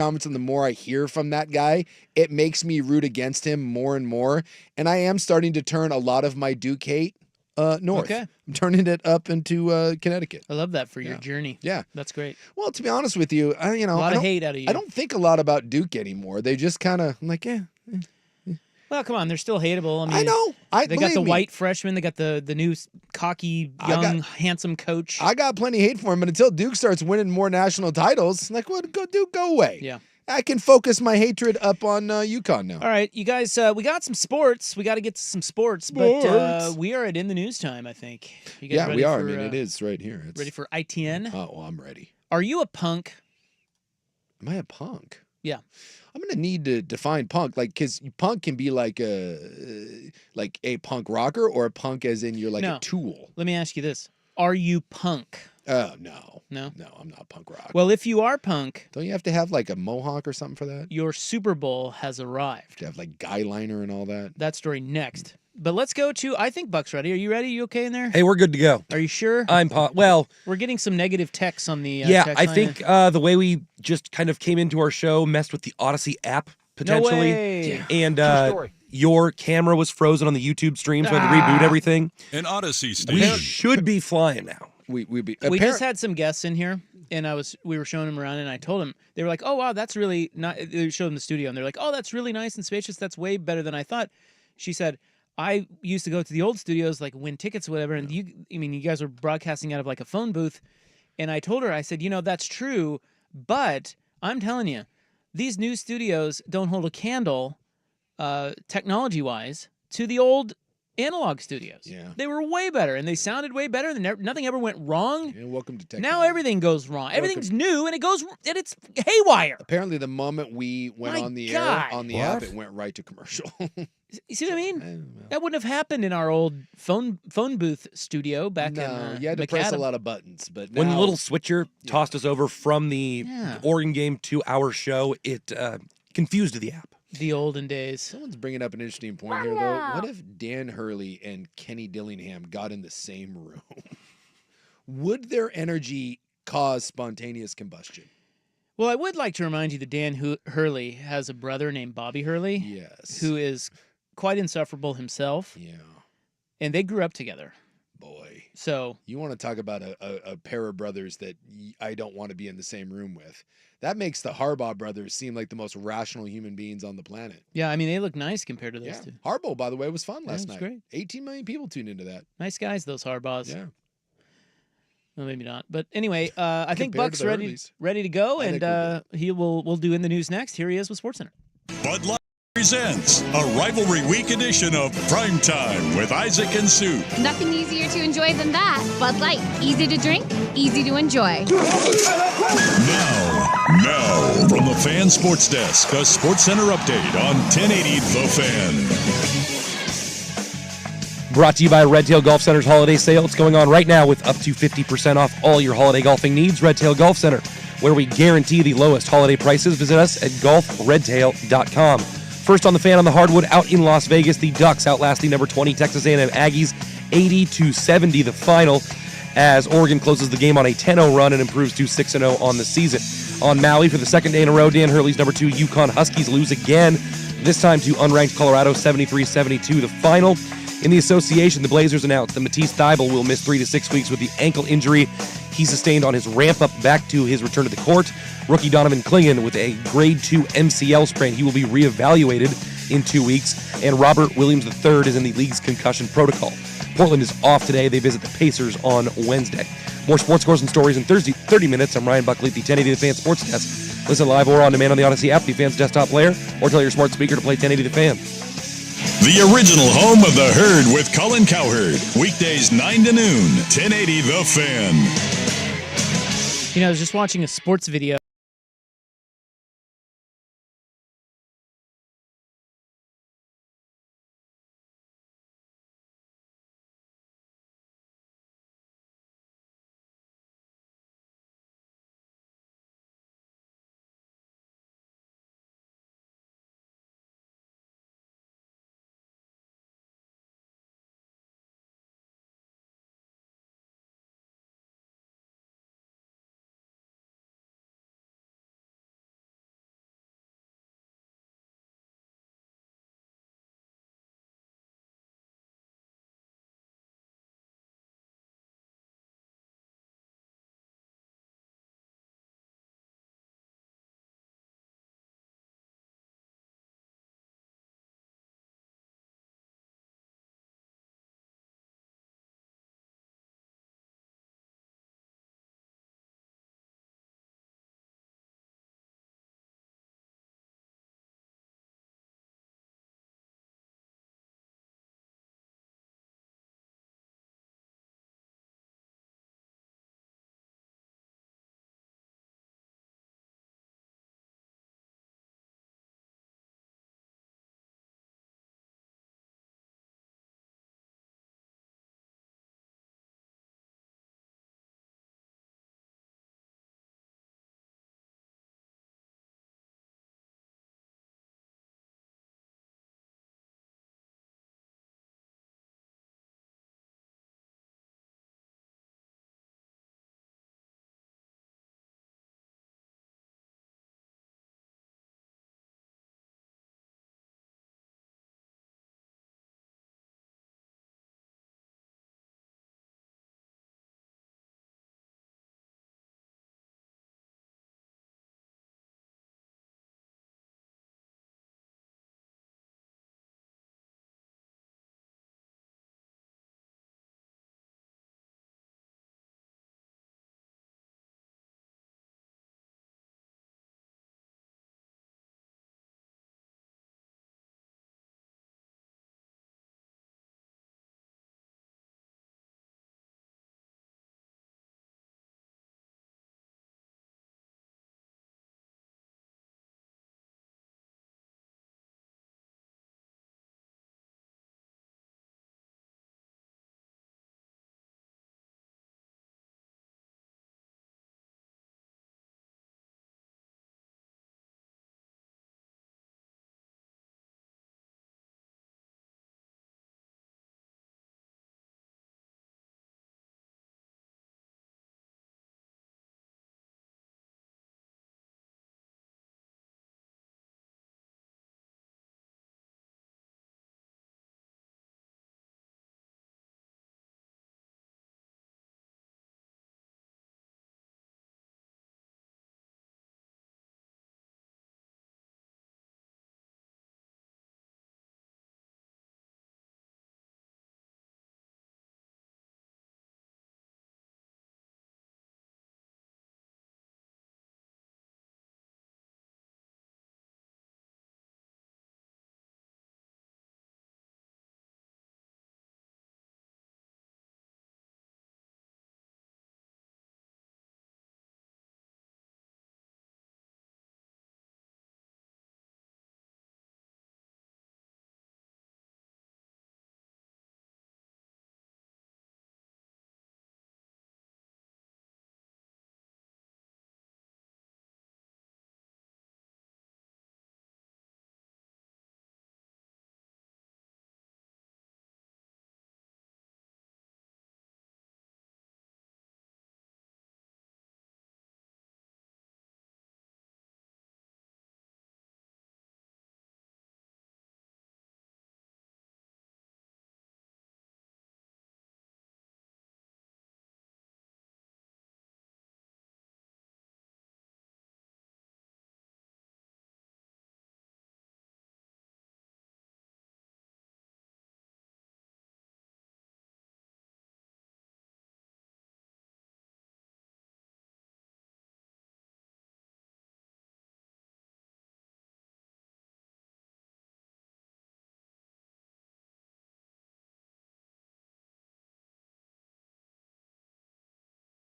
comments and the more I hear from that guy, it makes me root against him more and more. And I am starting to turn a lot of my Duke hate north. Okay. I'm turning it up into Connecticut. I love that for your journey. Yeah. That's great. Well, to be honest with you, A lot of hate out of you. I don't think a lot about Duke anymore. They just kind of, I'm like, yeah. Well, come on, they're still hateable. I mean, I know. They got the white freshman. They got the new cocky, young, handsome coach. I got plenty of hate for him, but until Duke starts winning more national titles, like, what? Go Duke, go away. Yeah. I can focus my hatred up on UConn now. All right, you guys, we got some sports. We got to get to some sports, but we are at In the News time, I think. You guys ready we are. For, I mean, it is right here. It's... Ready for ITN? Oh, well, I'm ready. Are you a punk? Am I a punk? Yeah. I'm gonna need to define punk, like, because punk can be like a punk rocker, or a punk as in you're like a tool. Let me ask you this: are you punk? Oh no, I'm not punk rock. Well, if you are punk, don't you have to have like a mohawk or something for that? Your Super Bowl has arrived. To have like guy liner and all that. That story next. But let's go to, I think Buck's ready. Are you ready? You okay in there? Hey, we're good to go. Are you sure? Well, we're getting some negative texts on the text I think the way we just kind of came into our show messed with the Odyssey app potentially. No way. Yeah. And your camera was frozen on the YouTube stream, so I had to reboot everything. An Odyssey station. We should be flying now. We just had some guests in here, and we were showing them around, and I told them, they were like, "Oh wow, that's really not." They showed them the studio, and they're like, "Oh, that's really nice and spacious. That's way better than I thought." She said, I used to go to the old studios, like win tickets or whatever, and you guys are broadcasting out of like a phone booth. And I told her, I said, that's true, but I'm telling you, these new studios don't hold a candle, technology-wise, to the old analog studios. Yeah. They were way better, and they sounded way better, and nothing ever went wrong. Yeah, welcome to technology. Now everything goes wrong. Everything's new, and it's haywire. Apparently, the moment we went on the air on the app, it went right to commercial. You see what I mean? That wouldn't have happened in our old phone booth studio back in you had to press a lot of buttons. But when the little switcher tossed us over from the Oregon game to our show, it confused the app. The olden days. Someone's bringing up an interesting point here, though. What if Dan Hurley and Kenny Dillingham got in the same room? Would their energy cause spontaneous combustion? Well, I would like to remind you that Dan Hurley has a brother named Bobby Hurley. Yes. Who is quite insufferable himself. Yeah. And they grew up together. Boy. So. You want to talk about a pair of brothers that I don't want to be in the same room with. That makes the Harbaugh brothers seem like the most rational human beings on the planet. Yeah, I mean, they look nice compared to those two. Harbaugh, by the way, was fun last night. Great. 18 million people tuned into that. Nice guys, those Harbaughs. Yeah. Well, maybe not. But anyway, I think Buck's ready to go, and we'll do In the News next. Here he is with SportsCenter. Bud Light presents a rivalry week edition of Primetime with Isaac and Sue. Nothing easier to enjoy than that. Bud Light, easy to drink, easy to enjoy. Now, from the Fan Sports Desk, a SportsCenter update on 1080 The Fan. Brought to you by Red Tail Golf Center's holiday sale. It's going on right now with up to 50% off all your holiday golfing needs. Red Tail Golf Center, where we guarantee the lowest holiday prices. Visit us at golfredtail.com. First on the Fan on the hardwood out in Las Vegas, the Ducks outlasting number 20 Texas A&M Aggies 80-70 the final, as Oregon closes the game on a 10-0 run and improves to 6-0 on the season. On Maui for the second day in a row, Dan Hurley's number 2 UConn Huskies lose again, this time to unranked Colorado 73-72 the final. In the association, the Blazers announced that Matisse Thybulle will miss 3 to 6 weeks with the ankle injury he sustained on his ramp-up back to his return to the court. Rookie Donovan Clingan with a grade 2 MCL sprain. He will be reevaluated in 2 weeks. And Robert Williams III is in the league's concussion protocol. Portland is off today. They visit the Pacers on Wednesday. More sports scores and stories in 30 minutes. I'm Ryan Buckley, the 1080 The Fan Sports Desk. Listen live or on demand on the Odyssey app, the Fan's desktop player, or tell your smart speaker to play 1080 The Fan. The original home of The Herd with Colin Cowherd. Weekdays 9 to noon, 1080 The Fan. I was just watching a sports video.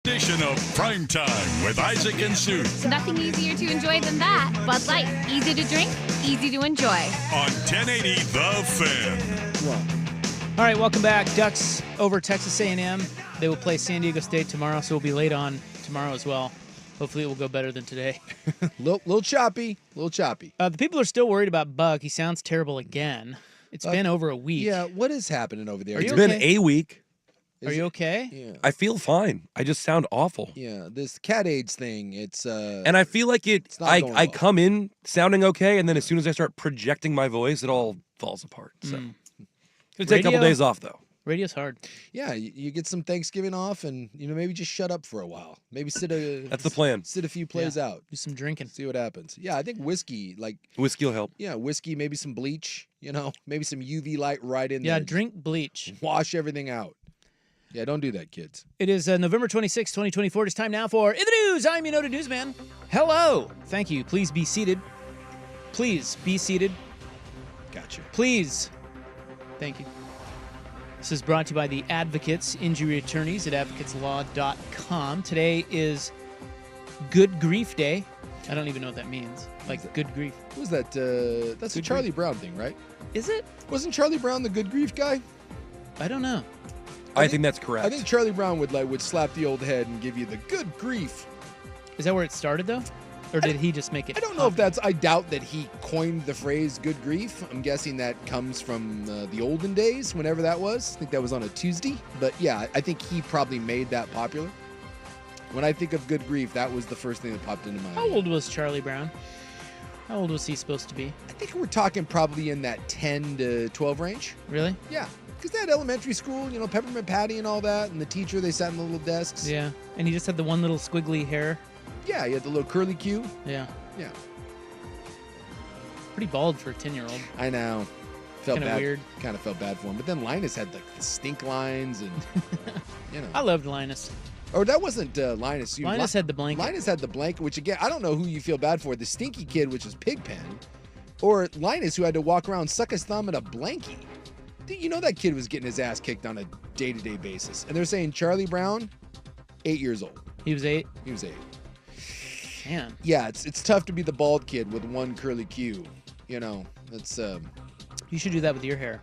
edition of Primetime with Isaac and Sue Nothing easier to enjoy than that. Bud Light, easy to drink, easy to enjoy. on 1080 The Fan. All right, welcome back. Ducks over Texas A&M. They will play San Diego State tomorrow, so we'll be late on tomorrow as well. Hopefully it will go better than today. Little choppy. The people are still worried about Buck. He sounds terrible again. It's been over a week. Yeah, what is happening over there? Are you It's been okay? a week. Are you okay? Yeah. I feel fine. I just sound awful. Yeah, this cat AIDS thing, it's And I feel like It's not I going well. come in sounding okay, and then as soon as I start projecting my voice, it all falls apart. So it'll take a couple Radio- days off though. Radio's hard. yeah, you get some Thanksgiving off and maybe just shut up for a while. Maybe That's the plan. sit a few plays out. Do some drinking. See what happens. Yeah, I think whiskey, Whiskey will help. whiskey, maybe some bleach, maybe some UV light right in Yeah, there. drink bleach. Wash everything out. Yeah, don't do that, kids. It is November 26, 2024. It's time now for In the News. I'm your noted newsman. Hello. Thank you. Please be seated. Please be seated. Gotcha. Please. Thank you. This is brought to you by the Advocates, injury attorneys at advocateslaw.com. Today is Good Grief Day. I don't even know what that means. Like good grief. What was that? That's a Good Charlie Brown thing, right? Is it? Wasn't Charlie Brown the good grief guy? I don't know. I think that's correct. I think Charlie Brown would slap the old head and give you the good grief. Is that where it started, though? Or did he just make it? I don't know if that's. I doubt that he coined the phrase "good grief." I'm guessing that comes from the olden days, whenever that was. I think that was on a Tuesday. But yeah, I think he probably made that popular. When I think of good grief, that was the first thing that popped into my How head. old was Charlie Brown? How old was he supposed to be? I think we're talking probably in that 10 to 12 range. Really? Yeah, because they had elementary school, Peppermint Patty and all that, and the teacher, they sat in the little desks. Yeah. And he just had the one little squiggly hair. Yeah, he had the little curly Q. Yeah. Yeah. Pretty bald for a 10-year-old. I know. Felt Kinda bad. weird. Kind of felt bad for him. But then Linus had the stink lines and, I loved Linus. Or that wasn't Linus. Linus had the blanket. Linus had the blanket, which again, I don't know who you feel bad for. The stinky kid, which was Pigpen, or Linus, who had to walk around, suck his thumb in a blankie. That kid was getting his ass kicked on a day-to-day basis. And they're saying Charlie Brown, 8 years old. He was 8? He was 8. Man. Yeah, it's tough to be the bald kid with one curly Q. That's You should do that with your hair.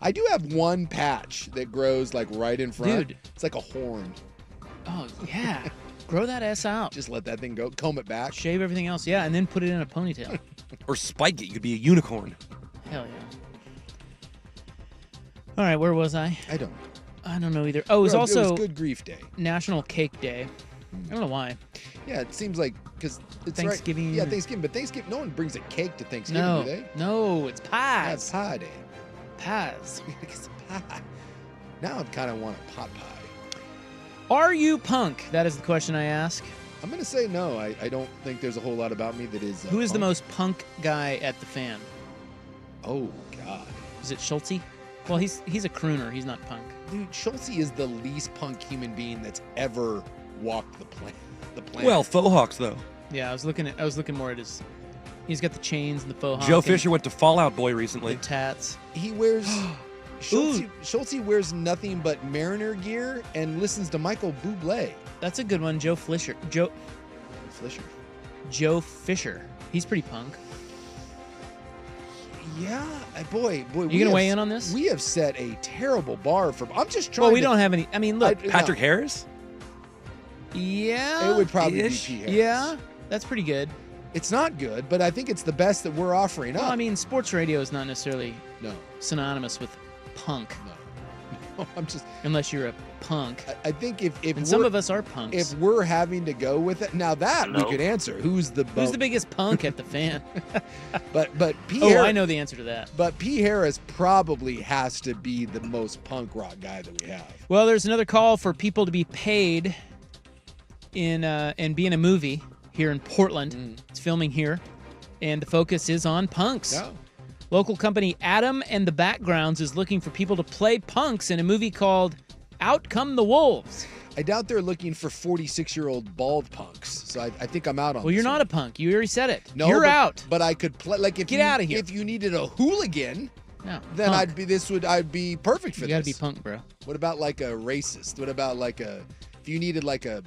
I do have one patch that grows like right in front. Dude. It's like a horn. Oh, yeah. Grow that ass out. Just let that thing go. Comb it back. Shave everything else. Yeah, and then put it in a ponytail. Or spike it. You could be a unicorn. Hell yeah. All right, where was I? I don't. I don't know either. Oh, it was It also was Good Grief Day. National Cake Day. I don't know why. Yeah, it seems like because it's Thanksgiving. Right. Yeah, Thanksgiving. But Thanksgiving, no one brings a cake to Thanksgiving, No. do they? No, it's pies. That's pie day. Pies. It's pie. Now I kind of want a pot pie. Are you punk? That is the question I ask. I'm gonna say no. I don't think there's a whole lot about me that is. Who is the punk. most punk guy at the fan? Oh God, Is it Schulte? Well, he's a crooner. He's not punk. dude, Schulte is the least punk human being that's ever walked the planet. Well, faux hawks though. Yeah, I was looking more at his. He's got the chains and the faux hawk Joe and Fisher went to Fallout Boy the recently. tats. he wears. Ooh. Schulte wears nothing but Mariner gear and listens to Michael Bublé. That's a good one. Joe Fisher. Joe Fisher. He's pretty punk. Yeah, boy. You gonna weigh in on this? We have set a terrible bar for. I'm just trying. Well, we to, don't have any. I mean, look. Patrick Harris? Yeah. It would probably Ish. be P. Harris. Yeah, that's pretty good. It's not good, but I think it's the best that we're offering up. Well, I mean, sports radio is not necessarily no, synonymous with punk, no. I'm just. unless you're a punk. I think if And some of us are punks. if we're having to go with it now, that we could answer. Who's the biggest punk at the fan? But P. Oh, Harris, I know the answer to that. But P. Harris probably has to be the most punk rock guy that we have. Well, there's another call for people to be paid and be in a movie here in Portland. It's filming here, and the focus is on punks. Yeah. Local company Adam and the Backgrounds is looking for people to play punks in a movie called Out Come the Wolves. I doubt they're looking for 46-year-old bald punks. So I think I'm out on. Well, you're this not one. a punk. You already said it. No, you're but, out. But I could play like if Get you, outta here. If you needed a hooligan, No, then punk. I'd be perfect for You this. got to be punk, bro. What about like a racist? What about like a If you needed like a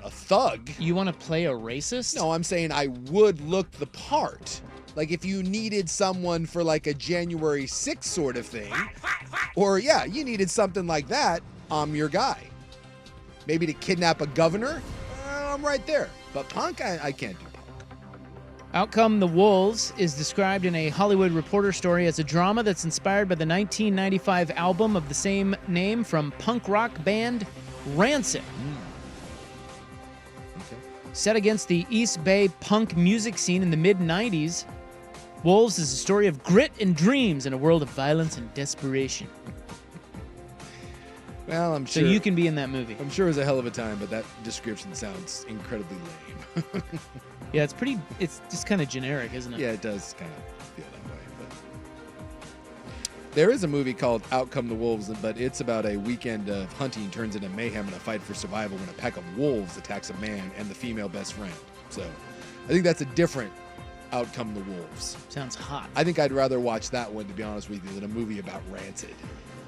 thug. You want to play a racist? No, I'm saying I would look the part. Like if you needed someone for like a January 6th sort of thing, or yeah, you needed something like that, I'm your guy. Maybe to kidnap a governor, I'm right there. But punk, I can't do punk. Out Come the Wolves is described in a Hollywood Reporter story as a drama that's inspired by the 1995 album of the same name from punk rock band Rancid. Okay. Set against the East Bay punk music scene in the mid-90s, Wolves is a story of grit and dreams in a world of violence and desperation. Well, I'm So sure. you can be in that movie. I'm sure it was a hell of a time, but that description sounds incredibly lame. Yeah, it's just kind of generic, isn't it? Yeah, it does kind of feel that way. But there is a movie called Out Come the Wolves, but it's about a weekend of hunting turns into mayhem and a fight for survival when a pack of wolves attacks a man and the female best friend. So I think that's a different Out Come the Wolves. Sounds hot. I think I'd rather watch that one, to be honest with you, than a movie about Rancid.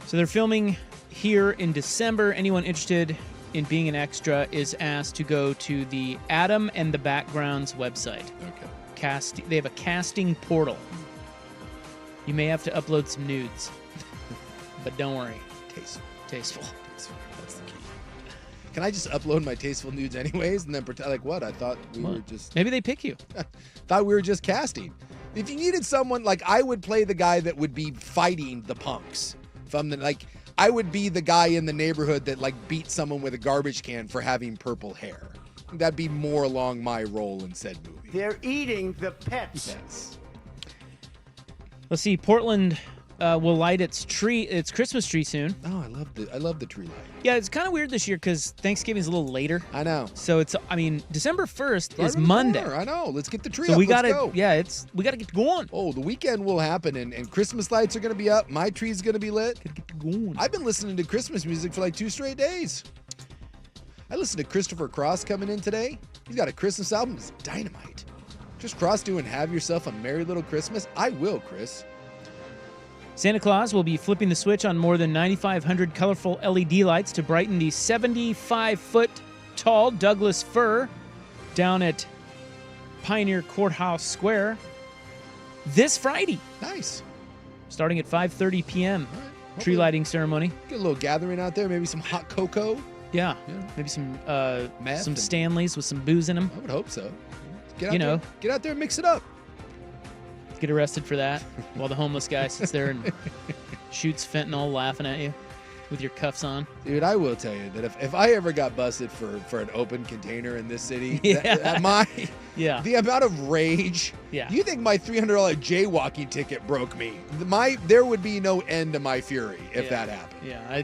So they're filming here in December. Anyone interested in being an extra is asked to go to the Adam and the Backgrounds website. Okay. They have a casting portal. You may have to upload some nudes, but don't worry. Tasteful. Tasteful. That's the key. Can I just upload my tasteful nudes anyways and then pretend like what? I thought we Well, were just Maybe they pick you. thought we were just casting. If you needed someone, like I would play the guy that would be fighting the punks. I would be the guy in the neighborhood that like beat someone with a garbage can for having purple hair. That'd be more along my role in said movie. They're eating the pets. Yes. Let's see. Portland will light its Christmas tree soon. Oh, I love the tree light. Yeah, it's kind of weird this year because Thanksgiving's a little later. I know. So December 1st is Right around the Monday. corner. I know. Let's get the tree So up. we Let's gotta, go. we gotta get going. Oh, the weekend will happen and Christmas lights are gonna be up. My tree's gonna be lit. Get going. I've been listening to Christmas music for like 2 straight days. I listened to Christopher Cross coming in today. He's got a Christmas album. It's dynamite. Just Cross doing Have Yourself a Merry Little Christmas. I will, Chris. Santa Claus will be flipping the switch on more than 9,500 colorful LED lights to brighten the 75-foot-tall Douglas fir down at Pioneer Courthouse Square this Friday, Nice. starting at 5:30 p.m. All right. Tree lighting ceremony. Get a little gathering out there. Maybe some hot cocoa. Yeah, Yeah. maybe some Meth some and- Stanleys with some booze in them. I would hope so. Get out You know. there. Get out there and mix it up. Get arrested for that while the homeless guy sits there and shoots fentanyl laughing at you with your cuffs on. Dude, I will tell you that if I ever got busted for an open container in this city, Yeah. Yeah. the amount of rage. Yeah. You think my $300 jaywalking ticket broke me? There would be no end to my fury if that happened. Yeah,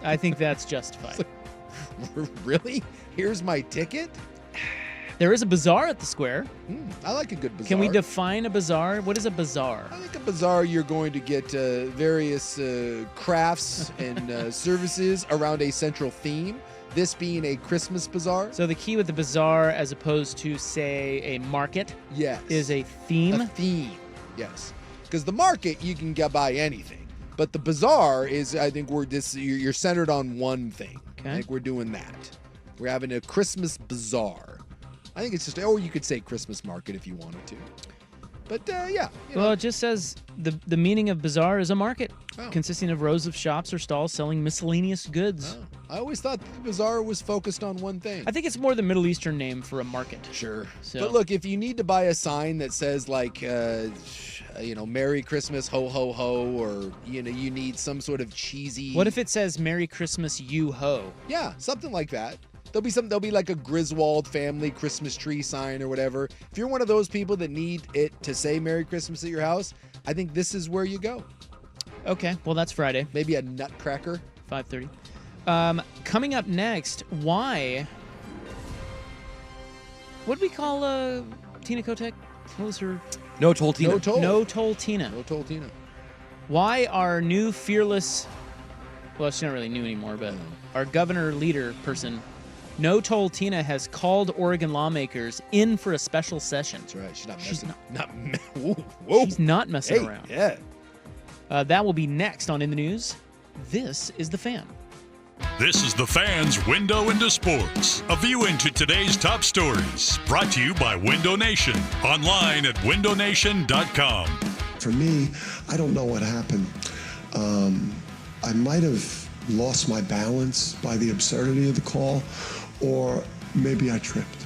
I think that's justified. Really? Here's my ticket? There is a bazaar at the square. I like a good bazaar. Can we define a bazaar? What is a bazaar? I think a bazaar, you're going to get various crafts and services around a central theme. This being a Christmas bazaar. So the key with the bazaar, as opposed to, say, a market, Yes. is a theme. A theme, yes. Because the market, you can buy anything. But the bazaar is, I think you're centered on one thing. Okay. I think we're doing that. We're having a Christmas bazaar. I think it's just, or you could say Christmas market if you wanted to. But yeah. Well, it just says the meaning of bazaar is a market Oh. consisting of rows of shops or stalls selling miscellaneous goods. Oh, I always thought the bazaar was focused on one thing. I think it's more the Middle Eastern name for a market. Sure. So- But look, if you need to buy a sign that says like, Merry Christmas, ho ho ho, or you need some sort of cheesy. What if it says Merry Christmas, you ho? Yeah, something like that. There'll be like a Griswold family Christmas tree sign or whatever. If you're one of those people that need it to say Merry Christmas at your house, I think this is where you go. Okay, well, that's Friday, Maybe a nutcracker. 5:30. Coming up next, what did we call Tina Kotek? What was her? No toll, Tina. No toll. No Toll Tina. No toll, Tina. Why our new fearless, well, she's not really new anymore, but our governor leader person, No Toll Tina, has called Oregon lawmakers in for a special session. That's right. She's not She's messing. Whoa. She's not messing Hey, around. yeah. That will be next on In the News. This is The Fan. This is the Fans' Window into Sports, a view into today's top stories, brought to you by Window Nation, online at windownation.com. For me, I don't know what happened. I might have lost my balance by the absurdity of the call, or maybe I tripped.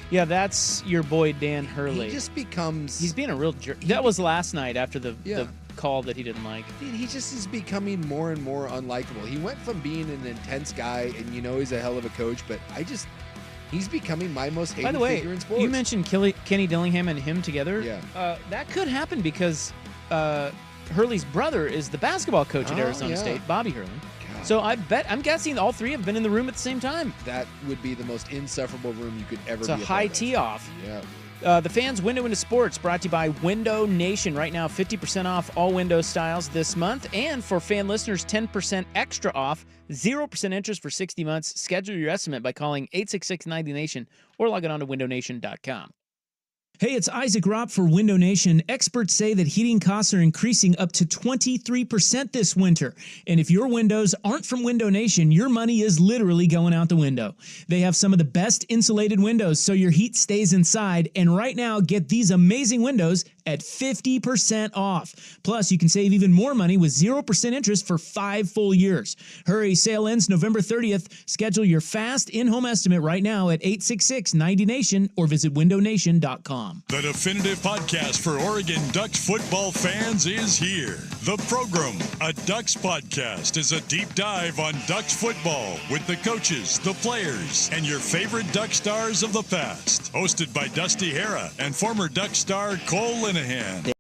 Yeah, that's your boy Dan Hurley. He just becomes... He's being a real jerk. That was last night after the Yeah. call that he didn't like. Dude, he just is becoming more and more unlikable. He went from being an intense guy, and he's a hell of a coach, but he's becoming my most hated By the way, figure in sports. you mentioned Kenny Dillingham and him together. Yeah. That could happen because Hurley's brother is the basketball coach at Oh, Arizona yeah. State, Bobby Hurley. God. So I'm guessing all three have been in the room at the same time. That would be the most insufferable room you could ever It's be a part high of. tee-off. Yeah. The Fans' Window into Sports brought to you by Window Nation. Right now, 50% off all window styles this month. And for fan listeners, 10% extra off, 0% interest for 60 months. Schedule your estimate by calling 866-90-NATION or log on to windownation.com. Hey, it's Isaac Ropp for Window Nation. Experts say that heating costs are increasing up to 23% this winter. And if your windows aren't from Window Nation, your money is literally going out the window. They have some of the best insulated windows so your heat stays inside. And right now, get these amazing windows at 50% off. Plus, you can save even more money with 0% interest for 5 full years. Hurry, sale ends November 30th. Schedule your fast in-home estimate right now at 866-90-NATION or visit windownation.com. The definitive podcast for Oregon Ducks football fans is here. The program, A Ducks Podcast, is a deep dive on Ducks football with the coaches, the players, and your favorite Duck stars of the past. Hosted by Dusty Hara and former Duck star Cole Linehan.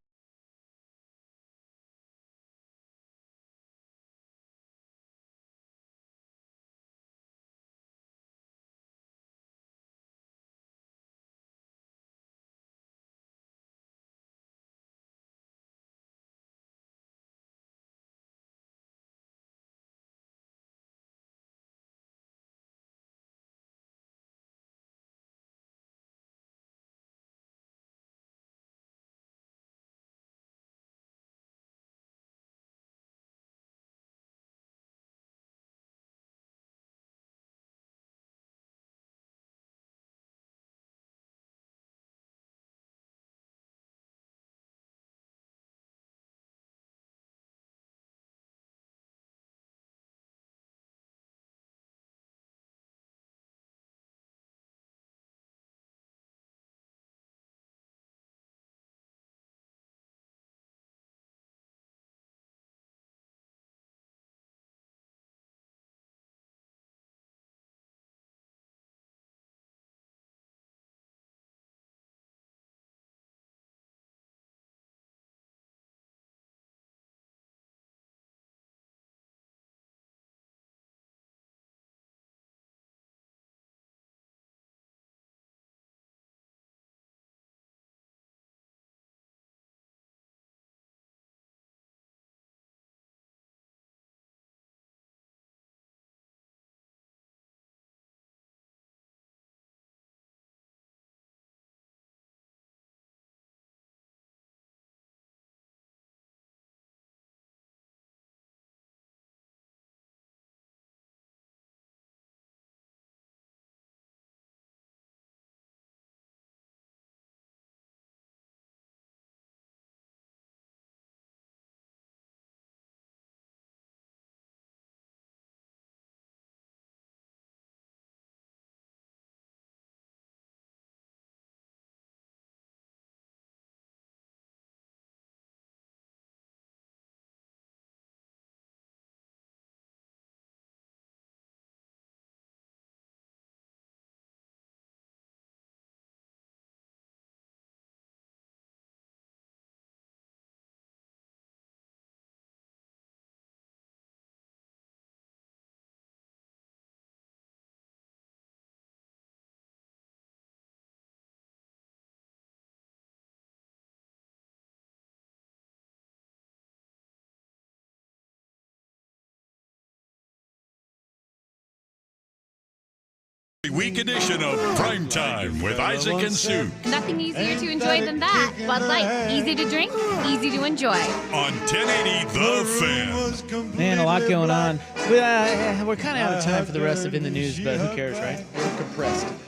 Week edition of Primetime with Isaac and Sue Nothing easier to enjoy than that. Bud Light, easy to drink, easy to enjoy. on 1080 The Fan. Man, a lot going on. We're kind of out of time for the rest of In the News, but who cares, right? We're compressed today.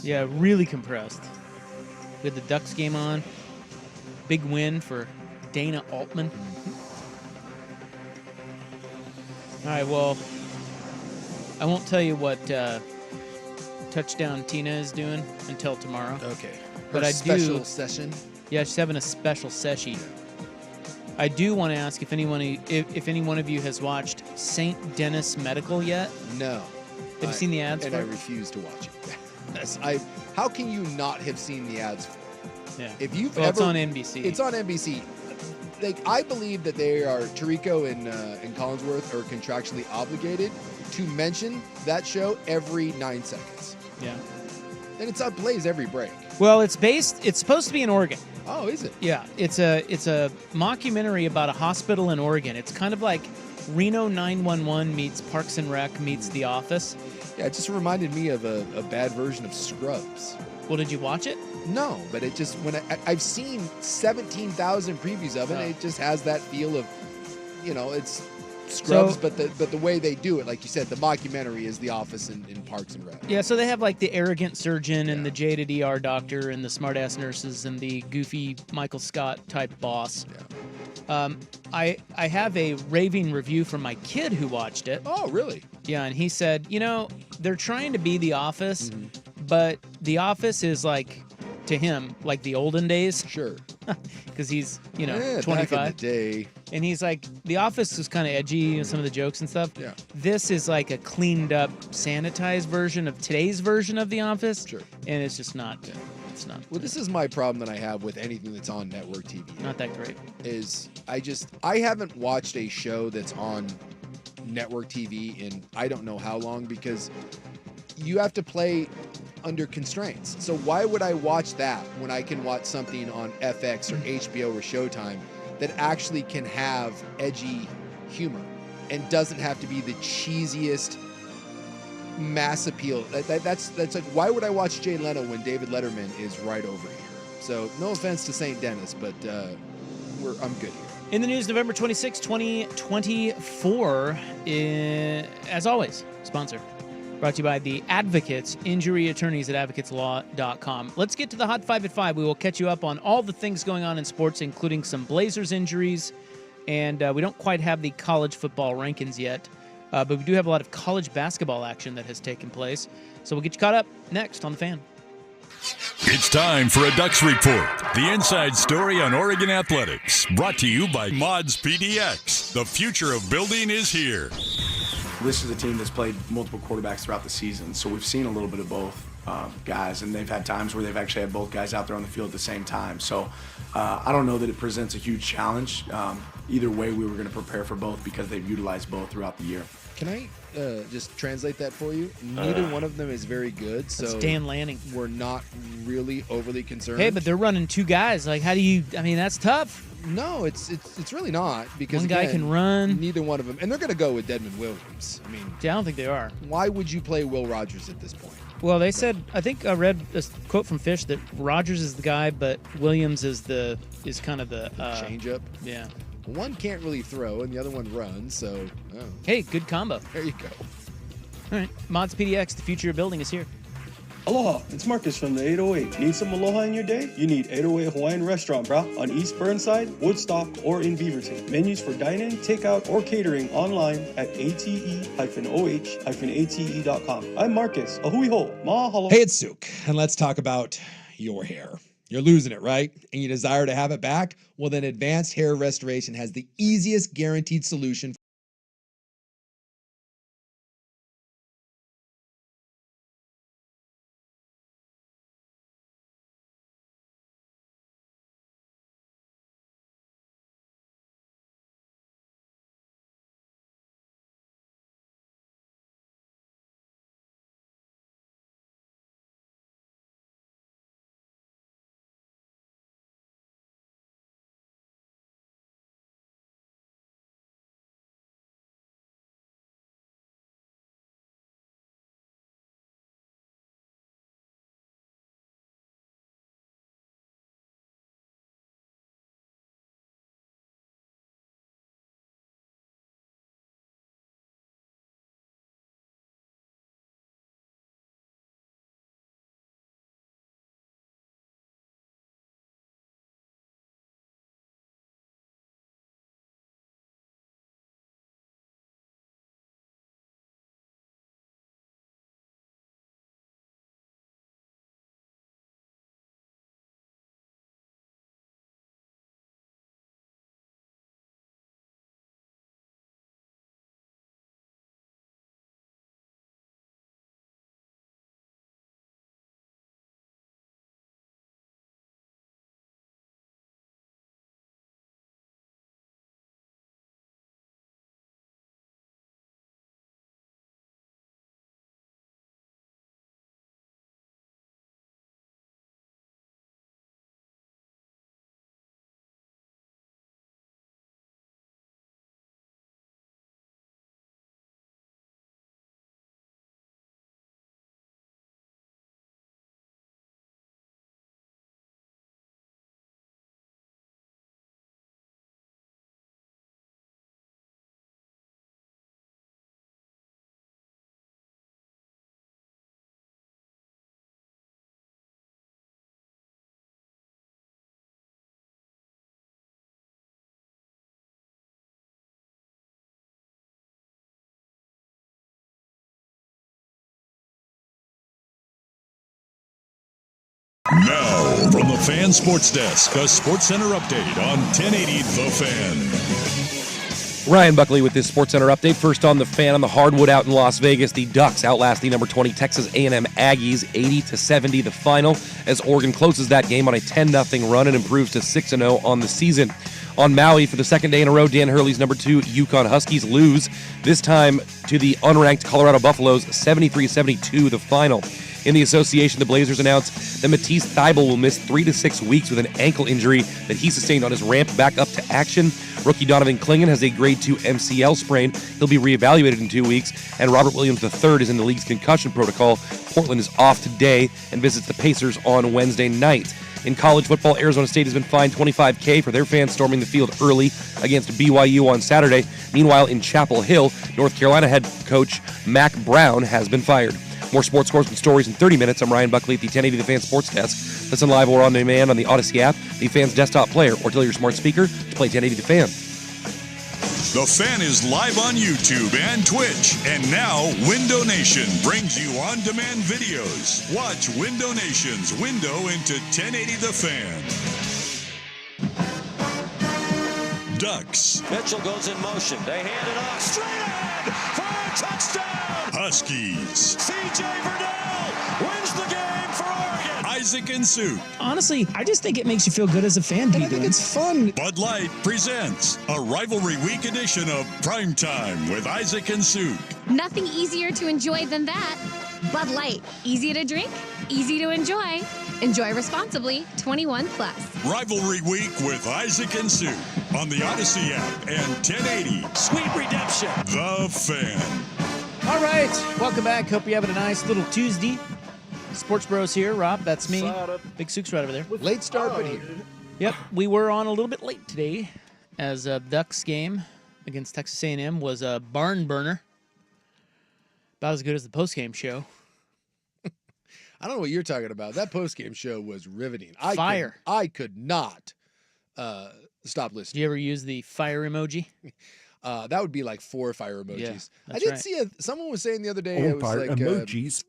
Yeah, really compressed. We had the Ducks game on. Big win for Dana Altman. All right, well, I won't tell you what Touchdown Tina is doing until tomorrow. Okay. But Her I special do. session. Yeah, she's having a special session. I do want to ask if any one of you has watched St. Dennis Medical yet. No. Have you seen the ads and for I it? refuse to watch it. How can you not have seen the ads for it? Yeah. If you've It's on NBC. It's on NBC. Like, I believe that they are, Tirico and Collinsworth are contractually obligated to mention that show every 9 seconds. Yeah. And it's plays every break. Well, it's supposed to be in Oregon. Oh, is it? Yeah, it's a mockumentary about a hospital in Oregon. It's kind of like Reno 911 meets Parks and Rec meets The Office. Yeah, it just reminded me of a bad version of Scrubs. Well, did you watch it? No, but it just, when I've seen 17,000 previews of it, and it just has that feel of, it's Scrubs, but the way they do it, like you said, the mockumentary is The Office in Parks and Rec. Yeah, so they have like the arrogant surgeon and the jaded ER doctor and the smartass nurses and the goofy Michael Scott type boss. Yeah. I have a raving review from my kid who watched it. Oh, really? Yeah, and he said, they're trying to be The Office, but The Office is like, to him, like the olden days. Sure. Because he's, 25. Back in the day. And he's like, The Office was kind of edgy, some of the jokes and stuff. Yeah. This is like a cleaned up, sanitized version of today's version of The Office. Sure. And it's just not. Yeah. It's not. Well, this is my problem that I have with anything that's on network TV. Not that great. Is I haven't watched a show that's on network TV in I don't know how long, because you have to play under constraints. So why would I watch that when I can watch something on FX or HBO or Showtime that actually can have edgy humor and doesn't have to be the cheesiest mass appeal? That's like, why would I watch Jay Leno when David Letterman is right over here? So no offense to St. Dennis, but I'm good here. In the news, November 26, 2024, as always, sponsor. Brought to you by the Advocates, injury attorneys at advocateslaw.com. Let's get to the Hot 5 at 5. We will catch you up on all the things going on in sports, including some Blazers injuries. And we don't quite have the college football rankings yet, but we do have a lot of college basketball action that has taken place. So we'll get you caught up next on The Fan. It's time for a Ducks Report, the inside story on Oregon athletics. Brought to you by Mods PDX. The future of building is here. This is a team that's played multiple quarterbacks throughout the season, so we've seen a little bit of both guys, and they've had times where they've actually had both guys out there on the field at the same time. So I don't know that it presents a huge challenge. Either way, we were going to prepare for both because they've utilized both throughout the year. Can I just translate that for you? Neither one of them is very good, so That's Dan Lanning. We're not really overly concerned. Hey, but they're running two guys. Like, how do you? I mean, that's tough. No, it's really not, because one guy again, can run. Neither one of them, and they're going to go with Dedmon Williams. I mean, Yeah, I don't think they are. why would you play Will Rogers at this point? Well, they said, I think I read a quote from Fish that Rogers is the guy, but Williams is kind of the Change up. Yeah. One can't really throw, and the other one runs. So, Hey, good combo. there you go. All right, Mods PDX, the future of building is here. Aloha, it's Marcus from the 808. Need some aloha in your day? You need 808 Hawaiian Restaurant, brah, on East Burnside, Woodstock, or in Beaverton. Menus for dine-in, takeout, or catering online at ate-oh-ate.com. I'm Marcus. Ahui ho, mahalo. Hey, it's Suk, and let's talk about your hair. You're losing it, right? And you desire to have it back? Well, then Advanced Hair Restoration has the easiest guaranteed solution From the Fan Sports Desk, a SportsCenter update on 1080 The Fan. Ryan Buckley with this SportsCenter update. First on the Fan on the hardwood out in Las Vegas. The Ducks outlast the number 20 Texas A&M Aggies 80-70 the final as Oregon closes that game on a 10-0 run and improves to 6-0 on the season. On Maui for the second day in a row, Dan Hurley's number 2 Yukon Huskies lose, this time to the unranked Colorado Buffaloes 73-72 the final. In the association, the Blazers announced that Matisse Thybulle will miss 3 to 6 weeks with an ankle injury that he sustained on his ramp back up to action. Rookie Donovan Clingan has a grade 2 MCL sprain. He'll be reevaluated in 2 weeks. And Robert Williams III is in the league's concussion protocol. Portland is off today and visits the Pacers on Wednesday night. In college football, Arizona State has been fined $25,000 for their fans storming the field early against BYU on Saturday. Meanwhile, in Chapel Hill, North Carolina head coach Mac Brown has been fired. More sports scores and stories in 30 minutes. I'm Ryan Buckley at the 1080 The Fan Sports Desk. Listen live or on demand on the Odyssey app, the Fan's desktop player, or tell your smart speaker to play 1080 The Fan. The Fan is live on YouTube and Twitch. And now, Window Nation brings you on-demand videos. Watch Window Nation's window into 1080 The Fan. Ducks. Mitchell goes in motion. They hand it off straight ahead for a touchdown. Huskies. C.J. Verdell wins the game for Oregon. Isaac and Sue. Honestly, I just think it makes you feel good as a fan. And I think it's fun. Bud Light presents a Rivalry Week edition of Primetime with Isaac and Sue. Nothing easier to enjoy than that. Bud Light. Easy to drink, easy to enjoy. Enjoy responsibly. 21 plus. Rivalry Week with Isaac and Sue on the Odyssey app and 1080. Sweet redemption. The Fan. All right, welcome back. Hope you're having a nice little Tuesday. Sports Bros here. Rob, that's me. Big Sook's right over there. Late start, but here. Yep, we were on a little bit late today as a Ducks game against Texas A&M was a barn burner. About as good as the postgame show. I don't know what you're talking about. That postgame show was riveting. Fire. I could not stop Did listening. you ever use the fire emoji? That would be like 4 fire emojis. Yeah, I that's did right. see someone was saying the other day it was like emojis.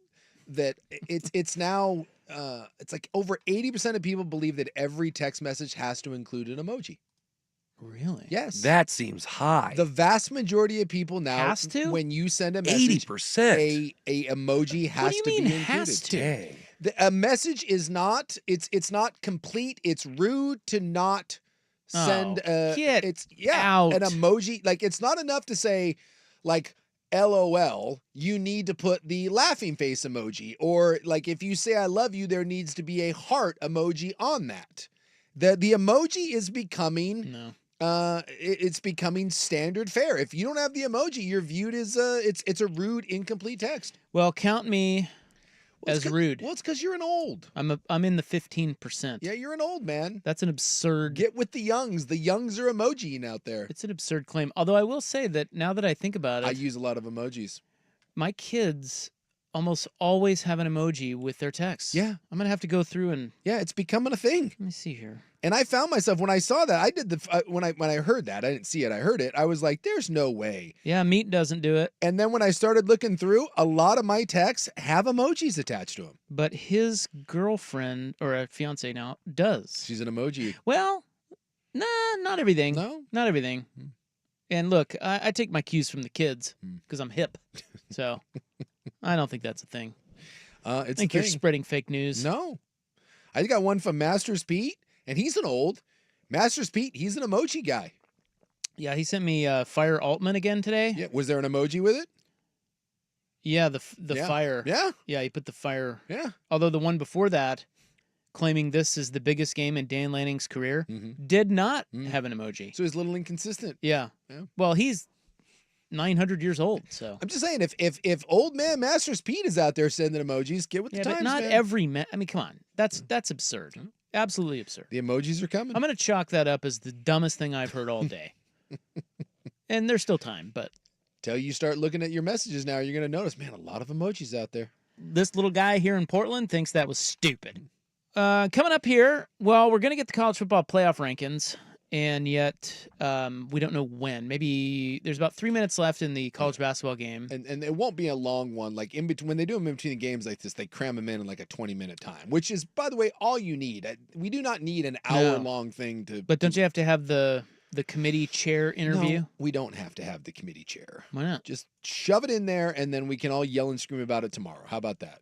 that it's now it's like over 80% of people believe that every text message has to include an emoji. Really? Yes. That seems high. The vast majority of people now, Has to? when you send a message, 80%. a emoji has What do you to mean be included. has to? Dang. A message is not it's not complete. It's rude to not send get it's out. an emoji. Like it's not enough to say like LOL. You need to put the laughing face emoji, or like if you say I love you, there needs to be a heart emoji on that. The emoji is becoming No. it's becoming standard fare. If you don't have the emoji, you're viewed as it's a rude, incomplete text. Well, count me Well, as rude. Well, it's because you're an old. I'm in the 15%. Yeah, you're an old man. That's an absurd. Get with the youngs. The youngs are emojiing out there. It's an absurd claim. Although I will say that now that I think about it, I use a lot of emojis. my kids almost always have an emoji with their text. Yeah. I'm gonna have to go through and Yeah, it's becoming a thing. let me see here. And I found myself when I saw that. I did when I heard that. I didn't see it. I heard it. I was like, "There's no way." Yeah, Meat doesn't do it, And then when I started looking through, a lot of my texts have emojis attached to them. but his girlfriend or a fiance now does. She's an emoji. Well, nah, not everything. No? Not everything. And look, I take my cues from the kids because I'm hip. So I don't think that's a thing. I It's think a you're thing. spreading fake news. No. I got one from Masters Pete, and he's an old. Masters Pete, he's an emoji guy. Yeah, he sent me Fire Altman again today. Yeah, was there an emoji with it? Yeah, the Yeah. fire. Yeah. Yeah, he put the fire. Yeah. Although the one before that, claiming this is the biggest game in Dan Lanning's career, did not have an emoji. So he's a little inconsistent. Yeah. Yeah. Well, he's 900 years old, so. I'm just saying, if old man Masters Pete is out there sending emojis, get with Yeah, the but times, not man. every man. I mean, come on. That's absurd. Absolutely absurd. The emojis are coming. I'm going to chalk that up as the dumbest thing I've heard all day. And there's still time, but Till you start looking at your messages now, you're going to notice, man, a lot of emojis out there. this little guy here in Portland thinks that was stupid. Coming up here, well, we're going to get the college football playoff rankings. and yet we don't know when. Maybe there's about 3 minutes left in the college basketball game. And it won't be a long one. Like in between, when they do them in between the games like this, they cram them in like a 20-minute time, which is, by the way, all you need. We do not need an hour-long thing to. But don't you have to have the committee chair interview? No, we don't have to have the committee chair. Why not? Just shove it in there, and then we can all yell and scream about it tomorrow. How about that?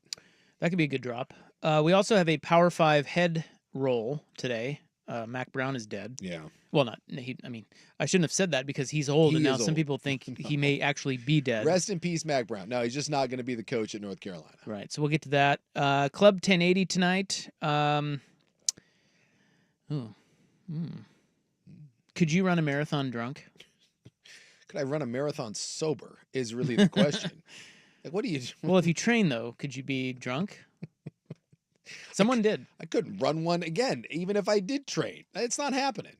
That could be a good drop. We also have a Power 5 head roll today. Mac Brown is dead. Yeah. Well, I shouldn't have said that because he's old, and now some people think he may actually be dead. Rest in peace, Mac Brown. No, he's just not going to be the coach at North Carolina. Right. So we'll get to that. Club 1080 tonight. Could you run a marathon drunk? Could I run a marathon sober is really the question. Like, what do you... Well, if you train, though, could you be drunk? Someone did. I couldn't run one again, even if I did train. It's not happening.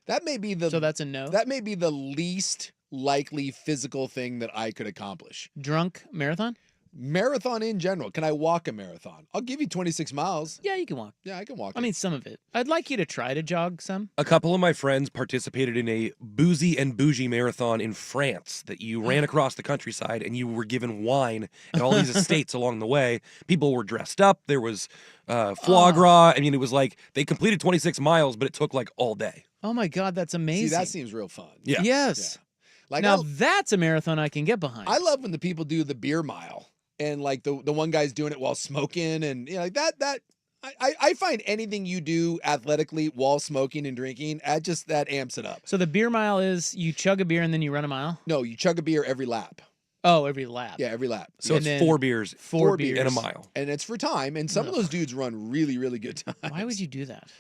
That may be the... So that's a no? That may be the least likely physical thing that I could accomplish. Drunk marathon? Marathon in general. Can I walk a marathon? I'll give you 26 miles. Yeah, you can walk. Yeah, I can walk. I mean, some of it. I'd like you to try to jog some. A couple of my friends participated in a boozy and bougie marathon in France that you ran across the countryside and you were given wine at all these estates along the way. People were dressed up. There was foie gras. I mean, it was like they completed 26 miles, but it took like all day. Oh my God, that's amazing. See, that seems real fun. Yeah. Yes. Yeah. Like now that's a marathon I can get behind. I love when the people do the beer mile. And like the one guy's doing it while smoking, and like that I find anything you do athletically while smoking and drinking, that amps it up. So the beer mile is you chug a beer and then you run a mile? No, you chug a beer every lap. Oh, every lap. Yeah, every lap. So it's 4 beers. 4 beers in a mile. And it's for time. And some of those dudes run really, really good times. Why would you do that?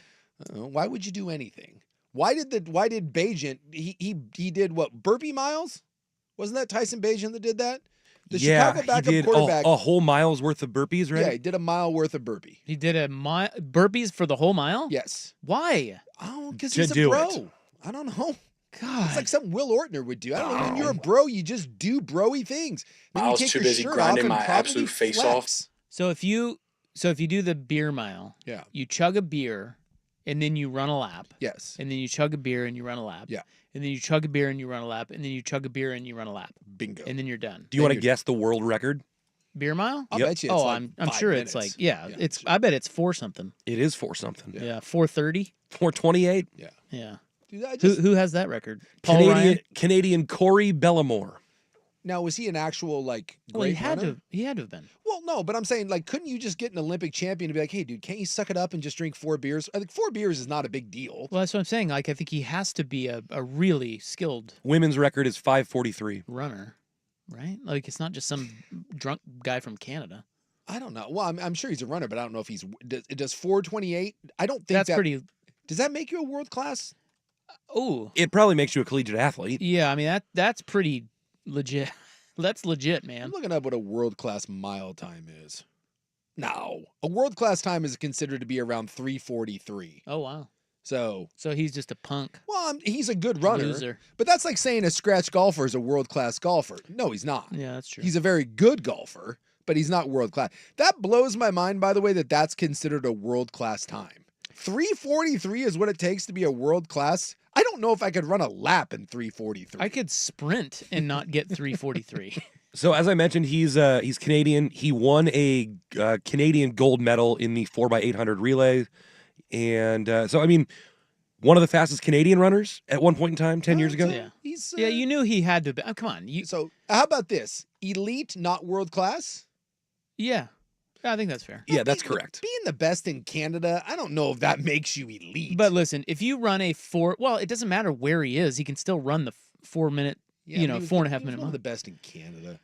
Why would you do anything? Why did Bajent he did what, burpee miles? Wasn't that Tyson Bajent that did that? The Chicago backup he did quarterback. a whole mile's worth of burpees, right? Yeah, he did a mile worth of burpee. He did burpees for the whole mile? Yes. Why? Oh, because To he's a do bro. it. I don't know. God. It's like something Will Ortner would do. I don't know. When you're a bro, you just do broy things. Then I you was take too your busy shirt grinding off my and probably absolute face flex. off. So if you do the beer mile, Yeah. you chug a beer and then you run a lap. Yes. And then you chug a beer and you run a lap. Yeah. And then you chug a beer and you run a lap. And then you chug a beer and you run a lap. Bingo. And then you're done. Do you want to guess the world record? Beer mile? I'll bet you it's like I'm 5 sure minutes. it's like it's I bet it's 4 something. It is 4 something. Yeah, 4:30. 4:28. Yeah. Yeah. Dude, Who has that record? Paul Ryan? Canadian Corey Bellamore. Now, was he an actual like Well, great he had runner? to. He had to have been. Well, no, but I'm saying, like, couldn't you just get an Olympic champion to be like, hey, dude, can't you suck it up and just drink 4 beers? I think 4 beers is not a big deal. Well, that's what I'm saying. Like, I think he has to be a really skilled Women's record is 5:43. runner, right? Like, it's not just some drunk guy from Canada. I don't know. Well, I'm sure he's a runner, but I don't know if he's does 4:28. I don't think That's pretty. Does that make you a world class? Oh, It probably makes you a collegiate athlete. yeah. I mean that's pretty legit. That's legit, I'm man. looking up what a world class mile time is. No, a world class time is considered to be around 3:43. Oh wow. So he's just a punk. Well, he's a good runner, Loser. but that's like saying a scratch golfer is a world class golfer. No, he's not. Yeah, that's true. He's a very good golfer, but he's not world class. That blows my mind, by the way, that's considered a world class time. 3:43 is what it takes to be a world class. I don't know if I could run a lap in 3:43. I could sprint and not get 3:43. So as I mentioned, he's Canadian. He won a Canadian gold medal in the 4x800 relay, and so I mean, one of the fastest Canadian runners at one point in time, 10 years ago. Yeah. He's Yeah, you knew he had to be. Oh, come on. So how about this? Elite, not world class? Yeah. I think that's fair. Yeah, that's correct. Being the best in Canada, I don't know if that makes you elite. But listen, if you run well, it doesn't matter where he is. He can still run the 4 minute, Yeah, you but know, he was 4.5 he was minute one mile. of the best in Canada.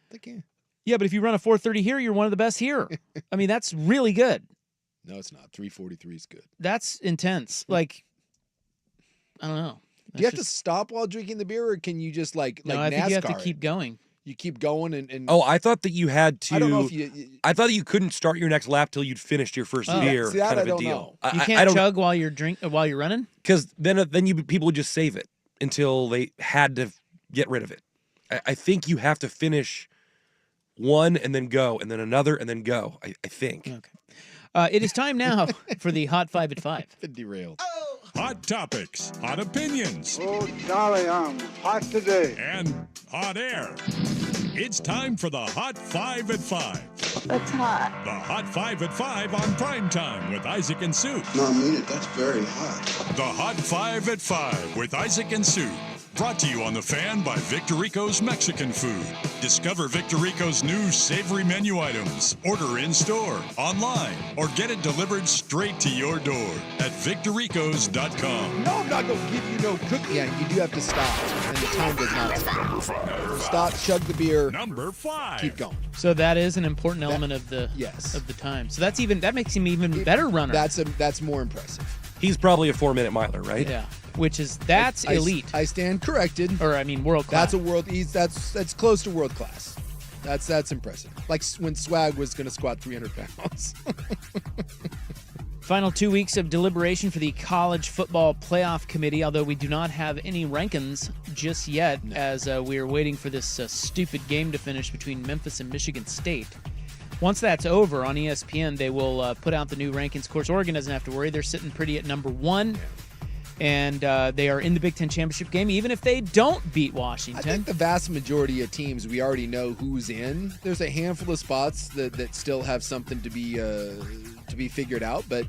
Yeah, but if you run a 4:30 here, you're one of the best here. I mean, that's really good. No, it's not. 3:43 is good. That's intense. Like, I don't know. Do you have to stop while drinking the beer, or can you just like No, NASCAR? I think you have to it? keep going. You keep going and Oh, I thought that you had to. I don't know if you. I thought that you couldn't start your next lap till you'd finished your first Oh. beer. See, that kind I of a don't deal. know. You I can't don't, chug while you're running. because then people would just save it until they had to get rid of it. I think you have to finish one and then go, and then another and then go. I think. Okay. It is time now for the Hot 5 at 5. Been derailed. hot topics, hot opinions, Oh, Charlie, I'm hot today. and hot air. It's time for the Hot 5 at 5. That's hot. The Hot 5 at 5 on Primetime with Isaac and Sue. No, I mean it. That's very hot. The Hot 5 at 5 with Isaac and Sue. Brought to you on The Fan by Victorico's Mexican Food. Discover Victorico's new savory menu items. Order in-store, online, or get it delivered straight to your door at victoricos.com. No, I'm not going to give you no cookie. Yeah, you do have to stop, and the time does not stop. Stop, chug the beer. Number 5. Keep going. So that is an important element of the time. So that makes him even better runner. That's more impressive. He's probably a 4-minute miler, right? Yeah. That's elite. I stand corrected. Or I mean world class. That's close to world class. That's impressive. Like when Swag was going to squat 300 pounds. Final 2 weeks of deliberation for the College Football Playoff Committee, although we do not have any rankings just yet, as we are waiting for this stupid game to finish between Memphis and Michigan State. Once that's over on ESPN, they will put out the new rankings. Of course, Oregon doesn't have to worry. They're sitting pretty at number 1. And they are in the Big Ten Championship game, even if they don't beat Washington. I think the vast majority of teams, we already know who's in. There's a handful of spots that still have something to be figured out, but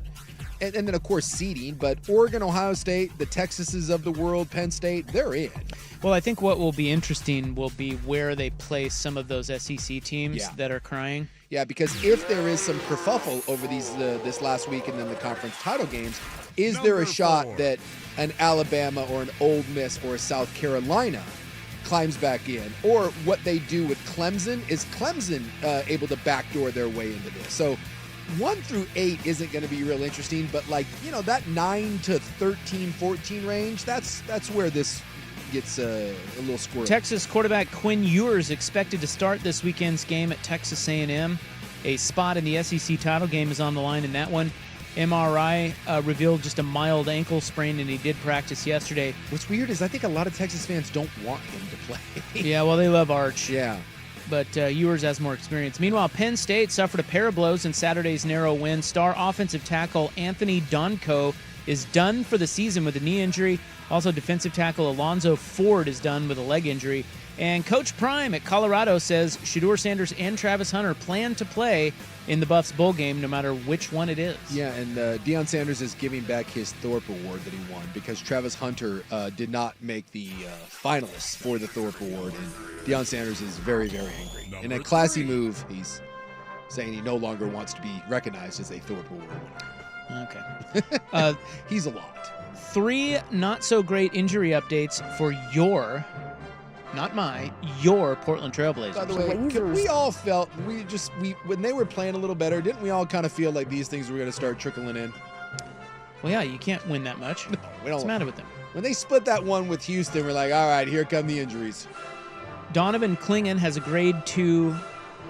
and then of course seeding. But Oregon, Ohio State, the Texases of the world, Penn State, they're in. Well, I think what will be interesting will be where they place some of those SEC teams that are crying. Yeah, because if there is some kerfuffle over this last week and then the conference title games, is there a shot that an Alabama or an Ole Miss or a South Carolina climbs back in? Or what they do with Clemson, is Clemson able to backdoor their way into this? So 1 through 8 isn't going to be real interesting, but that 9 to 13, 14 range, that's where this gets a little squirrely. Texas quarterback Quinn Ewers expected to start this weekend's game at Texas A&M. A spot in the SEC title game is on the line in that one. MRI revealed just a mild ankle sprain, and he did practice yesterday. What's weird is I think a lot of Texas fans don't want him to play. Yeah, well, they love Arch. Yeah. But Ewers has more experience. Meanwhile, Penn State suffered a pair of blows in Saturday's narrow win. Star offensive tackle Anthony Donko is done for the season with a knee injury. Also, defensive tackle Alonzo Ford is done with a leg injury. And Coach Prime at Colorado says Shedeur Sanders and Travis Hunter plan to play in the Buffs bowl game no matter which one it is. Yeah, and Deion Sanders is giving back his Thorpe Award that he won because Travis Hunter did not make the finalists for the Thorpe Award, and Deion Sanders is very, very angry. In a classy move, he's saying he no longer wants to be recognized as a Thorpe Award winner. Okay. He's a lot. 3 not-so-great injury updates for your Portland Trailblazers. By the way, we all felt when they were playing a little better, didn't we all kind of feel like these things were going to start trickling in? Well, yeah, you can't win that much. No, we don't. What's the matter with them? When they split that one with Houston, we're like, all right, here come the injuries. Donovan Clingan has a grade 2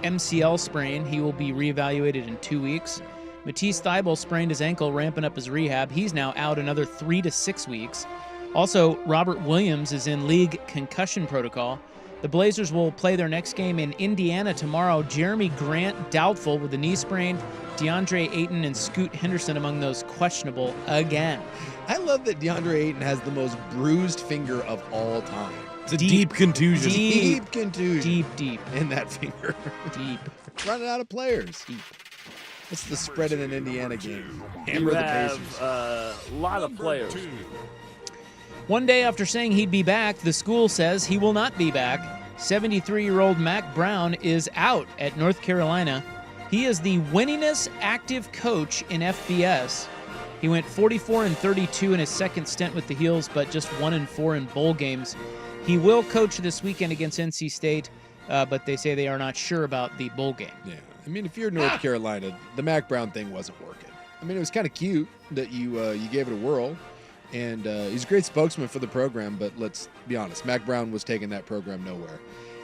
MCL sprain. He will be reevaluated in 2 weeks. Matisse Thybulle sprained his ankle, ramping up his rehab. He's now out another 3 to 6 weeks. Also, Robert Williams is in league concussion protocol. The Blazers will play their next game in Indiana tomorrow. Jeremy Grant doubtful with a knee sprain. DeAndre Ayton and Scoot Henderson among those questionable again. I love that DeAndre Ayton has the most bruised finger of all time. It's a deep contusion. Deep contusion. Deep. In that finger. Deep. Running out of players. Deep. What's the spread in an Indiana game? Hammer the Pacers. A lot of players. One day after saying he'd be back, the school says he will not be back. 73-year-old Mac Brown is out at North Carolina. He is the winningest active coach in FBS. He went 44-32 in his second stint with the Heels, but just 1-4 in bowl games. He will coach this weekend against NC State, but they say they are not sure about the bowl game. Yeah, I mean, if you're North Carolina, the Mac Brown thing wasn't working. I mean, it was kind of cute that you gave it a whirl. And he's a great spokesman for the program, but let's be honest, Mac Brown was taking that program nowhere.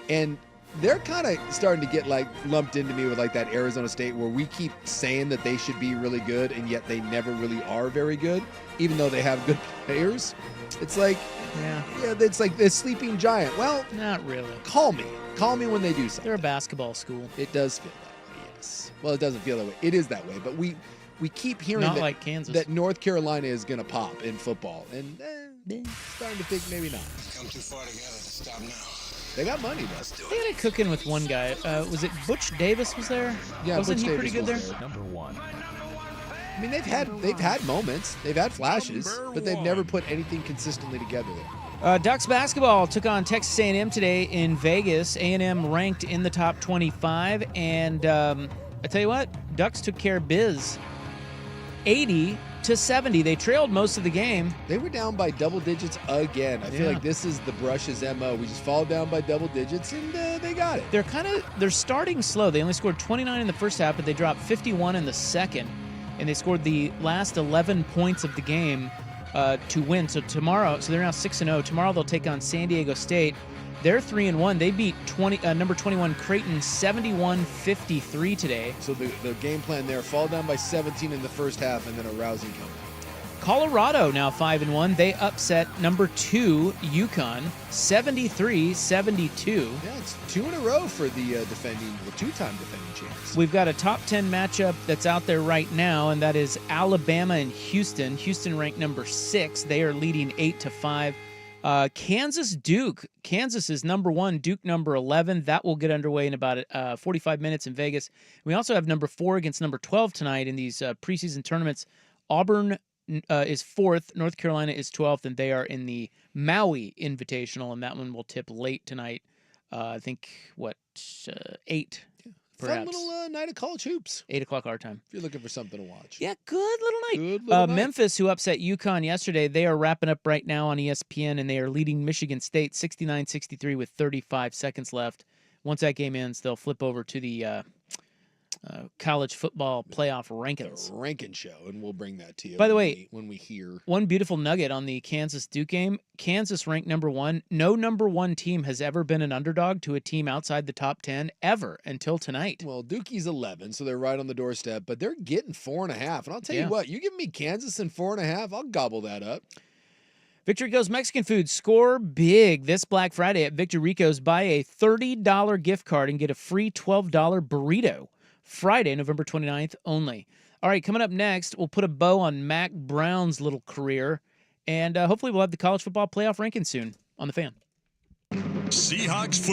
And they're kind of starting to get lumped into me with that Arizona State where we keep saying that they should be really good, and yet they never really are very good, even though they have good players. It's it's like the sleeping giant. Well, not really. Call me when they do something. They're a basketball school. It does feel that way, yes. Well, it doesn't feel that way. It is that way, but we we keep hearing Not that, like Kansas. that North Carolina is going to pop in football, and starting to think maybe not. Come too far together. Stop now. They got money though. They had it cooking with one guy. Was it Butch Davis was there? Yeah, Wasn't Butch he Davis pretty good was there? Number one. I mean, they've had moments, they've had flashes, but they've never put anything consistently together there. Ducks basketball took on Texas A&M today in Vegas. A&M ranked in the top 25, and I tell you what, Ducks took care of biz. 80-70. They trailed most of the game. They were down by double digits again. I feel like this is the Brush's MO. We just fall down by double digits, and they got it. They're starting slow. They only scored 29 in the first half, but they dropped 51 in the second, and they scored the last 11 points of the game to win. So they're now 6-0. Tomorrow they'll take on San Diego State. They're 3-1. They beat number 21 Creighton 71-53 today. So the game plan there: fall down by 17 in the first half, and then a rousing comeback. Colorado now 5-1. They upset number 2 UConn 73-72. Yeah, it's 2 in a row for the two-time defending champs. We've got a top 10 matchup that's out there right now, and that is Alabama and Houston. Houston ranked number 6. They are leading 8-5. Kansas Duke. Kansas is number 1, Duke number 11. That will get underway in about 45 minutes in Vegas. We also have number 4 against number 12 tonight in these preseason tournaments. Auburn is 4th, North Carolina is 12th, and they are in the Maui Invitational, and that one will tip late tonight. I think, 8, perhaps. Fun little night of college hoops. 8 o'clock our time. If you're looking for something to watch. Yeah, good little night. Good little night. Memphis, who upset UConn yesterday, they are wrapping up right now on ESPN, and they are leading Michigan State 69-63 with 35 seconds left. Once that game ends, they'll flip over to the college football playoff rankings. The ranking show, and we'll bring that to you. By the way, when we hear one beautiful nugget on the Kansas-Duke game, Kansas ranked number 1. No number 1 team has ever been an underdog to a team outside the top 10 ever until tonight. Well, Dookie's 11, so they're right on the doorstep, but they're getting 4.5. And I'll tell you what, you give me Kansas and 4.5, I'll gobble that up. Victor Rico's Mexican food. Score big this Black Friday at Victor Rico's. Buy a $30 gift card and get a free $12 burrito. Friday, November 29th only. All right, coming up next, we'll put a bow on Mac Brown's little career, and hopefully we'll have the college football playoff ranking soon on The Fan. Seahawks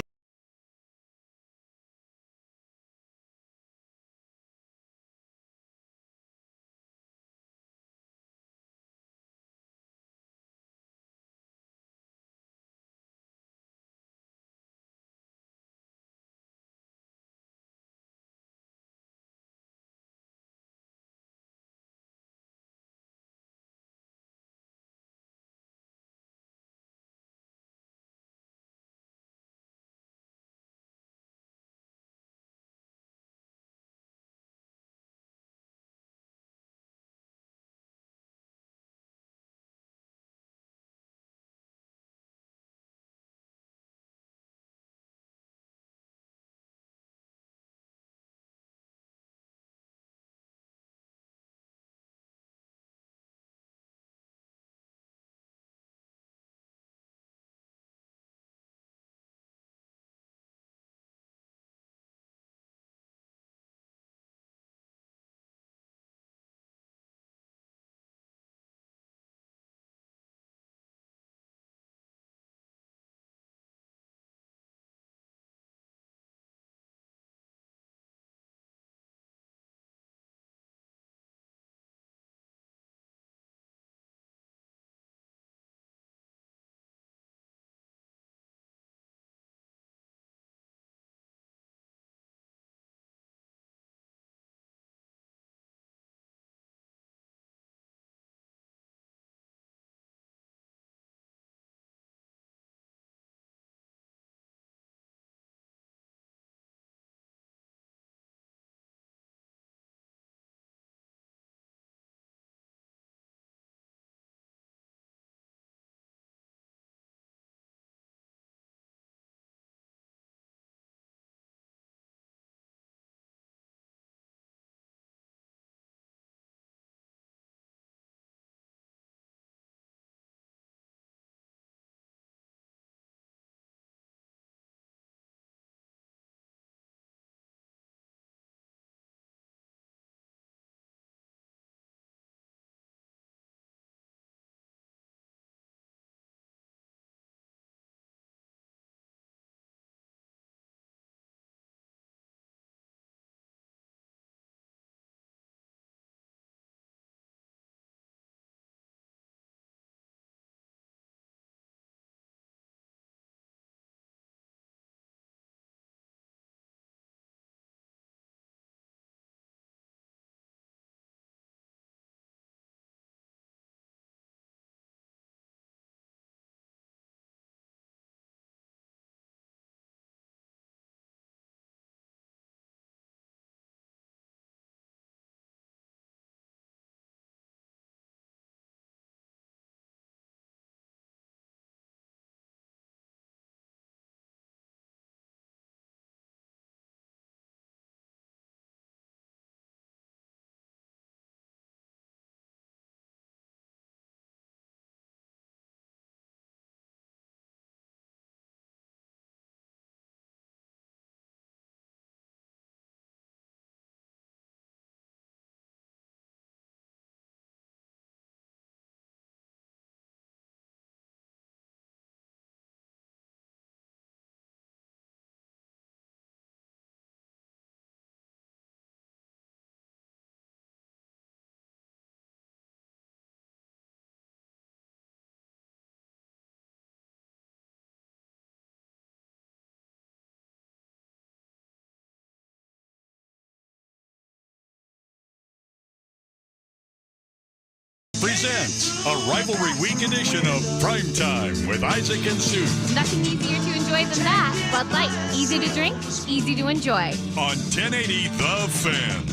presents a rivalry week edition of Primetime with Isaac and Sue. Nothing easier to enjoy than that. Bud Light, easy to drink, easy to enjoy. On 1080 The Fan.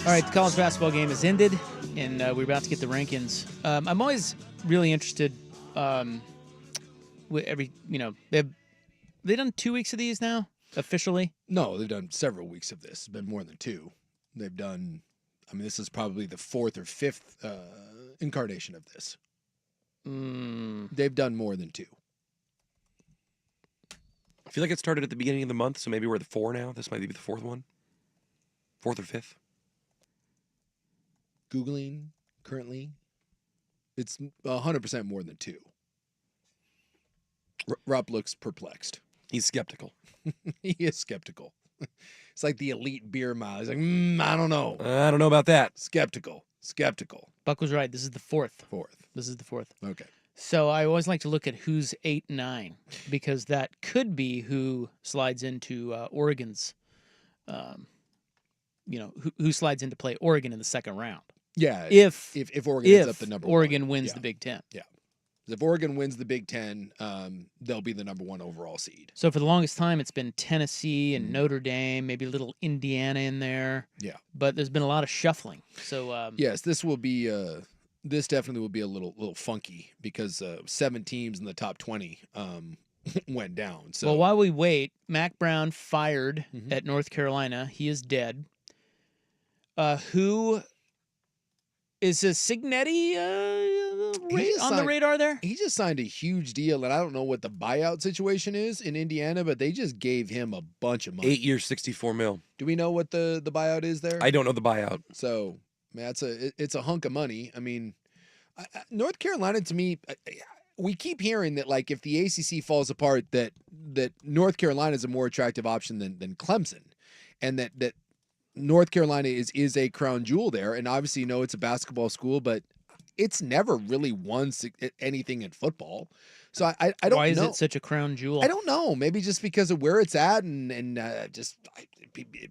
All right, the college basketball game has ended, and we're about to get the rankings. I'm always really interested. With they've done 2 weeks of these now officially. No, they've done several weeks of this. It's been more than 2. They've done. I mean, this is probably the 4th or 5th incarnation of this. They've done more than 2. I feel like it started at the beginning of the month, so maybe we're at 4 now. This might be the 4th one. 4th or 5th. Googling currently. It's 100% more than 2. Rupp looks perplexed. He's skeptical. He is skeptical. It's like the elite beer mile. He's like, I don't know. I don't know about that. Skeptical. Buck was right. This is the 4th. 4th. This is the 4th. Okay. So I always like to look at who's 8 and 9 because that could be who slides into Oregon's. Who slides into play Oregon in the second round. Yeah. If Oregon ends up the number 1. Oregon wins the Big Ten. Yeah. If Oregon wins the Big Ten, they'll be the number 1 overall seed. So for the longest time, it's been Tennessee and Notre Dame, maybe a little Indiana in there. Yeah. But there's been a lot of shuffling. So yes, this will be. This definitely will be a little funky because 7 teams in the top 20 went down. So well, while we wait, Mac Brown fired at North Carolina. He is dead. Who is a Signetti on the radar there? He just signed a huge deal, and I don't know what the buyout situation is in Indiana, but they just gave him a bunch of money. 8 years, $64 million. Do we know what the buyout is there? I don't know the buyout. So, man, it's a hunk of money. I mean, North Carolina, to me, we keep hearing that, like, if the ACC falls apart, that North Carolina is a more attractive option than Clemson, and that North Carolina is a crown jewel there. And obviously, it's a basketball school, but it's never really won anything in football. So I don't know. Why is it such a crown jewel? I don't know. Maybe just because of where it's at and just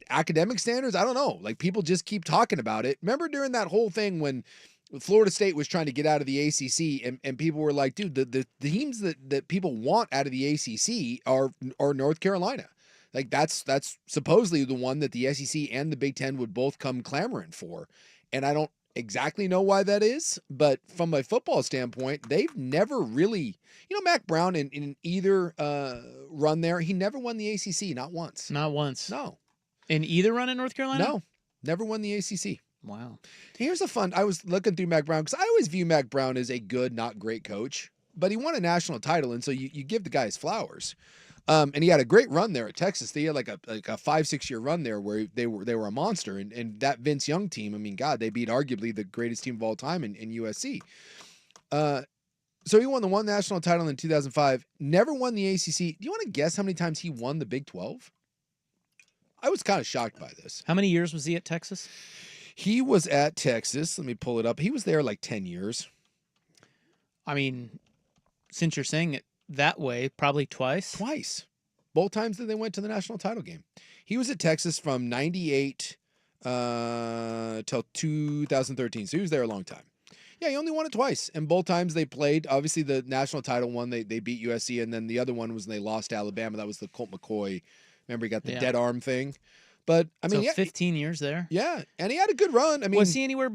academic standards. I don't know. Like, people just keep talking about it. Remember during that whole thing when Florida State was trying to get out of the ACC and people were like, dude, the teams that people want out of the ACC are North Carolina. Like, that's supposedly the one that the SEC and the Big Ten would both come clamoring for. And I don't exactly know why that is, but from a football standpoint, they've never really, Mac Brown in either run there, he never won the ACC, not once. Not once. No. In either run in North Carolina? No, never won the ACC. Wow. Here's I was looking through Mac Brown, because I always view Mac Brown as a good, not great coach, but he won a national title, and so you give the guy his flowers. And he had a great run there at Texas. They had like a 5-6 year run there where they were a monster. And that Vince Young team, I mean, God, they beat arguably the greatest team of all time in USC. So he won the one national title in 2005. Never won the ACC. Do you want to guess how many times he won the Big 12? I was kind of shocked by this. How many years was he at Texas? He was at Texas. Let me pull it up. He was there like 10 years. I mean, since you're saying it that way, probably twice. Both times that they went to the national title game. He was at Texas from 98 till 2013. So he was there a long time. Yeah, he only won it twice. And both times they played, obviously the national title one, they beat USC. And then the other one was when they lost to Alabama. That was the Colt McCoy. Remember, he got the dead arm thing. But, I mean, so 15 years there. Yeah, and he had a good run. I mean, was he anywhere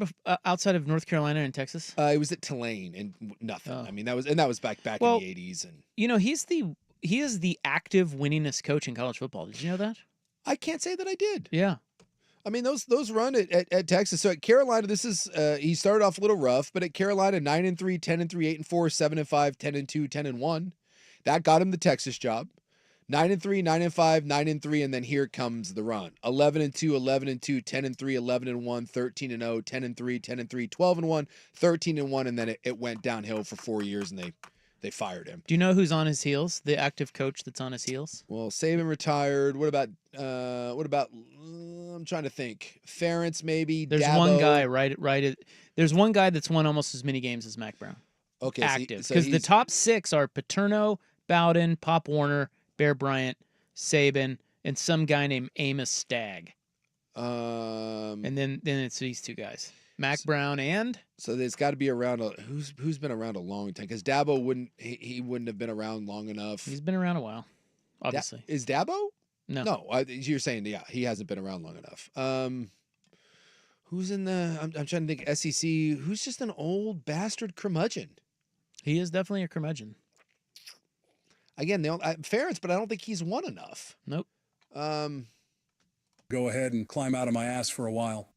outside of North Carolina and Texas? He was at Tulane and nothing. I mean, that was back in the 80s. And he is the active winningest coach in college football. Did you know that? I can't say that I did. Yeah. I mean, those run at Texas. So at Carolina, this is he started off a little rough, but at Carolina, 9-3, 10-3, 8-4, 7-5, 10-2, 10-1. That got him the Texas job. 9-3, 9-5, 9-3, and then here comes the run. 11-2, 11-2, 10-3, 11-1, 13-0, 10-3, 10-3, 12-1, 13-1, and then it went downhill for 4 years, and they fired him. Do you know who's on his heels? The active coach that's on his heels? Well, Saban retired. What about? I'm trying to think. Ferentz maybe. There's Dabo. one guy right. There's one guy that's won almost as many games as Mac Brown. Okay, active because the top 6 are Paterno, Bowden, Pop Warner, Bear Bryant, Saban, and some guy named Amos Stagg. And then it's these two guys. Mac Brown and so there's got to be around who's been around a long time because Dabo wouldn't have been around long enough. He's been around a while, obviously. Is Dabo? No. You're saying he hasn't been around long enough. Who's in the? I'm trying to think. SEC. Who's just an old bastard curmudgeon? He is definitely a curmudgeon. Again, Ferentz, but I don't think he's won enough. Nope. Go ahead and climb out of my ass for a while.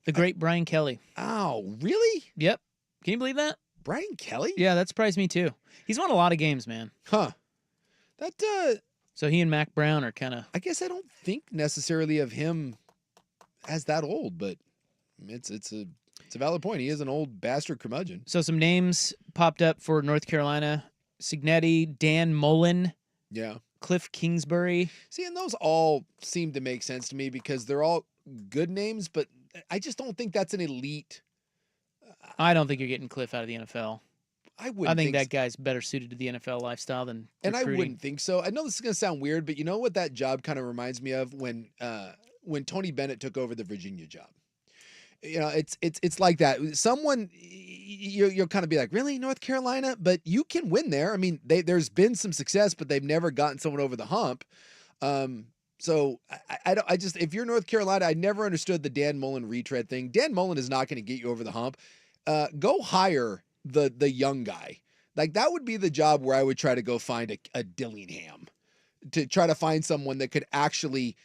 The great Brian Kelly. Oh, really? Yep. Can you believe that? Brian Kelly? Yeah, that surprised me too. He's won a lot of games, man. Huh. So he and Mac Brown are kind of. I guess I don't think necessarily of him as that old, but it's a valid point. He is an old bastard curmudgeon. So some names popped up for North Carolina: Cignetti, Dan Mullen. Yeah. Cliff Kingsbury. See, and those all seem to make sense to me because they're all good names, but I just don't think that's an elite. I don't think you're getting Cliff out of the NFL. I think that guy's better suited to the NFL lifestyle than and recruiting. I wouldn't think so. I know this is going to sound weird, but you know what that job kind of reminds me of when Tony Bennett took over the Virginia job. You know, it's like that. Someone you'll kind of be like, really, North Carolina? But you can win there. I mean, there's been some success, but they've never gotten someone over the hump. So I just if you're North Carolina, I never understood the Dan Mullen retread thing. Dan Mullen is not going to get you over the hump. Go hire the young guy. Like that would be the job where I would try to go find a Dillingham to try to find someone that could actually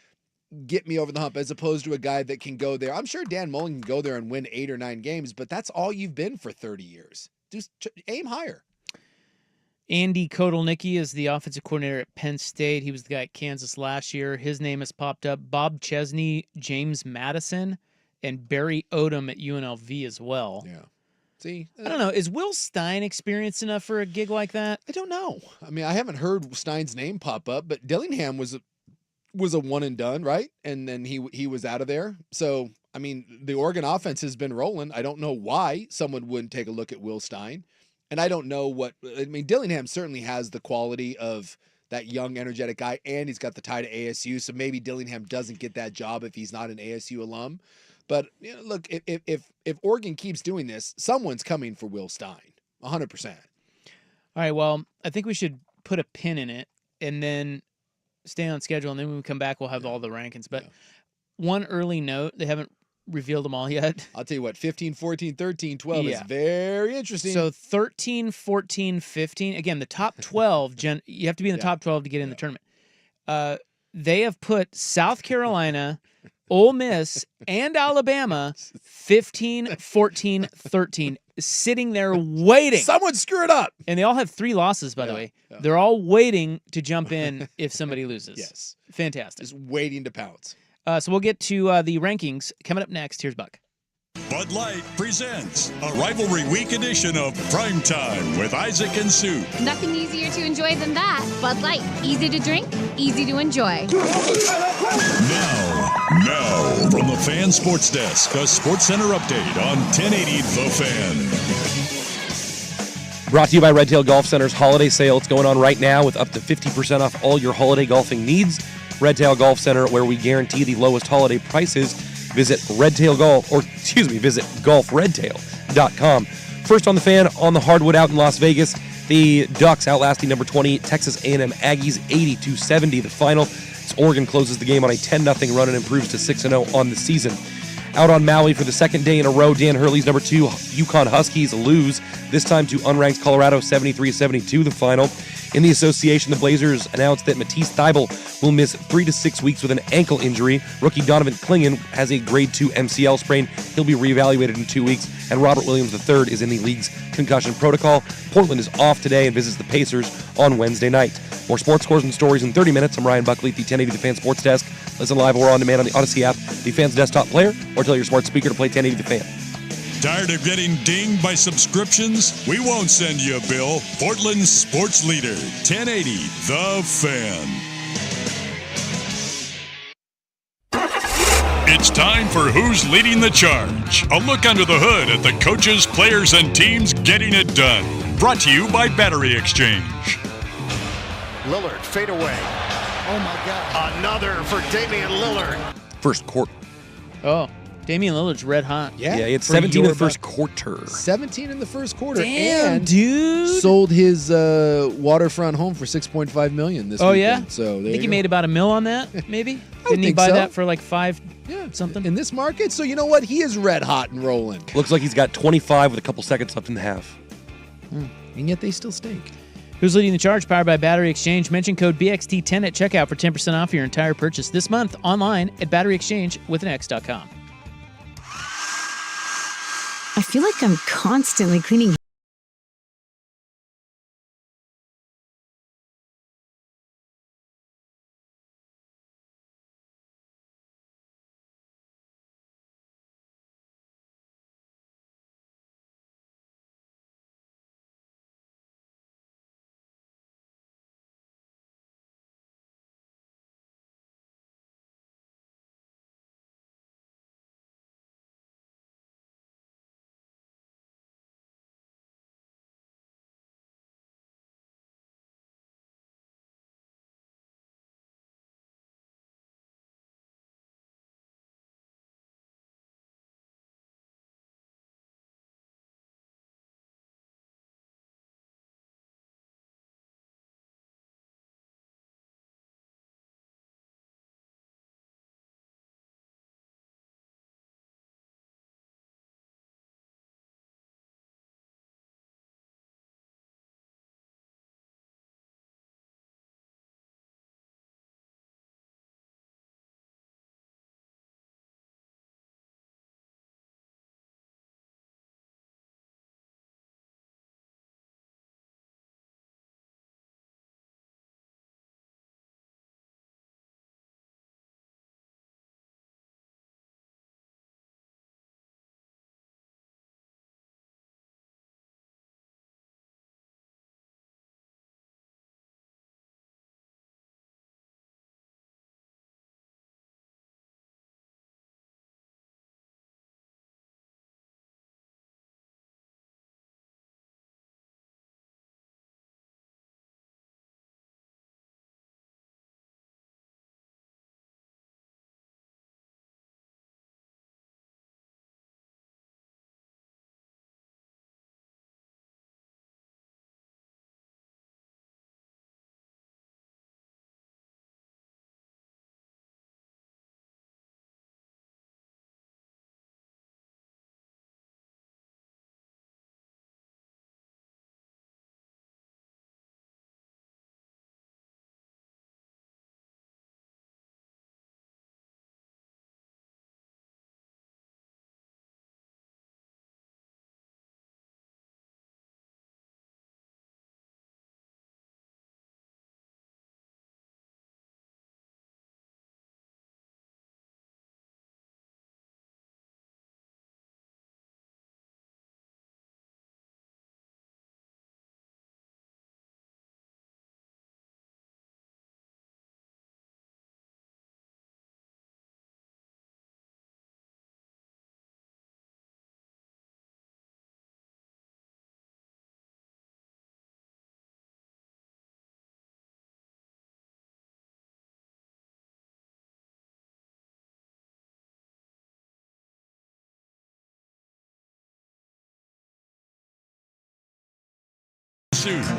get me over the hump as opposed to a guy that can go there. I'm sure Dan Mullen can go there and win 8 or 9 games, but that's all you've been for 30 years. Just aim higher. Andy Kotelnicki is the offensive coordinator at Penn State. He was the guy at Kansas last year. His name has popped up. Bob Chesney, James Madison, and Barry Odom at UNLV as well. Yeah. See, I don't know. Is Will Stein experienced enough for a gig like that? I don't know. I mean, I haven't heard Stein's name pop up, but Dillingham was a one and done, right? And then he was out of there. So, I mean, the Oregon offense has been rolling. I don't know why someone wouldn't take a look at Will Stein. And I don't know Dillingham certainly has the quality of that young, energetic guy, and he's got the tie to ASU. So maybe Dillingham doesn't get that job if he's not an ASU alum. But you know, look, if Oregon keeps doing this, someone's coming for Will Stein, 100%. All right, well, I think we should put a pin in it and then stay on schedule, and then when we come back, we'll have all the rankings. But one early note, they haven't revealed them all yet. I'll tell you what, 15, 14, 13, 12 is very interesting. So 13, 14, 15. Again, the top 12, you have to be in the top 12 to get in the tournament. They have put South Carolina, Ole Miss, and Alabama 15, 14, 13 sitting there waiting. Someone screw it up. And they all have 3 losses, by the way. Yeah. They're all waiting to jump in if somebody loses. Yes. Fantastic. Just waiting to pounce. So we'll get to the rankings coming up next. Here's Buck. Bud Light presents a rivalry week edition of Primetime with Isaac and Sue. Nothing easier to enjoy than that. Bud Light, easy to drink, easy to enjoy. Now, from the Fan Sports Desk, a Sports Center update on 1080 The Fan. Brought to you by Red Tail Golf Center's holiday sale. It's going on right now with up to 50% off all your holiday golfing needs. Red Tail Golf Center, where we guarantee the lowest holiday prices. Visit visit golfredtail.com. First on the Fan, on the hardwood out in Las Vegas, the Ducks outlasting number 20 Texas A&M Aggies 80-70 the final. As Oregon closes the game on a 10-0 run and improves to 6-0 on the season. Out on Maui for the second day in a row, Dan Hurley's number 2 UConn Huskies lose, this time to unranked Colorado 73-72 the final. In the association, the Blazers announced that Matisse Thybulle will miss 3 to 6 weeks with an ankle injury. Rookie Donovan Clingan has a grade 2 MCL sprain. He'll be reevaluated in 2 weeks. And Robert Williams III is in the league's concussion protocol. Portland is off today and visits the Pacers on Wednesday night. More sports scores and stories in 30 minutes. I'm Ryan Buckley at the 1080 The Fan Sports Desk. Listen live or on demand on the Odyssey app, the Fan's desktop player, or tell your smart speaker to play 1080 The Fan. Tired of getting dinged by subscriptions? We won't send you a bill. Portland's sports leader, 1080 The Fan. It's time for Who's Leading the Charge. A look under the hood at the coaches, players, and teams getting it done. Brought to you by Battery Exchange. Lillard, fade away. Oh, my God. Another for Damian Lillard. First quarter. Oh. Damian Lillard's red hot. Yeah. Yeah, he had For 17 in your the first quarter. 17 in the first quarter. Damn, and dude. sold his waterfront home for $6.5 million this weekend. Yeah? So I think he made about $1 million on that, maybe? Didn't he think buy so. that for like $5 something? in this market. So you know what? He is red hot and rolling. Looks like he's got 25 with a couple seconds left in the half. And yet they still stink. Who's leading the charge? Powered by Battery Exchange. Mention code BXT10 at checkout for 10% off your entire purchase this month online at batteryexchange.com. I feel like I'm constantly cleaning.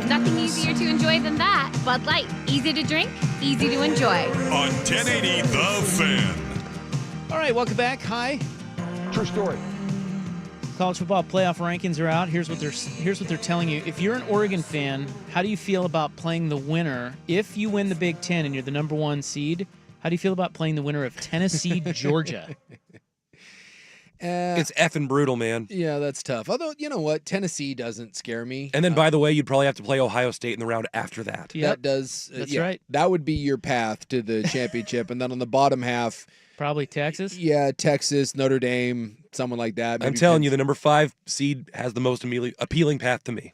Nothing easier to enjoy than that. Bud Light. Easy to drink, easy to enjoy. On 1080 The Fan. All right, welcome back. Hi. True story. College football playoff rankings are out. Here's what they're telling you. If you're an Oregon fan, how do you feel about playing the winner? If you win the Big Ten and you're the number 1 seed, how do you feel about playing the winner of Tennessee, Georgia? It's effing brutal, man. Yeah, that's tough. Although, you know what? Tennessee doesn't scare me. And then, by the way, you'd probably have to play Ohio State in the round after that. That does. That's right. That would be your path to the championship. And then on the bottom half, probably Texas. Yeah, Texas, Notre Dame, someone like that. I'm telling you, the number 5 seed has the most appealing path to me.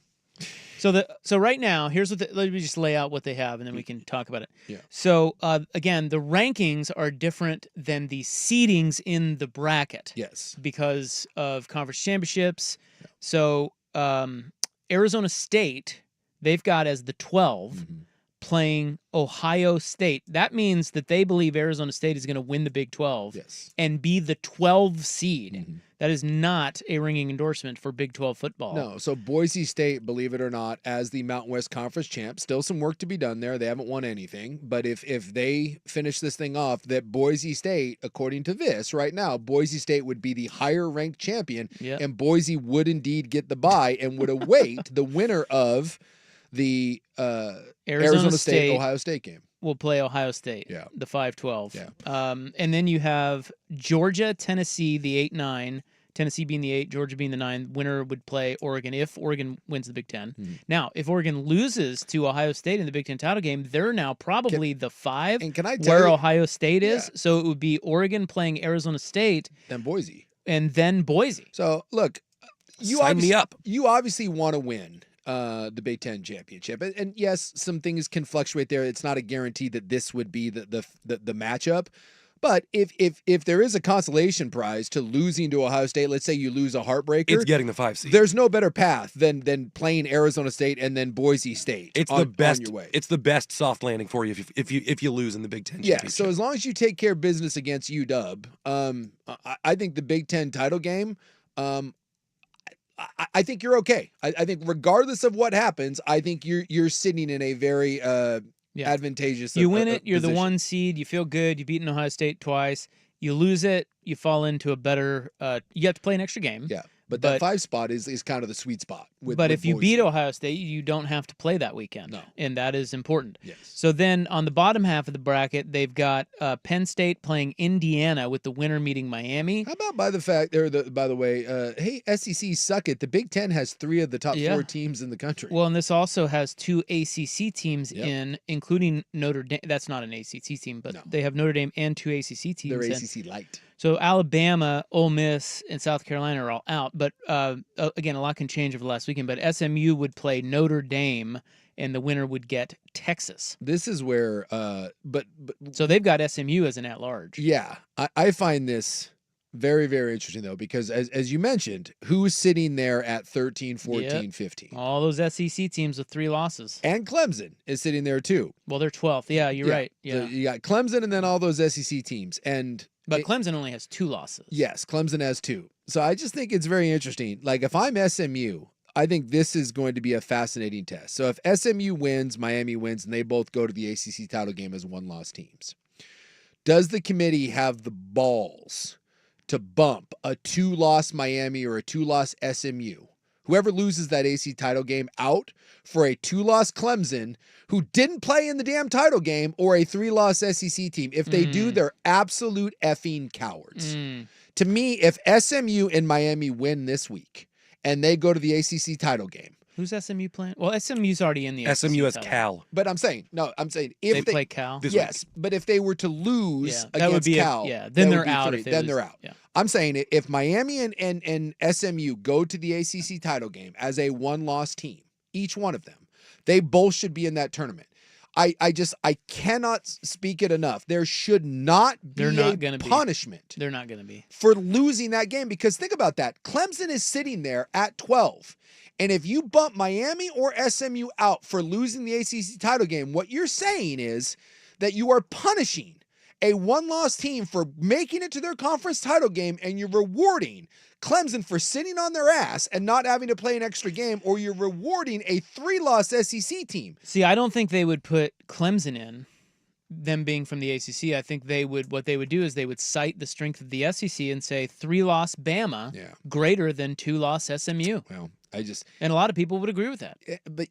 So right now, here's what let me just lay out what they have, and then we can talk about it. Yeah. So again, the rankings are different than the seedings in the bracket. Yes. Because of conference championships. Yeah. So Arizona State, they've got as the 12, playing Ohio State. That means that they believe Arizona State is going to win the Big 12 and be the 12 seed. That is not a ringing endorsement for Big 12 football. No, so Boise State, believe it or not, as the Mountain West Conference champ, still some work to be done there. They haven't won anything, but if they finish this thing off, that Boise State, according to this right now, Boise State would be the higher ranked champion, and Boise would indeed get the bye and would await the winner of the Arizona State Ohio State game. Will play Ohio State. Yeah. The 5-12. Yeah. And then you have Georgia, Tennessee, the 8-9. Tennessee being the 8, Georgia being the 9. Winner would play Oregon if Oregon wins the Big Ten. Now, if Oregon loses to Ohio State in the Big Ten title game, they're now probably the 5 and can I tell where you, Ohio State is. So it would be Oregon playing Arizona State. Then Boise. And then Boise. So, look, Sign me up. You obviously want to win the Big Ten championship, and yes, some things can fluctuate there. It's not a guarantee that this would be the matchup. But if there is a consolation prize to losing to Ohio State, let's say you lose a heartbreaker, It's getting the 5 seed. There's no better path than playing Arizona State and then Boise State. It's the best. On your way. It's the best soft landing for you if you lose in the Big Ten championship. Yeah. So as long as you take care of business against UW, I think the Big Ten title game. I think you're okay. I think regardless of what happens, I think you're sitting in a very advantageous. You win it, you're the 1 seed. You feel good. You've beaten Ohio State twice. You lose it, you fall into a better. You have to play an extra game. Yeah, but that 5 spot is kind of the sweet spot. But if you beat Ohio State, you don't have to play that weekend. No, and that is important. Yes. So then on the bottom half of the bracket, they've got Penn State playing Indiana with the winner meeting Miami. How about by the way, hey, SEC suck it. The Big Ten has 3 of the top 4 teams in the country. Well, and this also has 2 ACC teams in, including Notre Dame. That's not an ACC team, but they have Notre Dame and 2 ACC teams. They're ACC light. So Alabama, Ole Miss, and South Carolina are all out. But again, a lot can change over the last weekend. But SMU would play Notre Dame, and the winner would get Texas. This is where, so they've got SMU as an at-large. Yeah, I find this very, very interesting though, because as you mentioned, who's sitting there at 13, 14, 15? All those SEC teams with 3 losses. And Clemson is sitting there too. Well, they're 12th. Yeah, you're right. Yeah, so you got Clemson and then all those SEC teams, but Clemson only has 2 losses. Yes, Clemson has 2. So I just think it's very interesting. Like if I'm SMU, I think this is going to be a fascinating test. So if SMU wins, Miami wins, and they both go to the ACC title game as 1-loss teams, does the committee have the balls to bump a 2-loss Miami or a 2-loss SMU? Whoever loses that AC title game out for a 2-loss Clemson who didn't play in the damn title game, or a 3-loss SEC team. If they do, they're absolute effing cowards. To me, if SMU and Miami win this week and they go to the ACC title game. Who's SMU playing? Well, SMU's already in the SMU has Cal. But I'm saying if they play Cal. Yes, but if they were to lose that would against be Cal, then they're out. Then they're out. Yeah. I'm saying if Miami and SMU go to the ACC title game as a 1-loss team, each one of them, they both should be in that tournament. I cannot speak it enough. There should not be a punishment. They're not going to be. For losing that game, because think about that. Clemson is sitting there at 12. And if you bump Miami or SMU out for losing the ACC title game, what you're saying is that you are punishing a 1-loss team for making it to their conference title game, and you're rewarding Clemson for sitting on their ass and not having to play an extra game, or you're rewarding a 3-loss SEC team. See, I don't think they would put Clemson in, them being from the ACC. I think what they would do is they would cite the strength of the SEC and say 3-loss Bama greater than 2-loss SMU. Well, and a lot of people would agree with that. But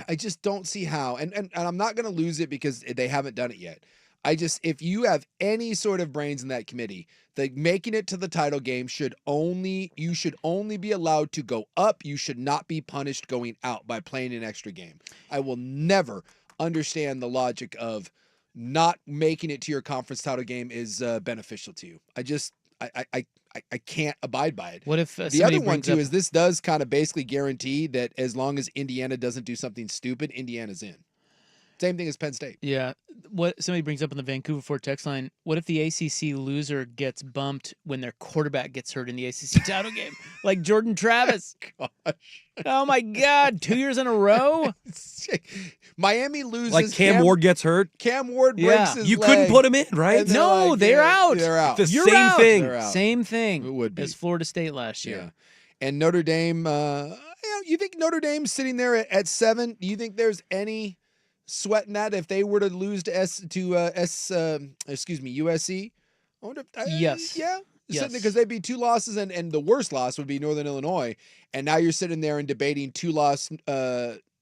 I just don't see how, and I'm not going to lose it because they haven't done it yet. If you have any sort of brains in that committee, making it to the title game you should only be allowed to go up. You should not be punished going out by playing an extra game. I will never understand the logic of not making it to your conference title game is beneficial to you. I can't abide by it. What if the other one too is this does kind of basically guarantee that as long as Indiana doesn't do something stupid, Indiana's in. Same thing as Penn State. Yeah. What somebody brings up on the Vancouver Ford text line, what if the ACC loser gets bumped when their quarterback gets hurt in the ACC title game? Like Jordan Travis. Gosh. Oh, my God. 2 years in a row? Miami loses. Like Cam Ward gets hurt. Cam Ward breaks Yeah. his You leg, couldn't put him in, right? and they're No, like, they're out. They're out. The You're same out. thing. They're out. Same thing It would be. as Florida State last year. Yeah. And Notre Dame, you think Notre Dame's sitting there at 7? Do you think there's any sweat in that if they were to lose to USC? I wonder if, Yes. Yeah. Yes. Because they'd be 2 losses, and the worst loss would be Northern Illinois. And now you're sitting there and debating 2-loss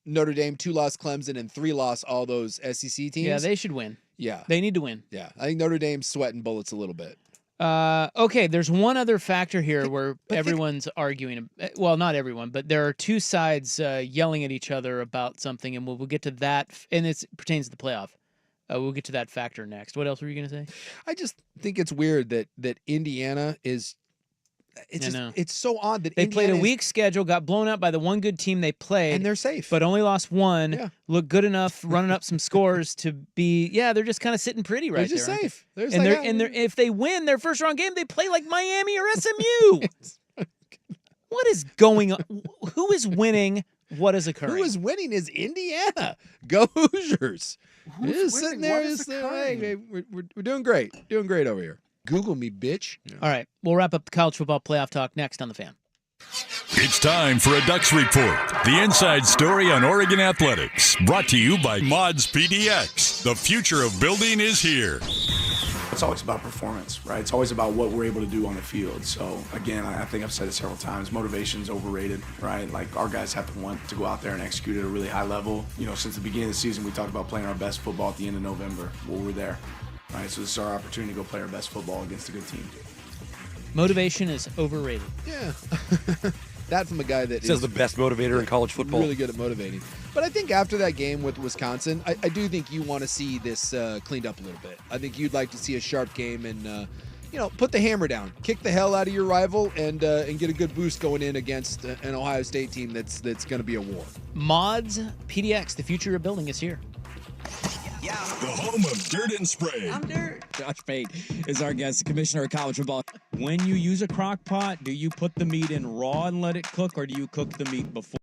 Notre Dame, 2-loss Clemson, and 3-loss all those SEC teams. Yeah, they should win. Yeah. They need to win. Yeah. I think Notre Dame's sweating bullets a little bit. Okay, there's one other factor here where everyone's arguing. Well, not everyone, but there are two sides yelling at each other about something, and we'll get to that. And it pertains to the playoff. We'll get to that factor next. What else were you going to say? I just think it's weird that Indiana is. It's so odd that they Indiana played a weak schedule, got blown out by the one good team they played, and they're safe, but only lost one. Yeah. Looked good enough, running up some scores to be. Yeah, they're just kind of sitting pretty right They're just there. safe. If they win their first round game, they play like Miami or SMU. What is going on? Who is winning? What is occurring? Who is winning is Indiana. Go Hoosiers. Who's Just winning? sitting there, What is just occurring? hey, we're doing great. Doing great over here. Google me, bitch. Yeah. All right, we'll wrap up the college football playoff talk next on The Fan. It's time for a Ducks Report, the inside story on Oregon athletics. Brought to you by Mods PDX. The future of building is here. It's always about performance, right? It's always about what we're able to do on the field. So, again, I think I've said it several times, motivation's overrated, right? Like, our guys have to want to go out there and execute at a really high level. You know, since the beginning of the season, we talked about playing our best football at the end of November. Well, we're there, right? So this is our opportunity to go play our best football against a good team. Motivation is overrated. Yeah. That from a guy that Says is the best motivator in college football. really good at motivating. But I think after that game with Wisconsin, I do think you want to see this cleaned up a little bit. I think you'd like to see a sharp game and, put the hammer down, kick the hell out of your rival, and get a good boost going in against an Ohio State team that's going to be a war. Mods PDX, the future of building is here. The home of dirt and spray. I'm Dirt. Josh Pate is our guest, commissioner of college football. When you use a crock pot, do you put the meat in raw and let it cook, or do you cook the meat before?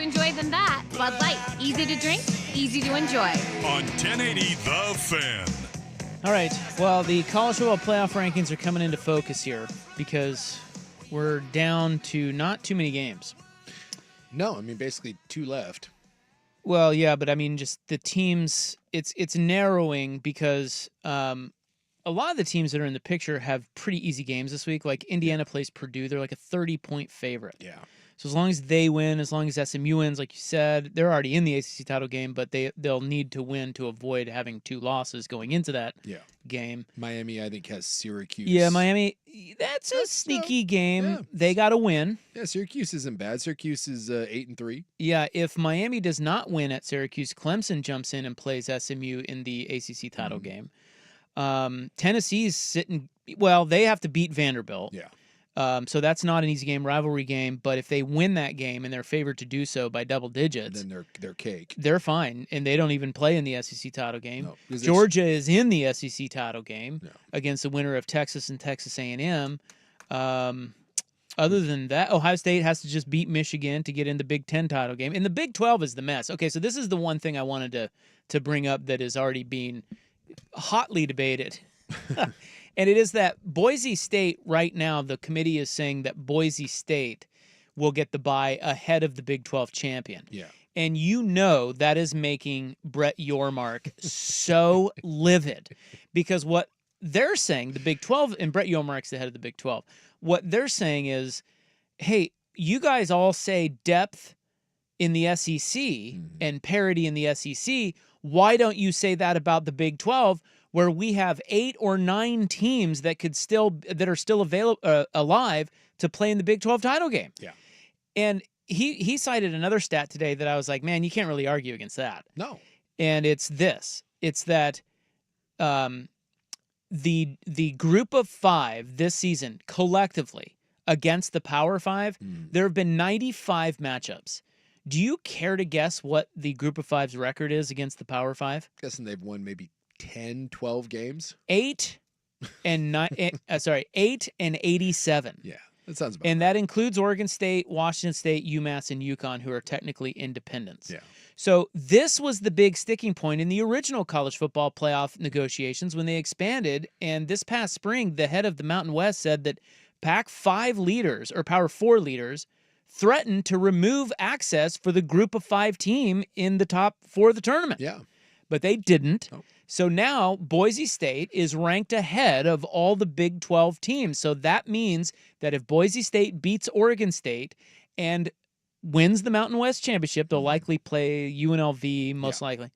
enjoy than that. Bud Light, easy to drink, easy to enjoy. On 1080 The Fan. All right. Well, the college football playoff rankings are coming into focus here because we're down to not too many games. No, I mean, basically 2 left. Well, yeah, but I mean, just the teams, it's narrowing because a lot of the teams that are in the picture have pretty easy games this week. Like Indiana plays Purdue. They're like a 30-point favorite. Yeah. So as long as they win, as long as SMU wins, like you said, they're already in the ACC title game, but they'll need to win to avoid having 2 losses going into that game. Miami, I think, has Syracuse. Yeah, Miami, that's a sneaky game. Yeah. They got to win. Yeah, Syracuse isn't bad. Syracuse is 8-3. Yeah, if Miami does not win at Syracuse, Clemson jumps in and plays SMU in the ACC title game. Tennessee's sitting, well, they have to beat Vanderbilt. Yeah. So that's not an easy game, rivalry game. But if they win that game and they're favored to do so by double digits, then they're cake. They're fine, and they don't even play in the SEC title game. No, Georgia is in the SEC title game against the winner of Texas and Texas A&M. Other than that, Ohio State has to just beat Michigan to get in the Big Ten title game. And the Big 12 is the mess. Okay, so this is the one thing I wanted to bring up that is already being hotly debated. And it is that Boise State right now, the committee is saying that Boise State will get the bye ahead of the Big 12 champion. Yeah. And you know that is making Brett Yormark so livid because what they're saying, the Big 12, and Brett Yormark's the head of the Big 12, what they're saying is, hey, you guys all say depth in the SEC and parity in the SEC. Why don't you say that about the Big 12? Where we have 8 or 9 teams that are still alive to play in the Big 12 title game. Yeah. And he cited another stat today that I was like, man, you can't really argue against that. No. And it's this. It's that the group of 5 this season collectively against the Power 5, there have been 95 matchups. Do you care to guess what the group of 5's record is against the Power 5? Guessing they've won maybe 10, 12 games. 8 and 87. Yeah, that sounds about And right. that includes Oregon State, Washington State, UMass, and UConn, who are technically independents. Yeah. So this was the big sticking point in the original college football playoff negotiations when they expanded. And this past spring, the head of the Mountain West said that Pac-5 leaders or Power 4 leaders threatened to remove access for the group of 5 team in the top 4 of the tournament. Yeah. But they didn't. Oh. So now Boise State is ranked ahead of all the Big 12 teams. So that means that if Boise State beats Oregon State and wins the Mountain West Championship, they'll likely play UNLV most likely,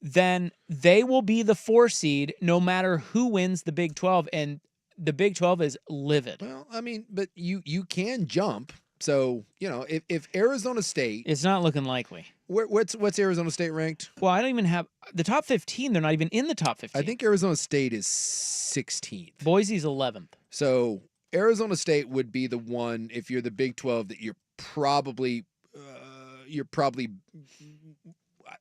then they will be the 4 seed no matter who wins the Big 12. And the Big 12 is livid. Well, I mean, but you can jump. So, if Arizona State... It's not looking likely. What's Arizona State ranked? Well, I don't even have... The top 15, they're not even in the top 15. I think Arizona State is 16th. Boise's 11th. So, Arizona State would be the one, if you're the Big 12, that you're probably...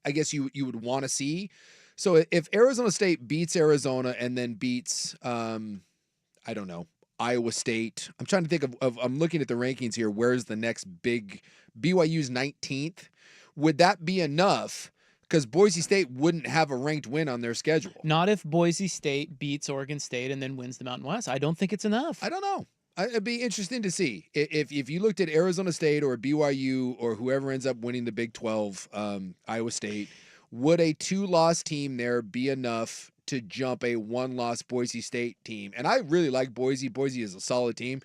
I guess you would want to see. So, if Arizona State beats Arizona and then beats... I don't know, Iowa State. I'm trying to think of I'm looking at the rankings here. Where's the next big? BYU's 19th. Would that be enough? Because Boise State wouldn't have a ranked win on their schedule. Not if Boise State beats Oregon State and then wins the Mountain West. I don't think it's enough. I don't know. It'd be interesting to see. If you looked at Arizona State or BYU or whoever ends up winning the Big 12, Iowa State, would a 2-loss team there be enough to jump a 1-loss Boise State team? And I really like Boise. Boise is a solid team.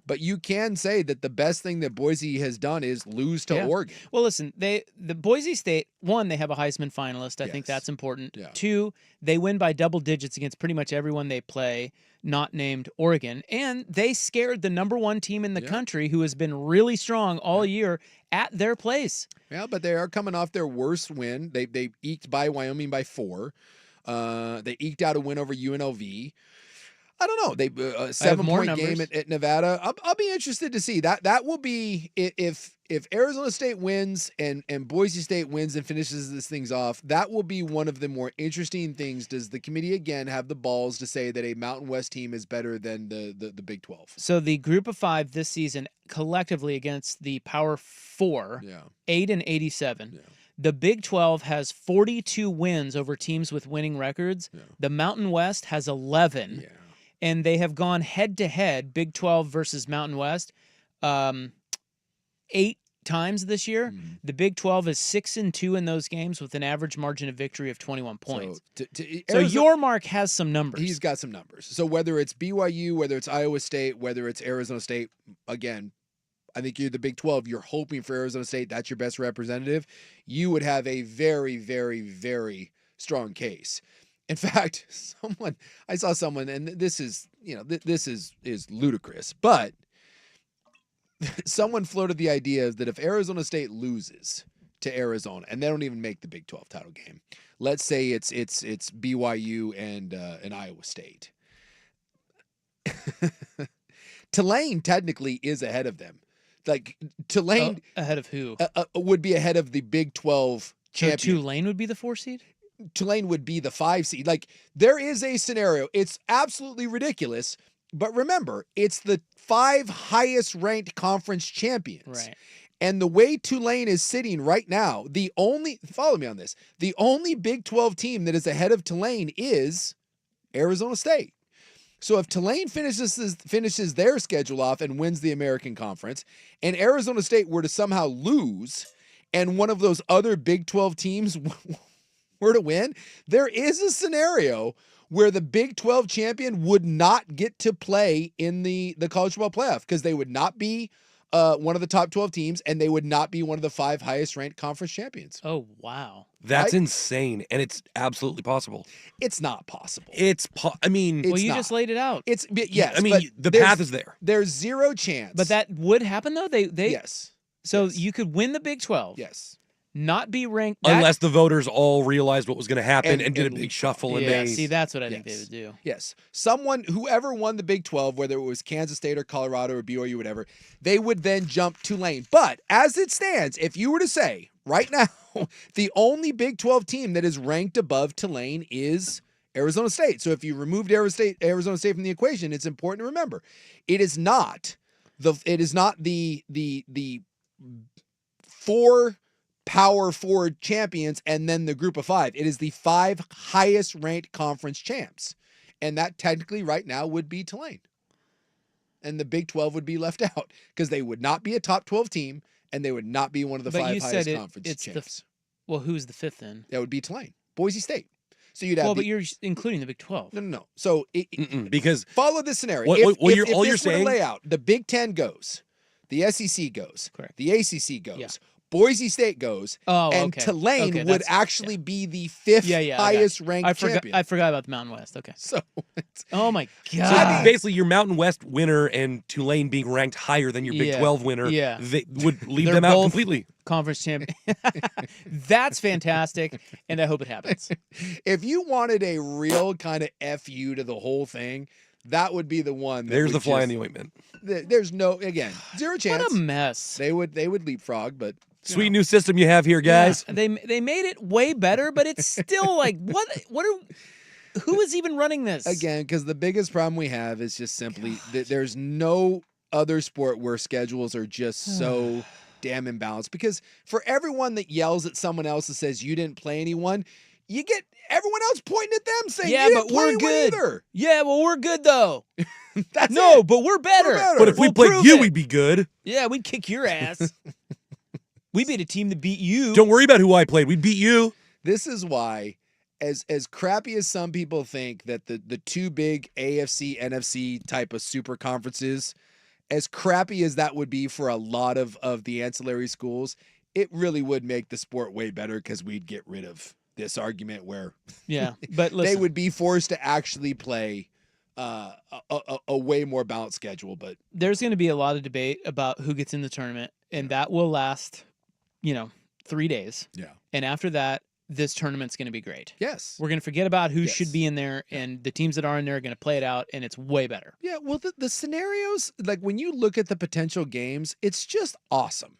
But you can say that the best thing that Boise has done is lose to Oregon. Well, listen, the Boise State, 1, they have a Heisman finalist. I think that's important. Yeah. 2, they win by double digits against pretty much everyone they play, not named Oregon. And they scared the number 1 team in the country, who has been really strong all year, at their place. Yeah, but they are coming off their worst win. They eked by Wyoming by 4. They eked out a win over UNLV. I don't know. They a I have more 7-point game numbers. at Nevada. I'll be interested to see that. That will be if Arizona State wins and Boise State wins and finishes this things off. That will be one of the more interesting things. Does the committee again have the balls to say that a Mountain West team is better than the Big 12? So the group of 5 this season collectively against the Power 4, 8 and 87. Yeah. The Big 12 has 42 wins over teams with winning records. Yeah. The Mountain West has 11. Yeah. And they have gone head-to-head, Big 12 versus Mountain West, 8 times this year. Mm-hmm. The Big 12 is 6-2 in those games with an average margin of victory of 21 points. So your mark has some numbers. He's got some numbers. So whether it's BYU, whether it's Iowa State, whether it's Arizona State, again, I think you're the Big 12. You're hoping for Arizona State. That's your best representative. You would have a very, very, very strong case. In fact, I saw someone, and this is, this is ludicrous, but someone floated the idea that if Arizona State loses to Arizona, and they don't even make the Big 12 title game, let's say it's BYU and Iowa State, Tulane technically is ahead of them. Like Tulane ahead of who? Would be ahead of the Big 12 champion. So Tulane would be the 4 seed? Tulane would be the 5 seed. Like, there is a scenario. It's absolutely ridiculous, but remember, it's the 5 highest ranked conference champions. Right. And the way Tulane is sitting right now, follow me on this, the only Big 12 team that is ahead of Tulane is Arizona State. So if Tulane finishes their schedule off and wins the American Conference, and Arizona State were to somehow lose, and one of those other Big 12 teams were to win, there is a scenario where the Big 12 champion would not get to play in the college football playoff because they would not be one of the top 12 teams, and they would not be one of the 5 highest ranked conference champions. Oh, wow. That's Right? insane, and it's absolutely possible. It's not possible. I mean, Well, you not. just laid it out. Yes, I mean, but the there's- path is there. There's zero chance. But that would happen, though? They yes. So Yes. you could win the Big 12. Yes. Not be ranked. Unless the voters all realized what was going to happen and did a and big shuffle. And Yeah, they, see, that's what I think they Yes. would do. Yes. Whoever won the Big 12, whether it was Kansas State or Colorado or BYU, whatever, they would then jump Tulane. But as it stands, if you were to say right now, the only Big 12 team that is ranked above Tulane is Arizona State. So if you removed Arizona State from the equation, it's important to remember it is not the 4 Power 4 champions and then the group of 5. It is the 5 highest ranked conference champs. And that technically right now would be Tulane. And the Big 12 would be left out because they would not be a top 12 team and they would not be one of the But 5 you highest said conference it's champs. Well, who's the 5th then? That would be Tulane. Boise State. So you'd have Well, but you're including the Big 12. No. So because follow this scenario. What you're this were to saying, lay out, the Big 10 goes, the SEC goes, Correct. the ACC goes, Boise State goes, and okay. Tulane Okay, would actually be the 5th highest ranked champion. I forgot about the Mountain West. Okay. So, oh my so God. basically your Mountain West winner and Tulane being ranked higher than your Big 12 winner, they would leave They're them out both completely. Conference champion. That's fantastic, and I hope it happens. if you wanted a real kind of FU to the whole thing, that would be the one. That There's would the fly in just- the ointment. There's zero chance. What a mess. They would leapfrog, but Sweet new system you have here, guys. Yeah, they made it way better, but it's still like who is even running this? Again, because the biggest problem we have is just simply that there's no other sport where schedules are just so damn imbalanced. Because for everyone that yells at someone else and says you didn't play anyone, you get everyone else pointing at them saying, yeah, you but didn't play we're anyone good. either. Yeah, well, we're good though. That's no, it. but we're better. But if we We'll played prove you, it. we'd be good. Yeah, we'd kick your ass. We beat a team that beat you. Don't worry about who I played. We'd beat you. This is why, as crappy as some people think that the two big AFC, NFC type of super conferences, as crappy as that would be for a lot of the ancillary schools, it really would make the sport way better because we'd get rid of this argument where but listen, they would be forced to actually play a way more balanced schedule. But there's going to be a lot of debate about who gets in the tournament, and that will last 3 days. Yeah. And after that, this tournament's going to be great. Yes. We're going to forget about who Yes. should be in there, and the teams that are in there are going to play it out, and it's way better. Yeah, well, the scenarios, like when you look at the potential games, it's just awesome.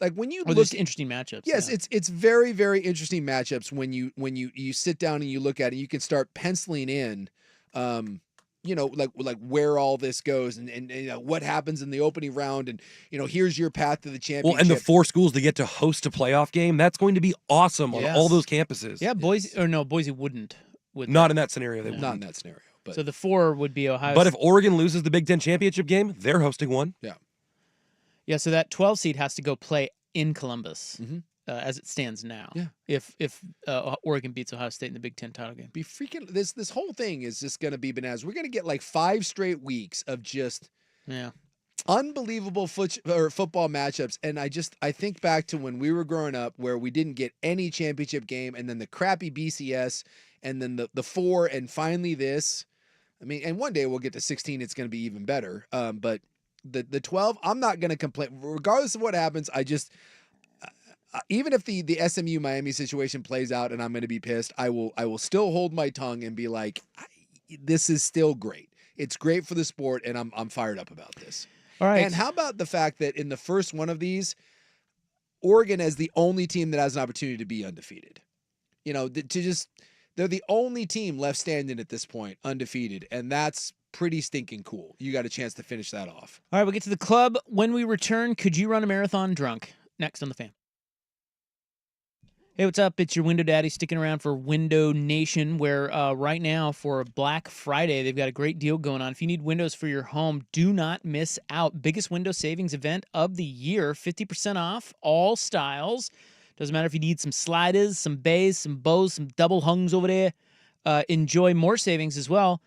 Like when you Or look there's at interesting matchups. Yes, yeah. it's very, very interesting matchups when you sit down and you look at it. You can start penciling in, like where all this goes and what happens in the opening round, and here's your path to the championship. Well, and the 4 schools to get to host a playoff game, that's going to be awesome on all those campuses. Yeah, Boise wouldn't. Not in that scenario. They not wouldn't. in that scenario. But So the 4 would be Ohio. But if Oregon loses the Big Ten championship game, they're hosting one. Yeah. Yeah, so that 12 seed has to go play in Columbus Mm-hmm. as it stands now. Yeah. If Oregon beats Ohio State in the Big Ten title game. Be freaking this whole thing is just going to be bananas. We're going to get like 5 straight weeks of just unbelievable football matchups, and I think back to when we were growing up where we didn't get any championship game, and then the crappy BCS, and then the 4, and finally this. I mean, and one day we'll get to 16. It's going to be even better. But the 12, I'm not going to complain regardless of what happens. I just even if the SMU Miami situation plays out and I'm going to be pissed, I will still hold my tongue and be like, this is still great. It's great for the sport, and I'm fired up about this. All right. And how about the fact that in the first one of these, Oregon is the only team that has an opportunity to be undefeated. They're the only team left standing at this point, undefeated, and that's pretty stinking cool. You got a chance to finish that off. All right, we'll get to the club. When we return, could you run a marathon drunk? Next on The Fan. Hey, what's up? It's your Window Daddy sticking around for Window Nation, where right now for Black Friday, they've got a great deal going on. If you need windows for your home, do not miss out. Biggest window savings event of the year, 50% off, all styles. Doesn't matter if you need some sliders, some bays, some bows, some double hungs over there. Enjoy more savings as well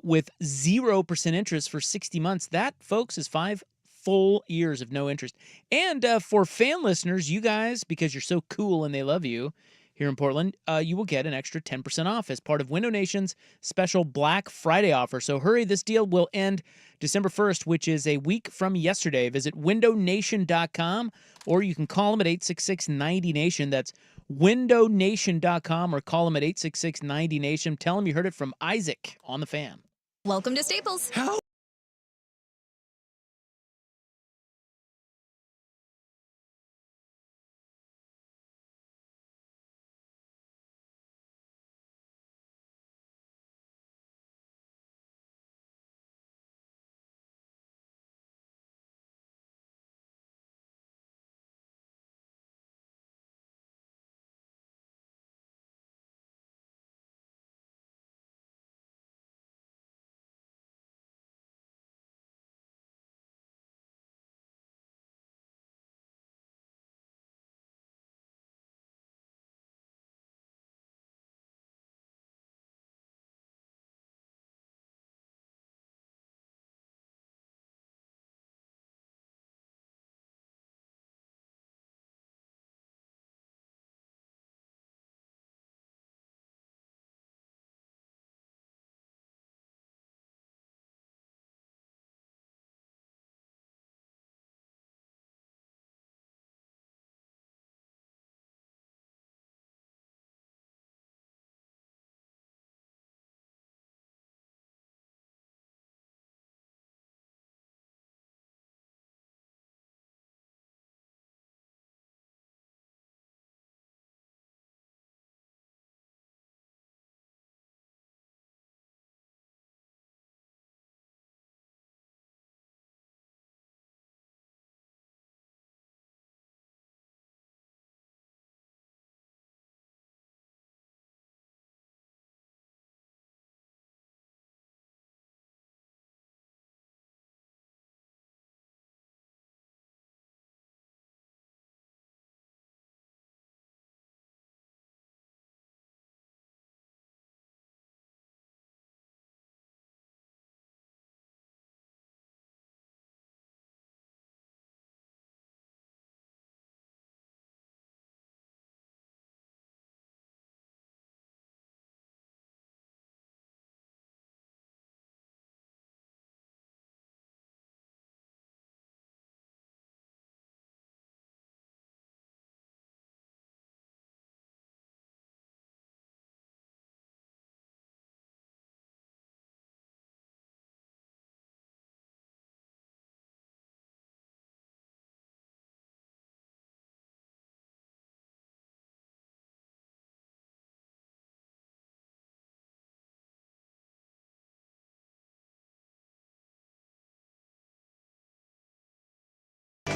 with 0% interest for 60 months. That, folks, is 5 full years of no interest. And for fan listeners, you guys, because you're so cool and they love you here in Portland, you will get an extra 10% off as part of Window Nation's special Black Friday offer. So hurry, this deal will end December 1st, which is a week from yesterday. Visit windownation.com, or you can call them at 866-90-NATION. That's windownation.com, or call them at 866-90-NATION. Tell them you heard it from Isaac on The Fan. Welcome to Staples. How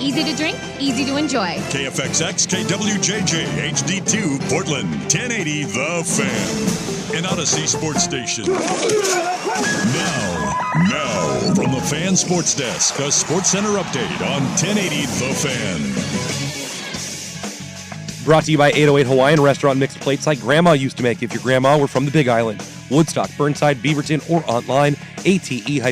easy to drink, easy to enjoy. KFXX, KWJJ, HD2, Portland, 1080 The Fan. An Odyssey sports station. Now, from the Fan Sports Desk, a Sports Center update on 1080 The Fan. Brought to you by 808 Hawaiian Restaurant, mixed plates like Grandma used to make if your grandma were from the Big Island. Woodstock, Burnside, Beaverton, or online, ate-oh-ate.com.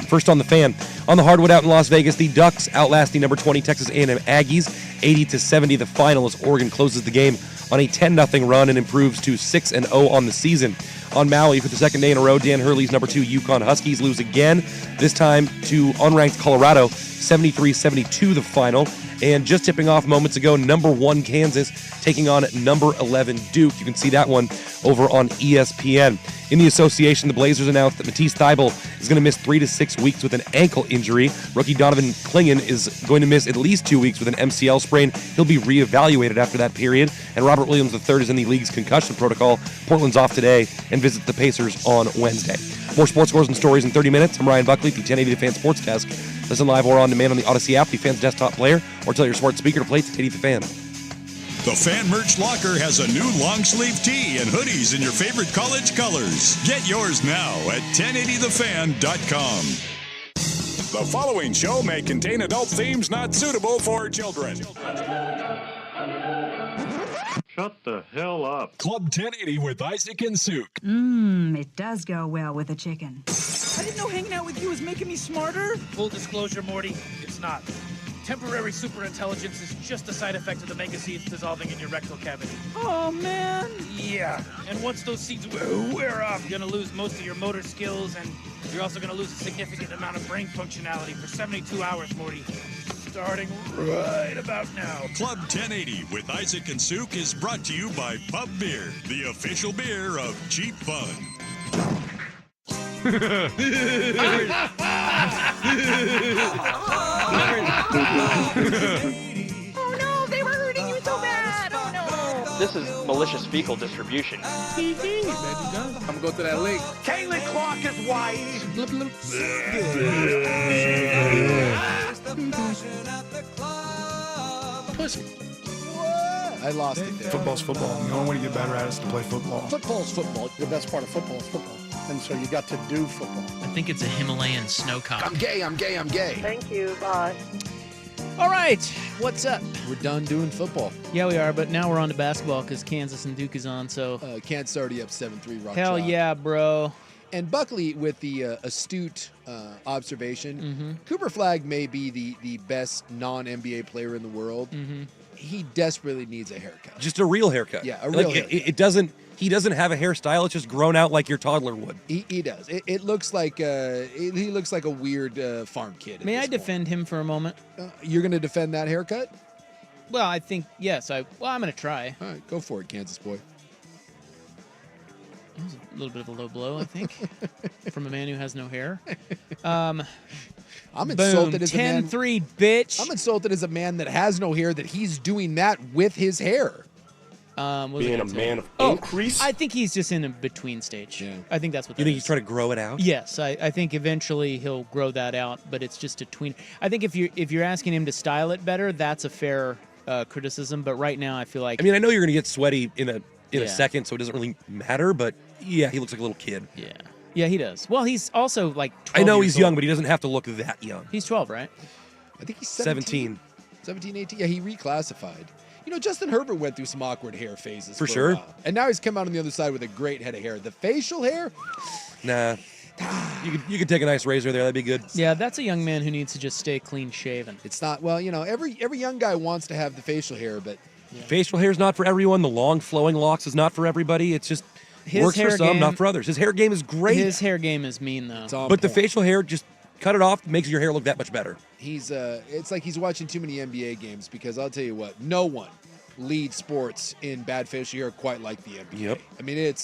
First on the Fan. On the hardwood out in Las Vegas, the Ducks outlasting number 20 Texas A&M Aggies, 80-70. The final as Oregon closes the game on a 10-0 run and improves to 6-0 on the season. On Maui for the second day in a row, Dan Hurley's number 2 Yukon Huskies lose again, this time to unranked Colorado, 73-72 the final. And just tipping off moments ago, number 1 Kansas taking on number 11 Duke. You can see that one over on ESPN. In the association, the Blazers announced that Matisse Thybulle is going to miss 3 to 6 weeks with an ankle injury. Rookie Donovan Clingan is going to miss at least 2 weeks with an MCL sprain. He'll be reevaluated after that period. And Robert Williams III is in the league's concussion protocol. Portland's off today and visits the Pacers on Wednesday. More sports scores and stories in 30 minutes. I'm Ryan Buckley, the 1080 The Fan Sports Desk. Listen live or on demand on the Odyssey app, the Fan's desktop player, or tell your smart speaker to play 1080 The Fan. The Fan Merch Locker has a new long-sleeve tee and hoodies in your favorite college colors. Get yours now at 1080thefan.com. The following show may contain adult themes not suitable for children. Shut the hell up. Club 1080 with Isaac and Souk. It does go well with a chicken. I didn't know hanging out with you was making me smarter. Full disclosure, Morty, it's not. Temporary superintelligence is just a side effect of the mega seeds dissolving in your rectal cavity. Oh, man. Yeah. And once those seeds wear off, you're going to lose most of your motor skills, and you're also going to lose a significant amount of brain functionality for 72 hours, Morty. Starting right about now. Club 1080 with Isaac and Souk is brought to you by Pub Beer, the official beer of cheap fun. Oh no, they were hurting you so bad. Oh no. This is malicious fecal distribution. I'm gonna go to that lake. Kaylee Clark is white. Pussy. I lost it there. Football's football. The only way to get better at it is to play football. Football's football. The best part of football is football. And so you got to do football. I think it's a Himalayan snowcock. I'm gay. Thank you. Bye. All right, what's up? We're done doing football. Yeah, we are, but now we're on to basketball because Kansas and Duke is on, so... Kansas already up 7-3. Rock Hell chalk. yeah, bro. And Buckley, with the astute observation, Cooper Flagg may be the best non-NBA player in the world. He desperately needs a haircut. Just a real haircut. Yeah, a real haircut. It doesn't... He doesn't have a hairstyle. It's just grown out like your toddler would. He does. It looks like he looks like a weird farm kid. May I defend him for a moment? You're going to defend that haircut? Well, I think yes. I'm going to try. All right, go for it, Kansas boy. That was a little bit of a low blow, I think, from a man who has no hair. I'm insulted as a man. 10-3, bitch. I'm insulted as a man that has no hair that he's doing that with his hair. Being a man of increase? I think he's just in a between stage. Yeah. I think that's what You that think is. he's trying to grow it out? Yes, I think eventually he'll grow that out, but it's just a tween. I think if you're asking him to style it better, that's a fair criticism. But right now, I feel like I mean, I know you're going to get sweaty in a second, so it doesn't really matter. But yeah, he looks like a little kid. Yeah, he does. Well, he's also like 12 I know years he's young, old. but he doesn't have to look that young. He's 12, right? I think he's 17. 17, 18. Yeah, he reclassified. You know, Justin Herbert went through some awkward hair phases For a sure. while. And now he's come out on the other side with a great head of hair. The facial hair? Nah. You could take a nice razor there. That'd be good. Yeah, that's a young man who needs to just stay clean shaven. It's not, well, you know, every young guy wants to have the facial hair, but... Facial hair is not for everyone. The long flowing locks is not for everybody. It's just His works for hair some, game- not for others. His hair game is great. His hair game is mean, though. But the facial hair, just cut it off, makes your hair look that much better. He's, it's like he's watching too many NBA games because I'll tell you what, no one leads sports in bad facial hair quite like the NBA. Yep. I mean,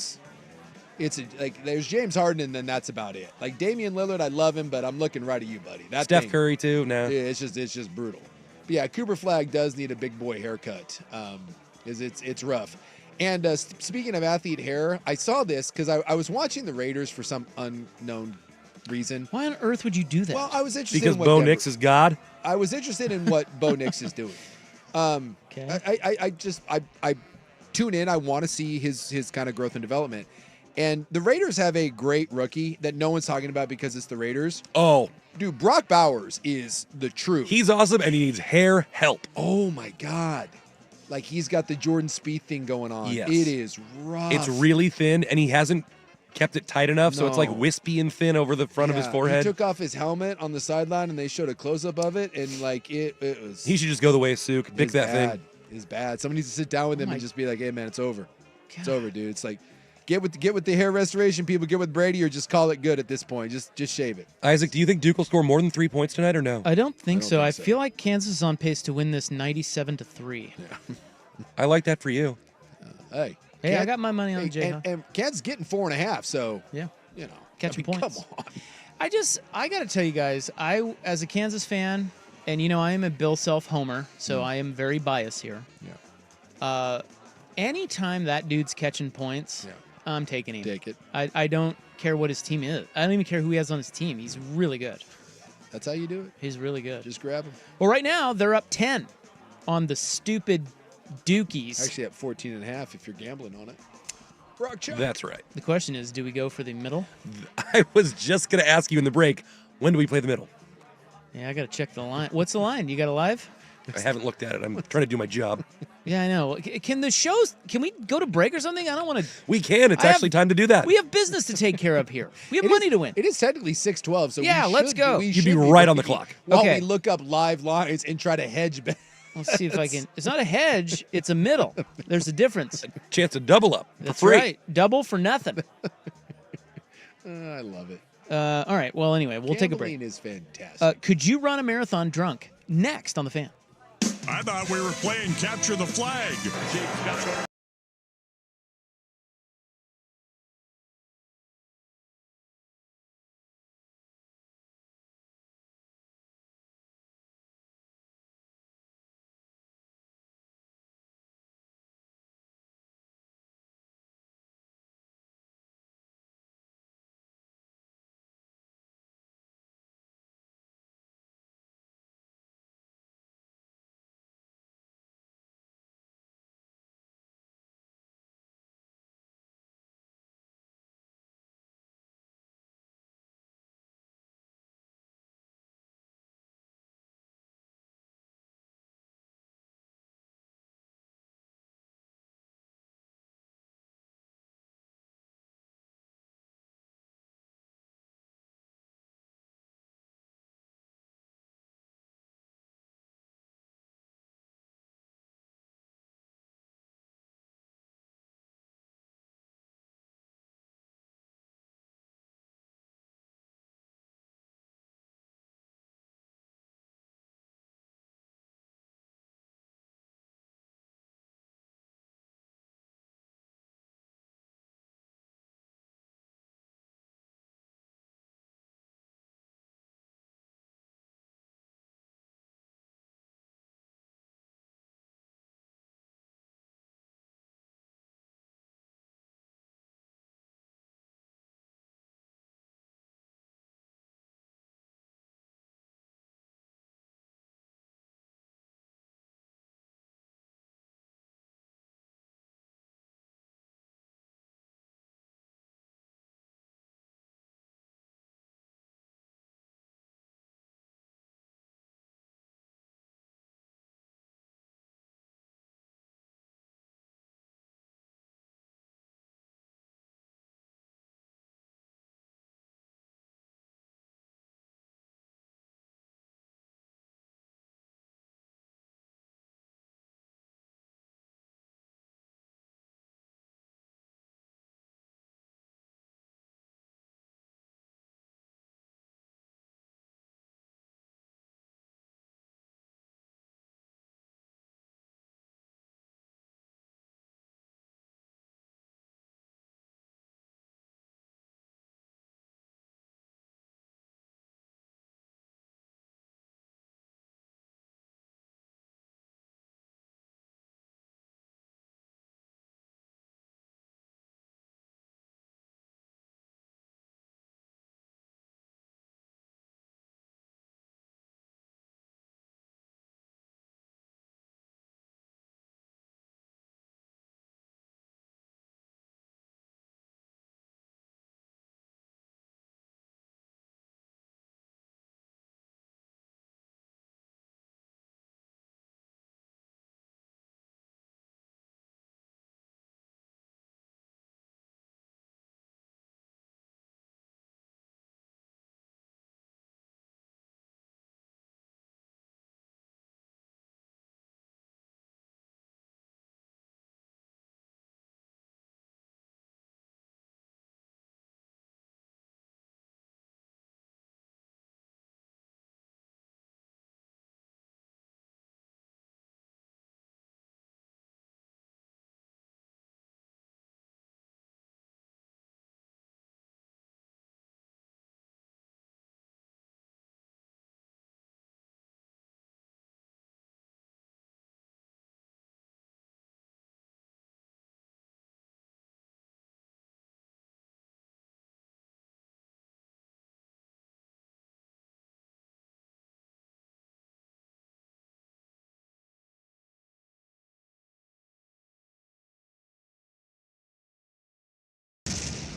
like there's James Harden and then that's about it. Like Damian Lillard, I love him, but I'm looking right at you, buddy. That Steph thing- Curry, too. Nah. Yeah, it's just brutal. But yeah, Cooper Flagg does need a big boy haircut. It's rough. And speaking of athlete hair, I saw this because I was watching the Raiders for some unknown reason. Why on earth would you do that? Well, I was interested Because in what Bo Nix is God? I was interested in what Bo Nix is doing. I tune in. I want to see his kind of growth and development. And the Raiders have a great rookie that no one's talking about because it's the Raiders. Oh. Dude, Brock Bowers is the truth. He's awesome, and he needs hair help. Oh, my God. Like, he's got the Jordan Spieth thing going on. Yes. It is rough. It's really thin, and he hasn't kept it tight enough, so it's like wispy and thin over the front of his forehead. He took off his helmet on the sideline, and they showed a close-up of it, and, like, it was... He should just go the way of Suk. Pick that thing. It's bad. Someone needs to sit down with him and just be like, hey, man, it's over. God. It's over, dude. It's like... Get with the hair restoration, people. Get with Brady, or just call it good at this point. Just shave it. Isaac, do you think Duke will score more than 3 points tonight, or no? I don't think so. I feel like Kansas is on pace to win this 97-3. Yeah. I like that for you. Hey, I got my money on the J. And Kansas getting 4.5. So yeah, you know, catching points. Come on. I got to tell you guys, I as a Kansas fan, and I am a Bill Self homer, so I am very biased here. Yeah. Anytime that dude's catching points. Yeah. I'm taking him. Take it. I don't care what his team is. I don't even care who he has on his team. He's really good. That's how you do it. He's really good. Just grab him. Well, right now, they're up 10 on the stupid Dukies. Actually, at 14.5 if you're gambling on it. Rock chalk. That's right. The question is, do we go for the middle? I was just going to ask you in the break, when do we play the middle? Yeah, I got to check the line. What's the line? You got a live? I haven't looked at it. I'm trying to do my job. Yeah, I know. Can we go to break or something? I don't want to. We can. It's actually time to do that. We have business to take care of here. We have money to win. It is technically 6:12, so yeah, let's go. You'd be right on the clock. While we look up live lines and try to hedge back. Let's see if I can. It's not a hedge. It's a middle. There's a difference. Chance to double up. That's for free. right. Double for nothing. I love it. All right. Well, anyway, we'll take a break. Gambling is fantastic. Could you run a marathon drunk? Next on The Fan. I thought we were playing Capture the Flag.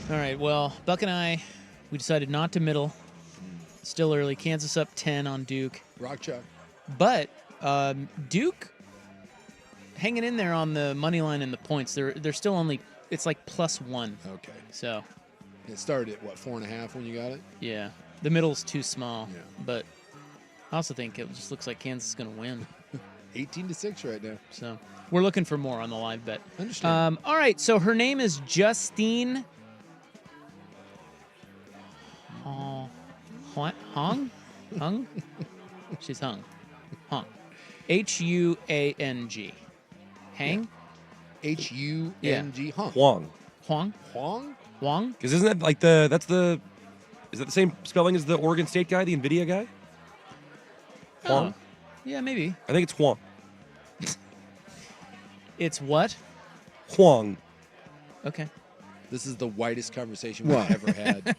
All right, well, Buck and I, we decided not to middle. Still early. Kansas up 10 on Duke. Rock chalk. But Duke hanging in there on the money line and the points. They're still only, it's like +1. Okay. So. It started at, what, 4.5 when you got it? Yeah. The middle's too small. Yeah. But I also think it just looks like Kansas is going to win. 18-6 right now. So we're looking for more on the live bet. Understand. All right, so her name is Justine Hung? She's Hung. Hung. Huang. Hang? H-U-N-G. Hung. Huang. Huang? Huang? Huang? Because isn't that like is that the same spelling as the Oregon State guy, the NVIDIA guy? Huang? Yeah, maybe. I think it's Huang. It's what? Huang. Okay. This is the whitest conversation we've ever had.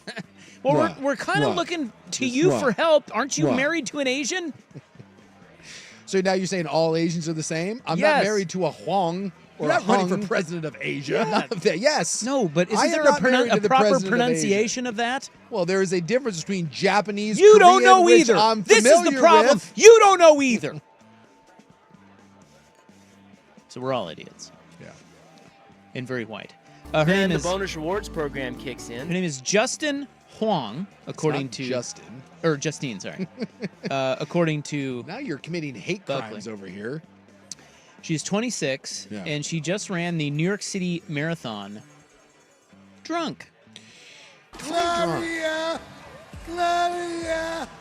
Well, we're kind of looking to you for help. Aren't you married to an Asian? So now you're saying all Asians are the same? I'm not married to a Huang. You're not running for president of Asia. Yeah. Yes. No, but I isn't there am not married to a the proper president of pronunciation of that? Well, there is a difference between Japanese, You don't Korean, know which either. I'm This is the familiar problem. with. You don't know either. So we're all idiots. Yeah. And very white. Her Then name the is bonus rewards program kicks her in. name is Justin Huang, according to Justin. Or Justine, sorry. According to Now you're committing hate Buckley. crimes over here. She's 26, and she just ran the New York City Marathon drunk. Claudia!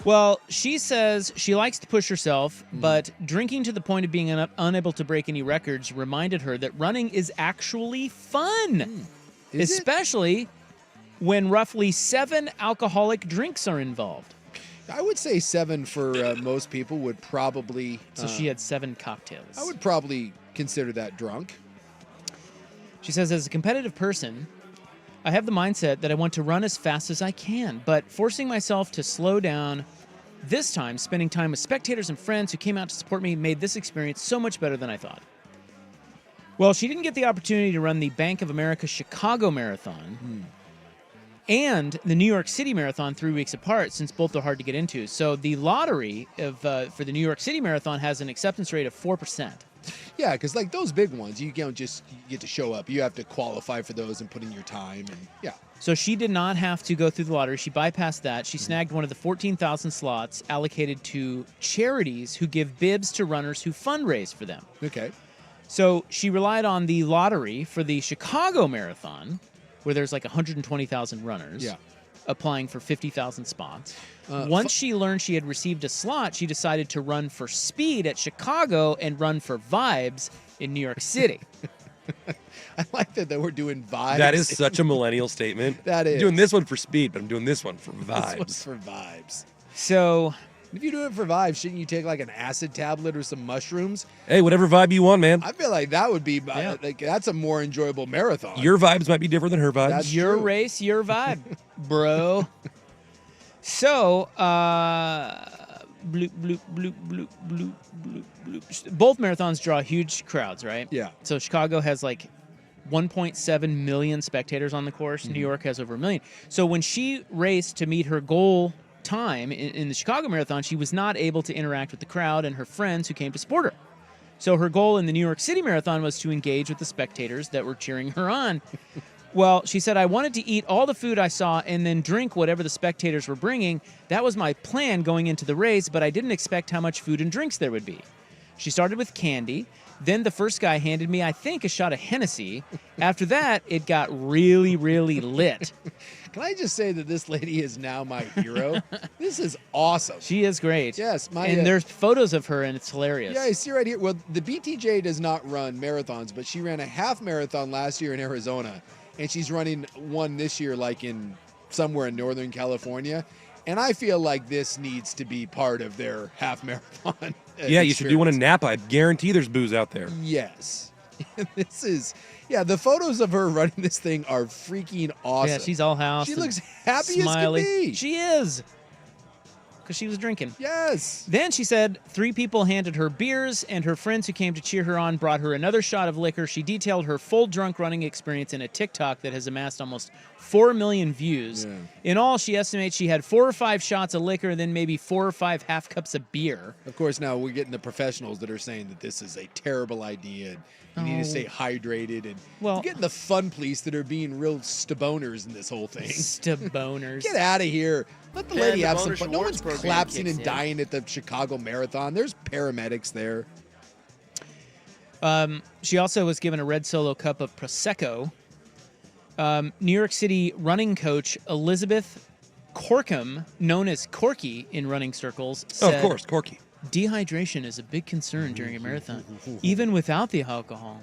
Well, she says she likes to push herself, but drinking to the point of being unable to break any records reminded her that running is actually fun, especially when roughly 7 alcoholic drinks are involved. I would say 7 for most people would probably... So she had 7 cocktails. I would probably consider that drunk. She says, as a competitive person, I have the mindset that I want to run as fast as I can, but forcing myself to slow down this time, spending time with spectators and friends who came out to support me, made this experience so much better than I thought. Well, she didn't get the opportunity to run the Bank of America Chicago Marathon and the New York City Marathon 3 weeks apart, since both are hard to get into. So the lottery for the New York City Marathon has an acceptance rate of 4%. Yeah, because like those big ones, you don't just get to show up. You have to qualify for those and put in your time. And yeah. So she did not have to go through the lottery. She bypassed that. She snagged one of the 14,000 slots allocated to charities who give bibs to runners who fundraise for them. Okay. So she relied on the lottery for the Chicago Marathon, where there's like 120,000 runners applying for 50,000 spots. Once she learned she had received a slot, she decided to run for speed at Chicago and run for vibes in New York City. I like that we're doing vibes. That is such a millennial statement. That is. I'm doing this one for speed, but I'm doing this one for vibes. This one's for vibes. So... if you do it for vibes, shouldn't you take like an acid tablet or some mushrooms? Hey, whatever vibe you want, man. I feel like that would be like that's a more enjoyable marathon. Your vibes might be different than her vibes. That's your true. race, your vibe, bro. So, bloop, bloop, bloop, bloop, bloop, bloop, bloop. Both marathons draw huge crowds, right? Yeah. So Chicago has like 1.7 million spectators on the course. New York has over 1 million. So when she raced to meet her goal time in the Chicago Marathon, she was not able to interact with the crowd and her friends who came to support her. So her goal in the New York City Marathon was to engage with the spectators that were cheering her on. Well, she said, I wanted to eat all the food I saw and then drink whatever the spectators were bringing. That was my plan going into the race, but I didn't expect how much food and drinks there would be. She started with candy. Then the first guy handed me, I think, a shot of Hennessy. After that, it got really, really lit. Can I just say that this lady is now my hero? This is awesome. She is great. Yes. And there's photos of her, and it's hilarious. Yeah, I see right here. Well, the BTJ does not run marathons, but she ran a half marathon last year in Arizona, and she's running one this year like in somewhere in Northern California. And I feel like this needs to be part of their half marathon. Yeah, you should do one in Napa. I guarantee there's booze out there. Yes. This is, the photos of her running this thing are freaking awesome. Yeah, she's all house. She looks happy smiley. as can be. She is. because she was drinking. Yes. Then she said 3 people handed her beers, and her friends who came to cheer her on brought her another shot of liquor. She detailed her full drunk running experience in a TikTok that has amassed almost 4 million views. Yeah. In all, she estimates she had 4 or 5 shots of liquor, and then maybe 4 or 5 half cups of beer. Of course, now we're getting the professionals that are saying that this is a terrible idea. And you need to stay hydrated. And well, you're getting the fun police that are being real staboners in this whole thing. Staboners. Get out of here. Let the lady have some bonus fun. No awards one's program collapsing kicks and in. dying at the Chicago Marathon. There's paramedics there. She also was given a red Solo cup of Prosecco. New York City running coach Elizabeth Corkum, known as Corky in running circles, said, of course, Corky. Dehydration is a big concern during a marathon, even without the alcohol.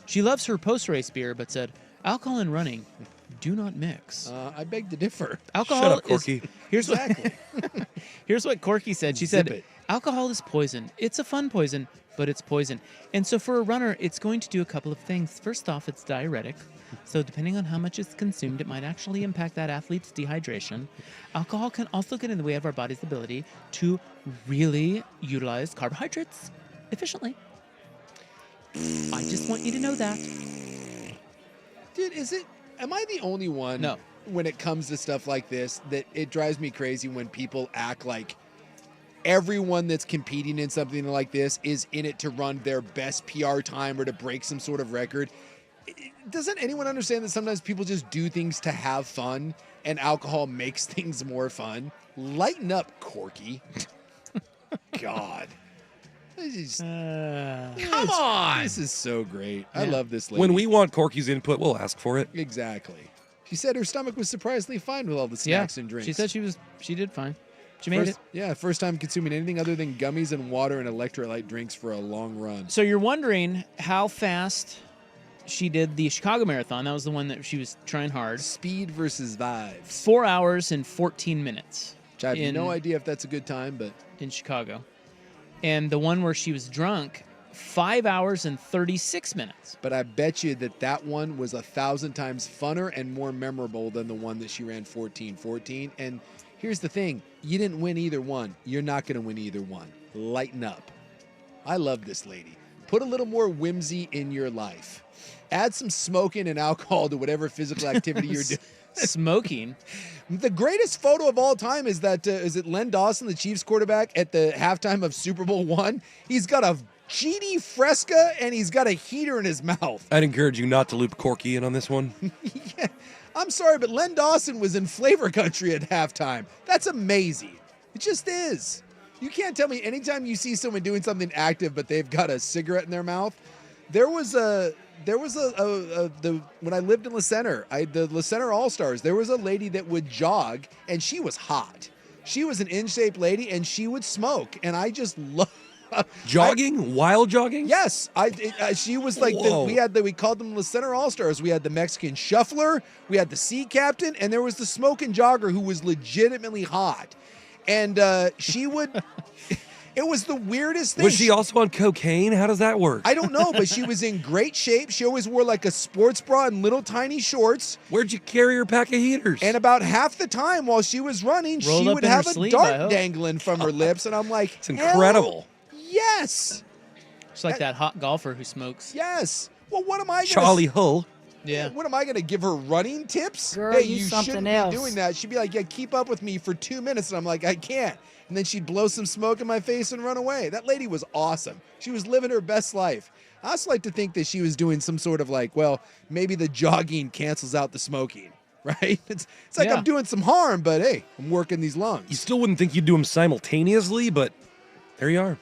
She loves her post-race beer, but said, alcohol and running do not mix. I beg to differ. Alcohol Shut up, Corky. Here's Exactly. Here's what Corky said. She Zip said, it. alcohol is poison. It's a fun poison, but it's poison. And so for a runner, it's going to do a couple of things. First off, it's diuretic. So depending on how much is consumed, it might actually impact that athlete's dehydration. Alcohol can also get in the way of our body's ability to really utilize carbohydrates efficiently. I just want you to know that. Dude, am I the only one No. when it comes to stuff like this that it drives me crazy when people act like everyone that's competing in something like this is in it to run their best PR time or to break some sort of record? Doesn't anyone understand that sometimes people just do things to have fun and alcohol makes things more fun? Lighten up, Corky. God. Come on. This is so great. I love this lady. When we want Corky's input, we'll ask for it. Exactly. She said her stomach was surprisingly fine with all the snacks and drinks. She said she did fine. She made it. Yeah, first time consuming anything other than gummies and water and electrolyte drinks for a long run. So you're wondering how fast she did the Chicago Marathon. That was the one that she was trying hard. Speed versus vibes. 4 hours and 14 minutes. Which I have no idea if that's a good time, but in Chicago. And the one where she was drunk, 5 hours and 36 minutes. But I bet you that one was 1,000 times funner and more memorable than the one that she ran 14:14. And here's the thing. You didn't win either one. You're not going to win either one. Lighten up. I love this lady. Put a little more whimsy in your life. Add some smoking and alcohol to whatever physical activity you're doing. Smoking? The greatest photo of all time is that, is it Len Dawson, the Chiefs quarterback, at the halftime of Super Bowl I? He's got a GD Fresca and he's got a heater in his mouth. I'd encourage you not to loop Corky in on this one. Yeah. I'm sorry, but Len Dawson was in flavor country at halftime. That's amazing. It just is. You can't tell me anytime you see someone doing something active, but they've got a cigarette in their mouth. When I lived in La Center, the La Center All-Stars, there was a lady that would jog, and she was hot. She was an in-shape lady, and she would smoke, and I just love. Jogging? Wild jogging? Yes, she was like we called them the Center All-Stars. We had the Mexican shuffler, we had the sea captain, and there was the smoking jogger who was legitimately hot. And she would it was the weirdest thing. Was she also on cocaine? How does that work? I don't know, but she was in great shape. She always wore like a sports bra and little tiny shorts. Where'd you carry her pack of heaters? And about half the time while she was running, she would have a dart dangling from her lips, and I'm like, it's incredible. Yes. It's like that hot golfer who smokes. Yes. Well, what am I going to... Charlie Hull. Yeah. What am I going to give her running tips? Girl, hey, you shouldn't something be else. doing that. She'd be like, yeah, keep up with me for 2 minutes. And I'm like, I can't. And then she'd blow some smoke in my face and run away. That lady was awesome. She was living her best life. I also like to think that she was doing some sort of like, well, maybe the jogging cancels out the smoking, right? It's like I'm doing some harm, but hey, I'm working these lungs. You still wouldn't think you'd do them simultaneously, but there you are.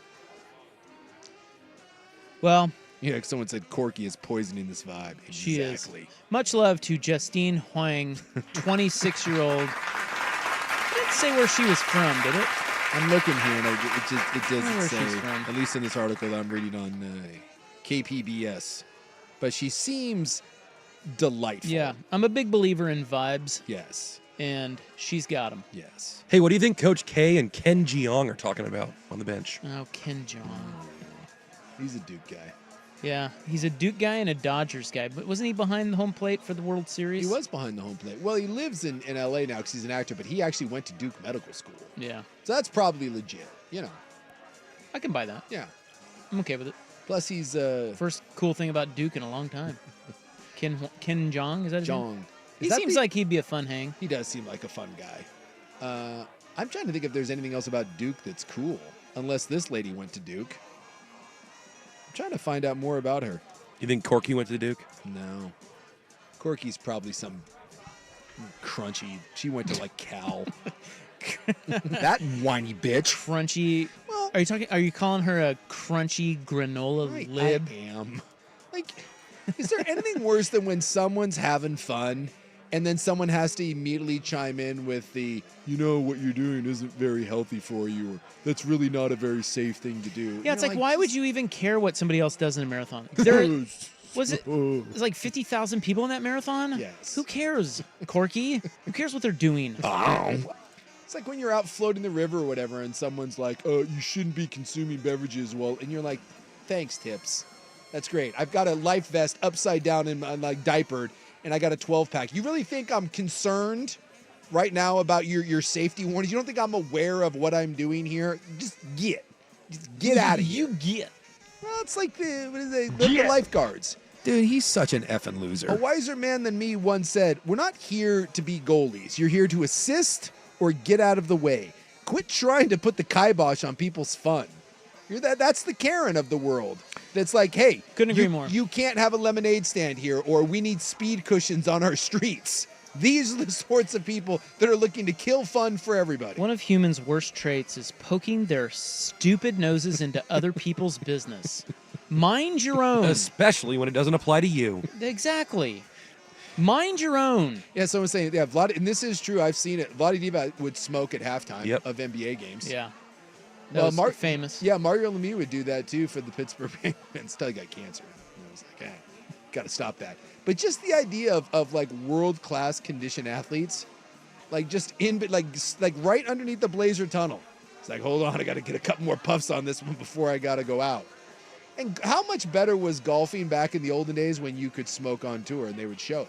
Well, yeah, someone said Corky is poisoning this vibe. She Exactly. is. Much love to Justine Huang, 26-year-old. It didn't say where she was from, did it? I'm looking here, and it doesn't where say, she's from. at least in this article that I'm reading on KPBS. But she seems delightful. Yeah, I'm a big believer in vibes. Yes. And she's got them. Yes. Hey, what do you think Coach K and Ken Jeong are talking about on the bench? Oh, Ken Jeong. He's a Duke guy. Yeah, he's a Duke guy and a Dodgers guy. But wasn't he behind the home plate for the World Series? He was behind the home plate. Well, he lives in L.A. now because he's an actor, but he actually went to Duke Medical School. Yeah. So that's probably legit, you know. I can buy that. Yeah. I'm okay with it. Plus, he's... First cool thing about Duke in a long time. Ken Jong, is that his name? Jong. He seems like he'd be a fun hang. He does seem like a fun guy. I'm trying to think if there's anything else about Duke that's cool, unless this lady went to Duke. I'm trying to find out more about her. You think Corky went to Duke? No. Corky's probably some crunchy. She went to like Cal. That whiny bitch. Crunchy. Well, are you calling her a crunchy granola lib? I am. Like, is there anything worse than when someone's having fun and then someone has to immediately chime in with the, you know, what you're doing isn't very healthy for you, or that's really not a very safe thing to do. Yeah, it's like, why would you even care what somebody else does in a marathon? Was it like 50,000 people in that marathon? Yes. Who cares, Corky? Who cares what they're doing? It's like when you're out floating the river or whatever and someone's like, oh, you shouldn't be consuming beverages. And you're like, thanks, Tips. That's great. I've got a life vest upside down and I'm like diapered, and I got a 12-pack. You really think I'm concerned right now about your safety warnings? You don't think I'm aware of what I'm doing here? Just get out of here. You get. Well, it's like the lifeguards. Dude, he's such an effing loser. A wiser man than me once said, we're not here to be goalies. You're here to assist or get out of the way. Quit trying to put the kibosh on people's fun. That's the Karen of the world. That's like, hey, couldn't agree more. You can't have a lemonade stand here, or we need speed cushions on our streets. These are the sorts of people that are looking to kill fun for everybody. One of humans' worst traits is poking their stupid noses into other people's business. Mind your own. Especially when it doesn't apply to you. Exactly. Mind your own. Yeah, someone's saying, yeah, and this is true. I've seen it. Vlade Divac would smoke at halftime of NBA games. Yeah. That was famous. Yeah, Mario Lemieux would do that too for the Pittsburgh Penguins until he got cancer. And I was like, got to stop that. But just the idea of like world-class conditioned athletes, like just like right underneath the Blazer Tunnel. It's like, hold on, I got to get a couple more puffs on this one before I got to go out. And how much better was golfing back in the olden days when you could smoke on tour and they would show it?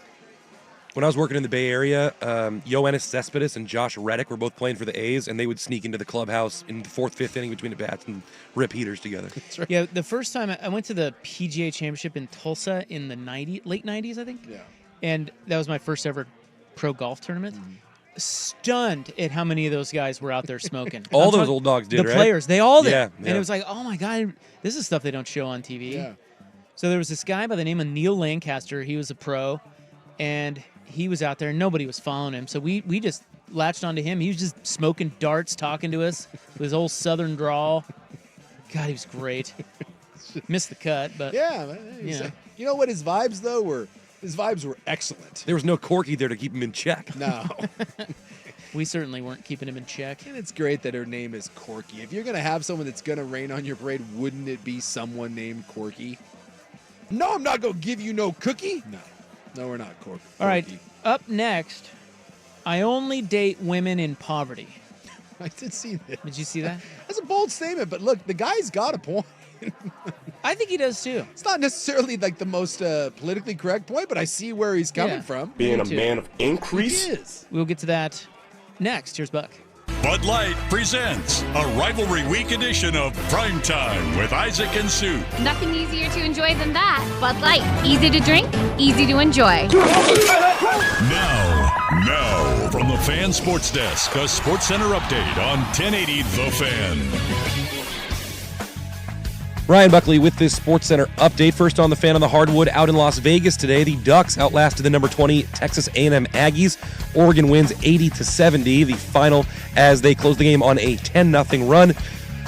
When I was working in the Bay Area, Yoenis Cespedes and Josh Reddick were both playing for the A's, and they would sneak into the clubhouse in the fourth, fifth inning between the bats and rip heaters together. That's right. Yeah, the first time I went to the PGA Championship in Tulsa in the late 90s, I think. Yeah. And that was my first ever pro golf tournament. Stunned at how many of those guys were out there smoking. All those old dogs did, the right? The players, they all did. Yeah. And it was like, oh my God, this is stuff they don't show on TV. Yeah. So there was this guy by the name of Neil Lancaster. He was a pro, and he was out there, and nobody was following him. So we just latched onto him. He was just smoking darts, talking to us with his old southern drawl. God, he was great. Missed the cut, but yeah. You know what his vibes though were? His vibes were excellent. There was no Corky there to keep him in check. No. We certainly weren't keeping him in check. And it's great that her name is Corky. If you're going to have someone that's going to rain on your parade, wouldn't it be someone named Corky? No, I'm not going to give you no cookie. No, we're not Corky. All right, up next, I only date women in poverty. I did see that. Did you see that? That's a bold statement, but look, the guy's got a point. I think he does too. It's not necessarily like the most politically correct point, but I see where he's coming from. Being a man of increase. He is. We'll get to that next. Here's Buck. Bud Light presents a rivalry week edition of Primetime with Isaac and Sue. Nothing easier to enjoy than that. Bud Light. Easy to drink, easy to enjoy. Now, from the Fan Sports Desk, a Sports Center update on 1080 The Fan. Brian Buckley with this Sports Center update. First on the Fan on the hardwood out in Las Vegas today. The Ducks outlasted the number 20 Texas A&M Aggies. Oregon wins 80-70. The final as they close the game on a 10-0 run.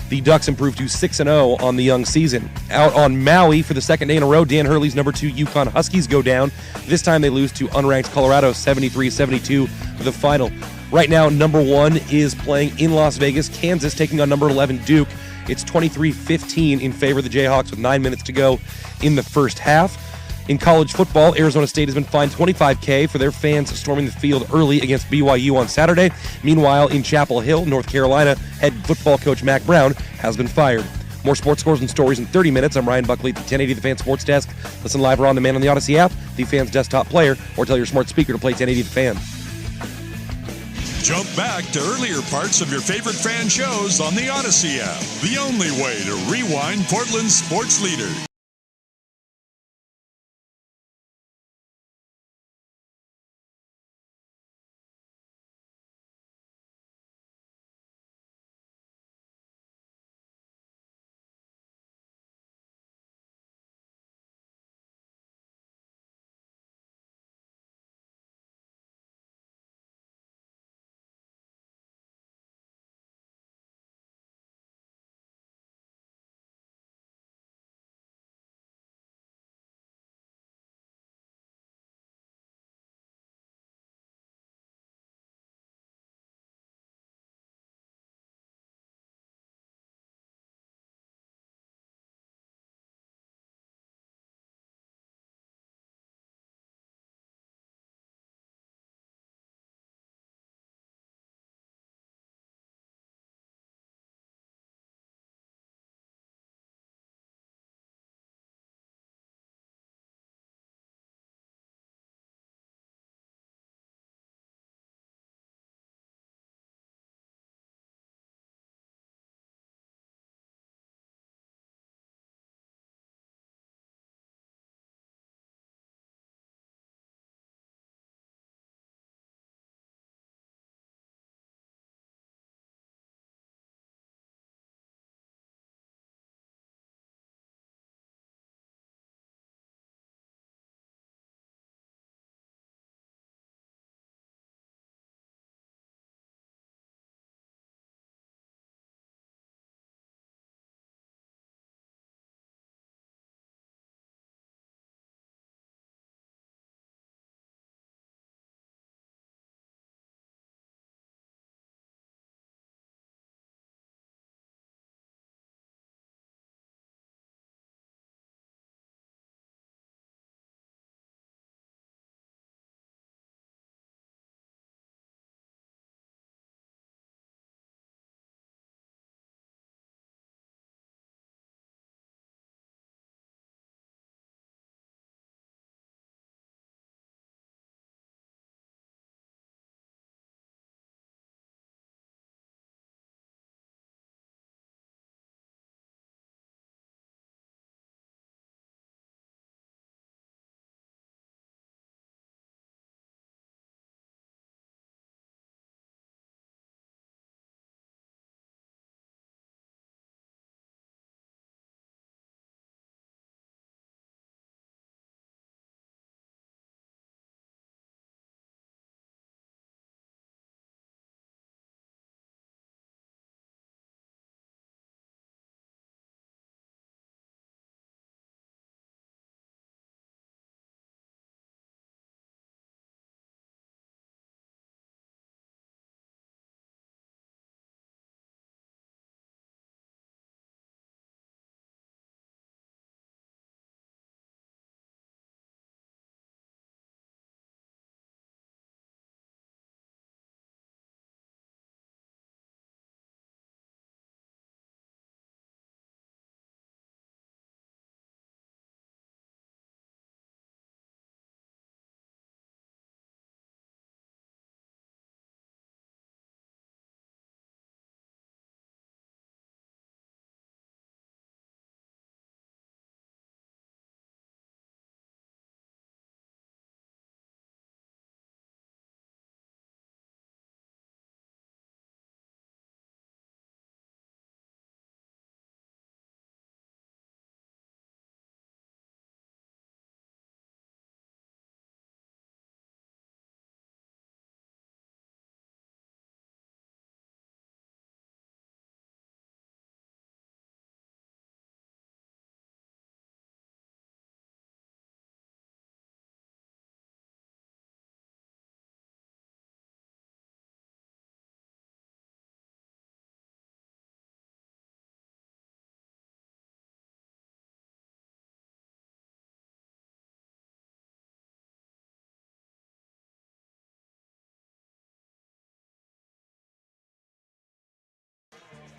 The Ducks improved to 6-0 on the young season. Out on Maui for the second day in a row, Dan Hurley's number 2 Yukon Huskies go down. This time they lose to unranked Colorado 73-72 for the final. Right now, number 1 is playing in Las Vegas. Kansas taking on number 11 Duke. It's 23-15 in favor of the Jayhawks with 9 minutes to go in the first half. In college football, Arizona State has been fined $25,000 for their fans storming the field early against BYU on Saturday. Meanwhile, in Chapel Hill, North Carolina, head football coach Mack Brown has been fired. More sports scores and stories in 30 minutes. I'm Ryan Buckley at the 1080 The Fan Sports Desk. Listen live or on demand on the Odyssey app, the Fan's desktop player, or tell your smart speaker to play 1080 The Fan. Jump back to earlier parts of your favorite fan shows on the Odyssey app. The only way to rewind Portland's sports leader.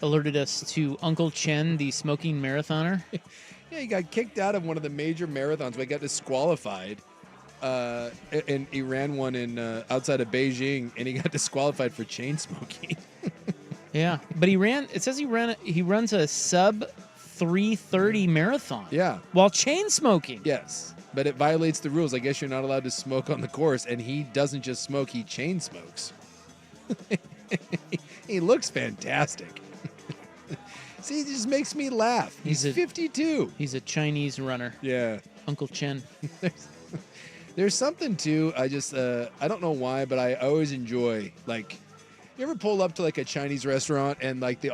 alerted us to Uncle Chen, the smoking marathoner. Yeah, he got kicked out of one of the major marathons. We got disqualified. And he ran one in outside of Beijing, and he got disqualified for chain smoking. Yeah, but it says he runs a sub 3:30 marathon. Yeah. While chain smoking. Yes, but it violates the rules. I guess you're not allowed to smoke on the course, and he doesn't just smoke, he chain smokes. He looks fantastic. See, it just makes me laugh. He's 52. He's a Chinese runner. Yeah. Uncle Chen. There's something too. I just I don't know why, but I always enjoy, like, you ever pull up to like a Chinese restaurant and like the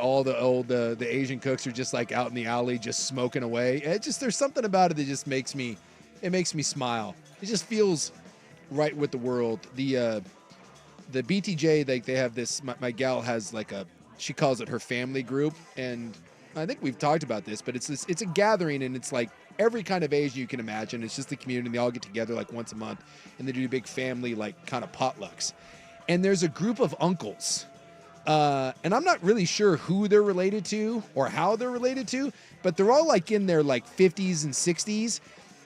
Asian cooks are just like out in the alley just smoking away. There's something about it that just makes me smile. It just feels right with the world. The BTJ, like, they have this. My gal has like she calls it her family group, and I think we've talked about this, but it's a gathering, and it's like every kind of Asian you can imagine. It's just the community, and they all get together like once a month, and they do big family like kind of potlucks. And there's a group of uncles, and I'm not really sure who they're related to or how they're related to, but they're all like in their like 50s and 60s,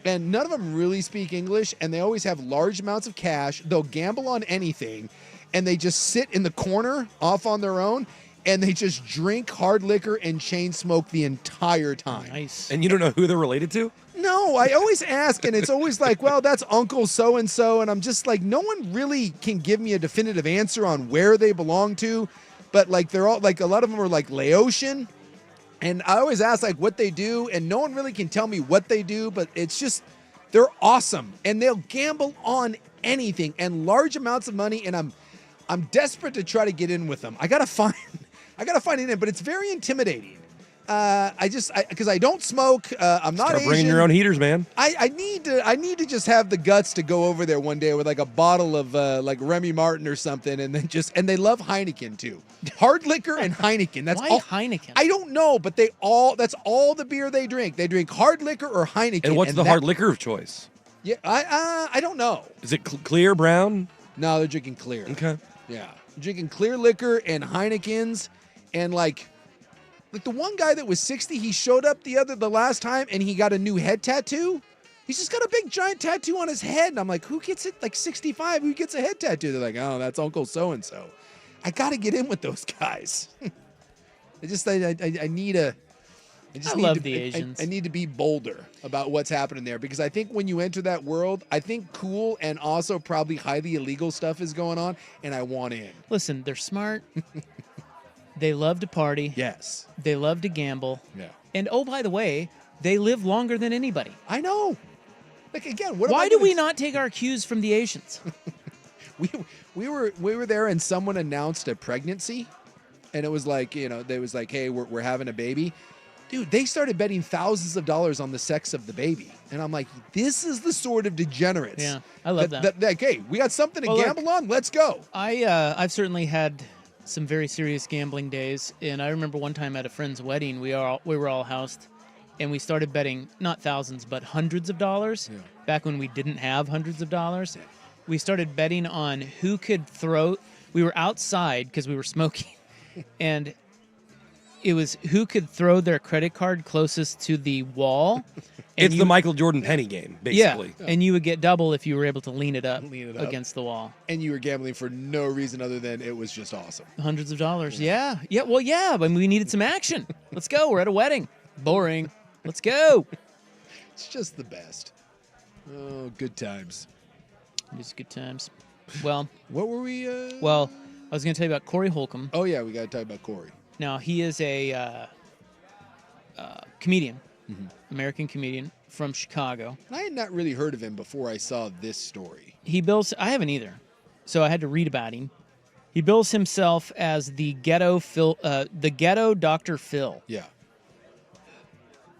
and none of them really speak English, and they always have large amounts of cash. They'll gamble on anything, and they just sit in the corner off on their own, and they just drink hard liquor and chain smoke the entire time. Nice. And you don't know who they're related to? No, I always ask, and it's always like, well, that's Uncle so-and-so, and I'm just like, no one really can give me a definitive answer on where they belong to, but like they're all, like a lot of them are like Laotian, and I always ask like what they do, and no one really can tell me what they do, but it's just, they're awesome, and they'll gamble on anything, and large amounts of money, and I'm desperate to try to get in with them. I gotta find it in, but it's very intimidating. Because I don't smoke. I'm not Start Asian. bringing your own heaters, man. I need to just have the guts to go over there one day with like a bottle of like Remy Martin or something, and then they love Heineken too. Hard liquor and Heineken. That's Why all. Heineken? I don't know, but that's all the beer they drink. They drink hard liquor or Heineken. And what's the hard liquor of choice? Yeah, I don't know. Is it clear, brown? No, they're drinking clear. Okay. Yeah, drinking clear liquor and Heinekens, and like the one guy that was 60, he showed up the last time, and he got a new head tattoo. He's just got a big giant tattoo on his head, and I'm like, who gets it? Like 65, who gets a head tattoo? They're like, oh, that's Uncle so and so. I got to get in with those guys. I need a. I love the Asians. I need to be bolder about what's happening there, because I think when you enter that world, I think cool and also probably highly illegal stuff is going on, and I want in. Listen, they're smart. They love to party. Yes. They love to gamble. Yeah. And oh, by the way, they live longer than anybody. I know. Like, again, why do we not take our cues from the Asians? we were there, and someone announced a pregnancy, and it was like, they was like, hey, we're having a baby. Dude, they started betting thousands of dollars on the sex of the baby. And I'm like, this is the sort of degenerates. Yeah, I love that. Like, hey, we got something to gamble on. Let's go. I've certainly had some very serious gambling days. And I remember one time at a friend's wedding, we were all housed, and we started betting not thousands, but hundreds of dollars. Yeah. Back when we didn't have hundreds of dollars. Yeah. We started betting on who could throw. We were outside because we were smoking. And it was who could throw their credit card closest to the wall. It's the Michael Jordan penny game, basically. Yeah, and you would get double if you were able to lean it up against the wall. And you were gambling for no reason other than it was just awesome. Hundreds of dollars. Yeah. Well, yeah, but we needed some action. Let's go. We're at a wedding. Boring. Let's go. It's just the best. Oh, good times. Just good times. Well. What were we? Well, I was going to tell you about Corey Holcomb. Oh, yeah, we got to talk about Corey. Now, he is a comedian, American comedian from Chicago. And I had not really heard of him before I saw this story. I haven't either, so I had to read about him. He bills himself as the ghetto Dr. Phil. Yeah.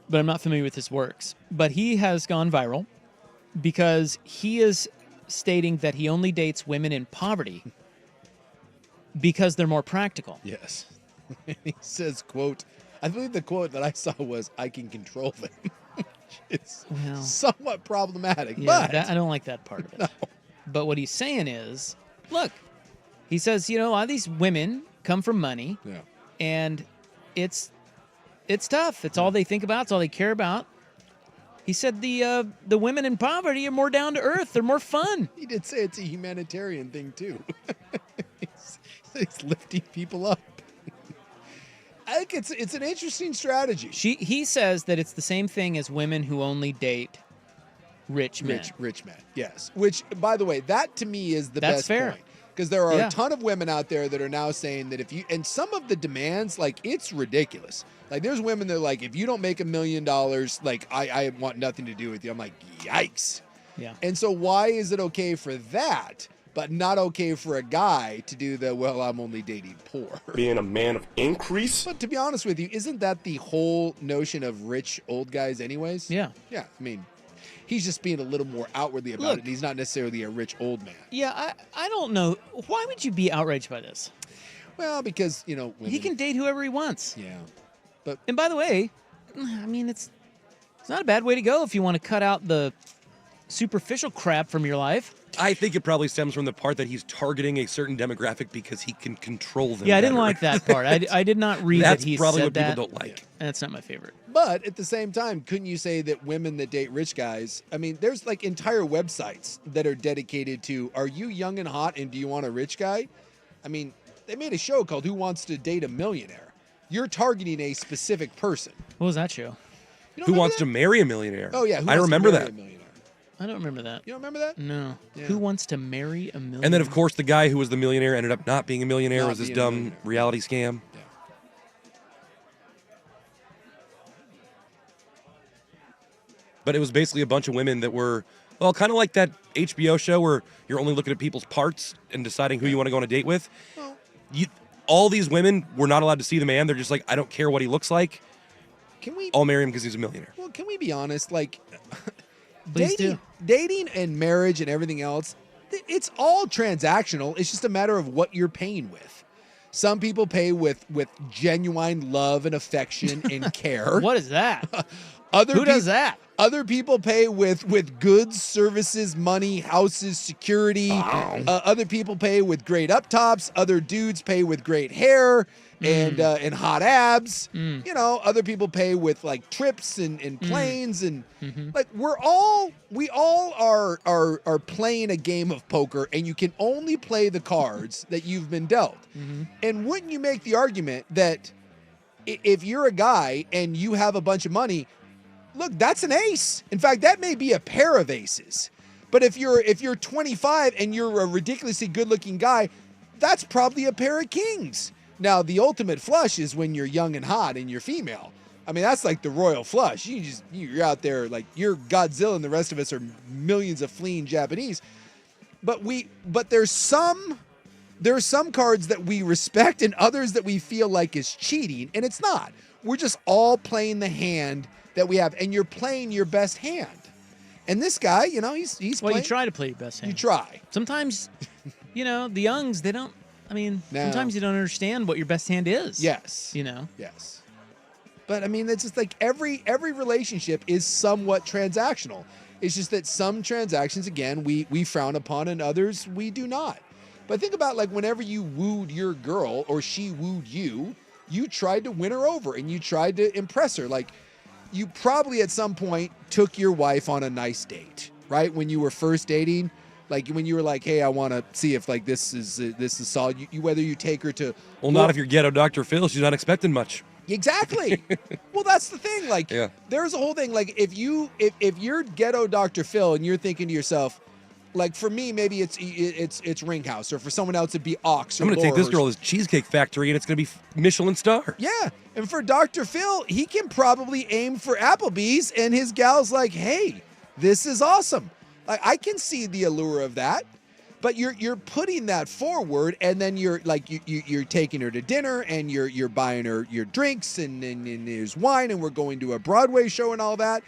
But I'm not familiar with his works. But he has gone viral because he is stating that he only dates women in poverty because they're more practical. Yes. He says, quote, I believe the quote that I saw was, I can control them. It's somewhat problematic. Yeah, but I don't like that part of it. No. But what he's saying is, look, he says, a lot of these women come from money, yeah, and it's tough. It's all they think about. It's all they care about. He said the women in poverty are more down to earth. They're more fun. He did say it's a humanitarian thing too. he's lifting people up. I think it's an interesting strategy. He says that it's the same thing as women who only date rich men. Rich men, yes. Which, by the way, that to me is the best fair. point. Because there are Yeah. a ton of women out there that are now saying that and some of the demands, like, it's ridiculous. Like, there's women that are like, if you don't make $1 million, like, I want nothing to do with you. I'm like, yikes. Yeah. And so why is it okay for that, but not okay for a guy to do I'm only dating poor? Being a man of increase? But to be honest with you, isn't that the whole notion of rich old guys anyways? Yeah. Yeah, I mean, he's just being a little more outwardly about it. He's not necessarily a rich old man. Yeah, I don't know. Why would you be outraged by this? Well, because, women. He can date whoever he wants. Yeah. And by the way, I mean, it's not a bad way to go if you want to cut out the superficial crap from your life. I think it probably stems from the part that he's targeting a certain demographic because he can control them. Yeah, I didn't better. like that part. I did not read That's that he probably said what that. people don't like. That's not my favorite. But at the same time, couldn't you say that women that date rich guys, I mean, there's like entire websites that are dedicated to, are you young and hot and do you want a rich guy? I mean, they made a show called Who Wants to Date a Millionaire? You're targeting a specific person. What was that show? Who Wants to Marry a Millionaire? Oh, yeah. I remember that. I don't remember that. You don't remember that? No. Yeah. Who Wants to Marry a Millionaire? And then, of course, the guy who was the millionaire ended up not being a millionaire. Not Was this being a dumb millionaire. reality scam? Yeah. But it was basically a bunch of women that were, well, kind of like that HBO show where you're only looking at people's parts and deciding who you want to go on a date with. Well, all these women were not allowed to see the man. They're just like, I don't care what he looks like. I'll marry him because he's a millionaire. Well, can we be honest? Like, Please do. dating and marriage and everything else, it's all transactional. It's just a matter of what you're paying with. Some people pay with genuine love and affection and care. What is that? Who does that? Other people pay with goods, services, money, houses, security. Other people pay with great up tops. Other dudes pay with great hair and hot abs. You know, other people pay with like trips and planes and like we all are playing a game of poker, and you can only play the cards that you've been dealt. And wouldn't you make the argument that if you're a guy and you have a bunch of money, look, that's an ace. In fact, that may be a pair of aces. But if you're 25 and you're a ridiculously good-looking guy, that's probably a pair of kings. Now, the ultimate flush is when you're young and hot and you're female. I mean, that's like the royal flush. You're out there like you're Godzilla, and the rest of us are millions of fleeing Japanese. But there's some cards that we respect and others that we feel like is cheating, and it's not. We're just all playing the hand that we have, and you're playing your best hand. And this guy, you know, he's Well, playing, you try to play your best hand. You try. Sometimes, you know, the youngs, they don't. I mean, sometimes you don't understand what your best hand is. Yes. You know. Yes. But I mean, it's just like every relationship is somewhat transactional. It's just that some transactions, again, we frown upon, and others we do not. But think about like whenever you wooed your girl or she wooed you, you tried to win her over and you tried to impress her. Like, you probably at some point took your wife on a nice date, right? When you were first dating, like when you were like, "Hey, I want to see if like this is solid." Whether you take her to Not if you're ghetto Dr. Phil. She's not expecting much. Exactly. Well, that's the thing. Like, there's a whole thing. Like, if you're ghetto Dr. Phil and you're thinking to yourself, like for me, maybe it's Ringhouse, or for someone else it'd be Ox. Or I'm going to take this Laura. girl to this Cheesecake Factory, and it's going to be Michelin star. Yeah, and for Dr. Phil, he can probably aim for Applebee's, and his gal's like, "Hey, this is awesome." Like, I can see the allure of that, but you're putting that forward, and then you're like you're taking her to dinner, and you're buying her your drinks, and there's wine, and we're going to a Broadway show and all that.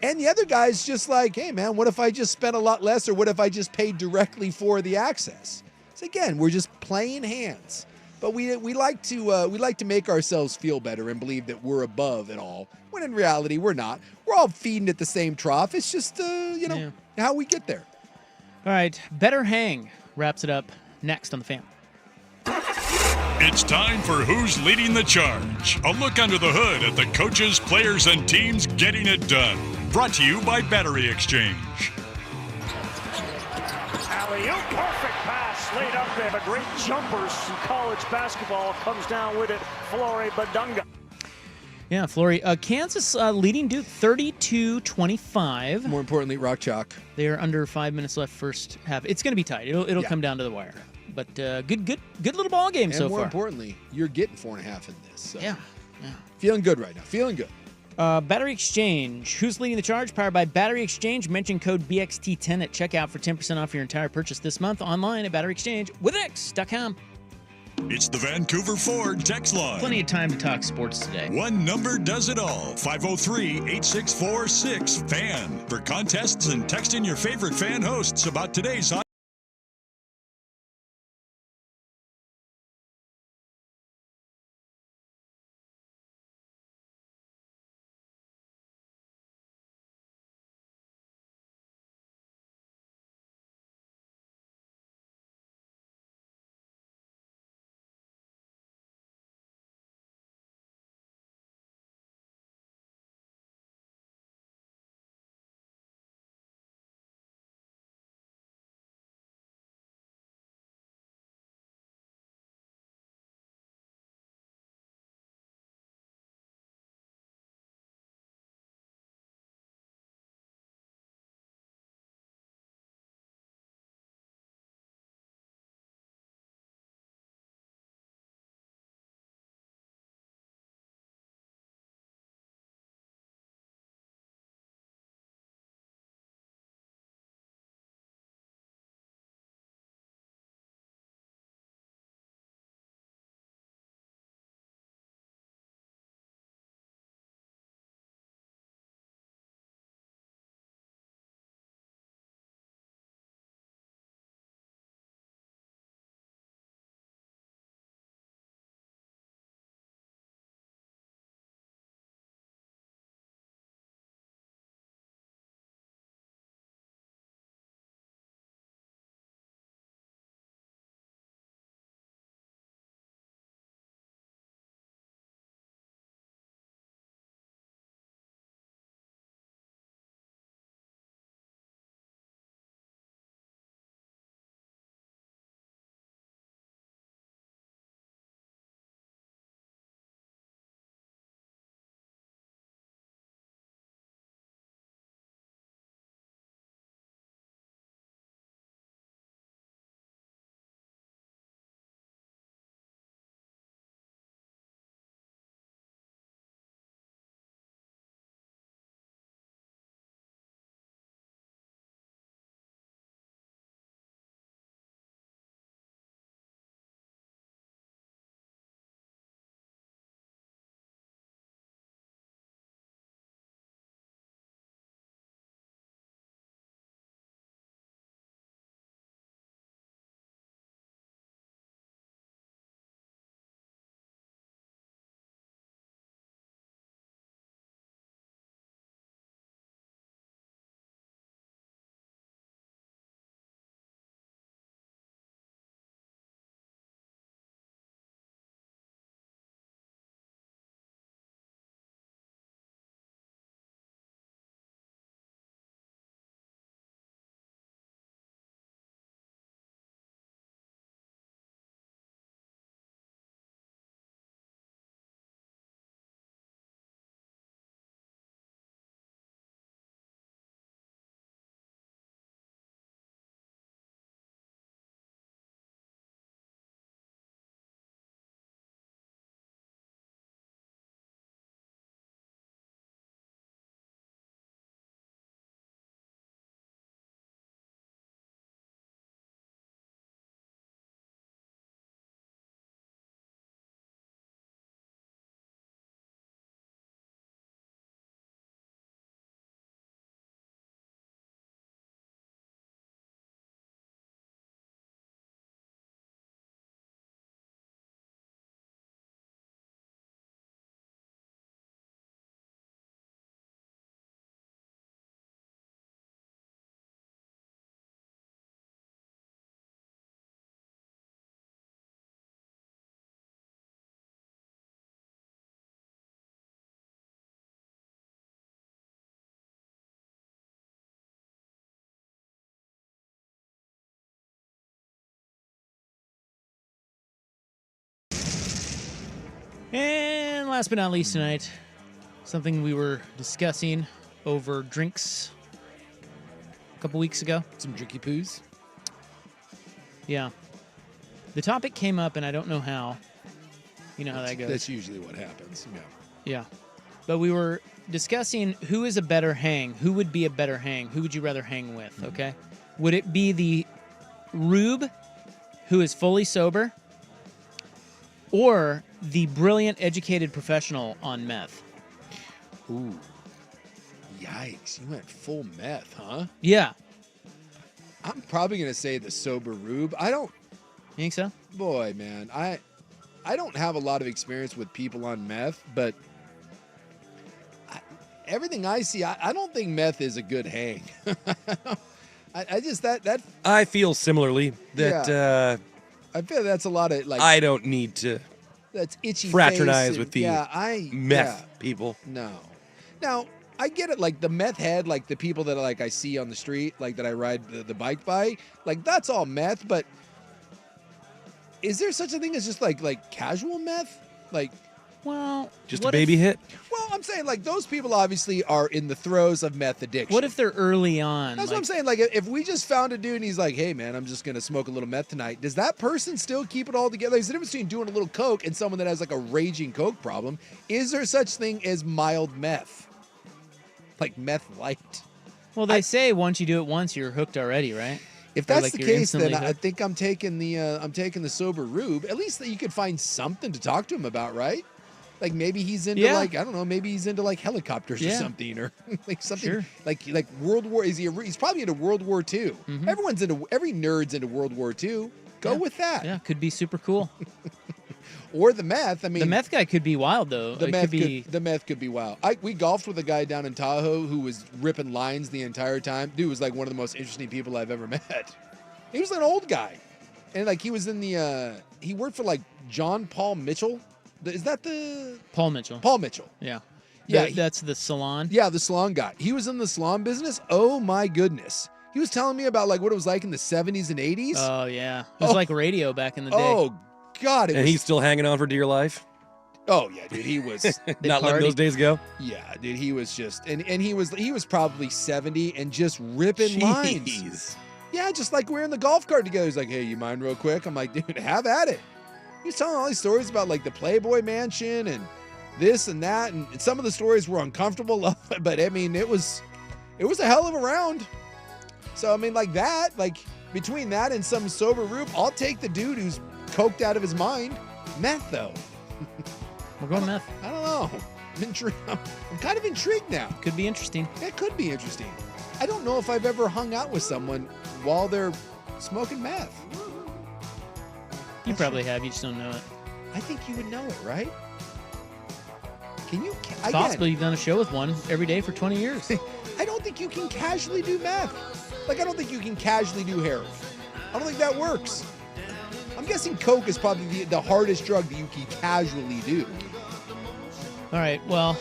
And the other guy's just like, "Hey man, what if I just spent a lot less, or what if I just paid directly for the access?" So again, we're just playing hands. But we like to make ourselves feel better and believe that we're above it all, when in reality we're not. We're all feeding at the same trough. It's just how we get there. All right, Better Hang wraps it up next on The Fan. It's time for Who's Leading the Charge? A look under the hood at the coaches, players, and teams getting it done. Brought to you by Battery Exchange. Alley-oop, perfect pass laid up there. The great jumpers from college basketball comes down with it. Flory Badunga. Yeah, Flory. Kansas leading Duke 32-25. More importantly, Rock Chalk. They are under 5 minutes left first half. It's going to be tight. It'll come down to the wire. But good little ball game so far. And more importantly, you're getting 4.5 in this. So. Yeah. Feeling good right now. Feeling good. Battery Exchange. Who's leading the charge? Powered by Battery Exchange. Mention code BXT10 at checkout for 10% off your entire purchase this month online at batteryexchange.com. It's the Vancouver Ford text line. Plenty of time to talk sports today. One number does it all. 503-8646-FAN. For contests and text in your favorite fan hosts about today's hot And last but not least tonight, something we were discussing over drinks a couple weeks ago. Some drinky poos. Yeah. The topic came up, and I don't know how. You know how that goes. That's usually what happens. Yeah. Yeah. But we were discussing who is a better hang. Who would be a better hang? Who would you rather hang with, okay? Would it be the rube who is fully sober or the brilliant, educated professional on meth? Ooh. Yikes. You went full meth, huh? Yeah. I'm probably going to say the sober rube. I don't... You think so? Boy, man. I don't have a lot of experience with people on meth, but... everything I see, I don't think meth is a good hang. I just that I feel similarly that I feel that's a lot of like I don't need to that's itchy fraternize face with the and, meth people. No. Now, I get it, like the meth head, like the people that like I see on the street, like that I ride the bike by, like that's all meth, but is there such a thing as just like casual meth? Like well, just a baby hit? Well, I'm saying like those people obviously are in the throes of meth addiction. What if they're early on? That's what I'm saying. Like if we just found a dude and he's like, hey man, I'm just going to smoke a little meth tonight. Does that person still keep it all together? There's a difference between doing a little coke and someone that has like a raging coke problem. Is there such thing as mild meth? Like meth light? Well, they say once you do it once, you're hooked already, right? If that's like the you're case, then instantly I hooked. think I'm taking the sober rube. At least that you could find something to talk to him about, right? Like maybe he's into like, I don't know, maybe he's into like helicopters or something, or like something like World War. He's probably into World War II. Mm-hmm. Every nerd's into World War II. Go with that. Yeah, could be super cool. Or the meth. I mean, the meth guy could be wild though. The meth could be wild. We golfed with a guy down in Tahoe who was ripping lines the entire time. Dude was like one of the most interesting people I've ever met. He was an old guy, and like he was in the he worked for like John Paul Mitchell. Is that the Paul Mitchell? Paul Mitchell. Yeah. Yeah, that's the salon. Yeah, the salon guy. He was in the salon business. Oh my goodness. He was telling me about like what it was like in the 70s and 80s. Oh yeah. It was like radio back in the day. Oh God. And he's still hanging on for dear life? Oh yeah, dude. He was not letting those days go? Yeah, dude. He was just and he was probably 70 and just ripping lines. Yeah, just like we're in the golf cart together. He's like, hey, you mind real quick? I'm like, dude, have at it. He was telling all these stories about like the Playboy Mansion and this and that, and some of the stories were uncomfortable, but I mean it was a hell of a round. So I mean, like that, like between that and some sober rube, I'll take the dude who's coked out of his mind. Meth though. We're going meth. I don't know. I'm kind of intrigued now. Could be interesting. It could be interesting. I don't know if I've ever hung out with someone while they're smoking meth. You probably have. You just don't know it. I think you would know it, right? Can you? It's possible you've done a show with one every day for 20 years. I don't think you can casually do meth. Like, I don't think you can casually do heroin. I don't think that works. I'm guessing coke is probably the hardest drug that you can casually do. All right, well,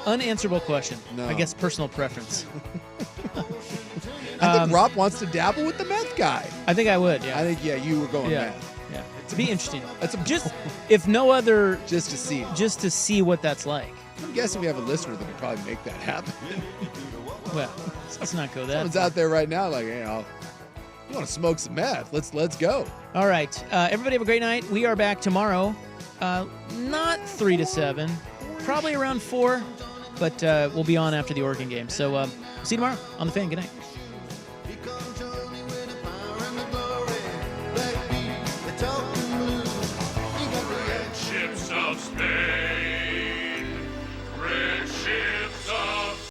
unanswerable question. No. I guess personal preference. I think Rob wants to dabble with the meth guy. I think I would, yeah. I think, you were going meth. Yeah, it'd be interesting. That's just, if no other... Just to see. Just to see what that's like. I'm guessing we have a listener that could probably make that happen. Well, let's not go that Someone's far. out there right now like, hey, you want to smoke some meth? Let's go. All right. Everybody have a great night. We are back tomorrow. Not 3 to 7. Probably around 4. But we'll be on after the Oregon game. So see you tomorrow on The Fan. Good night.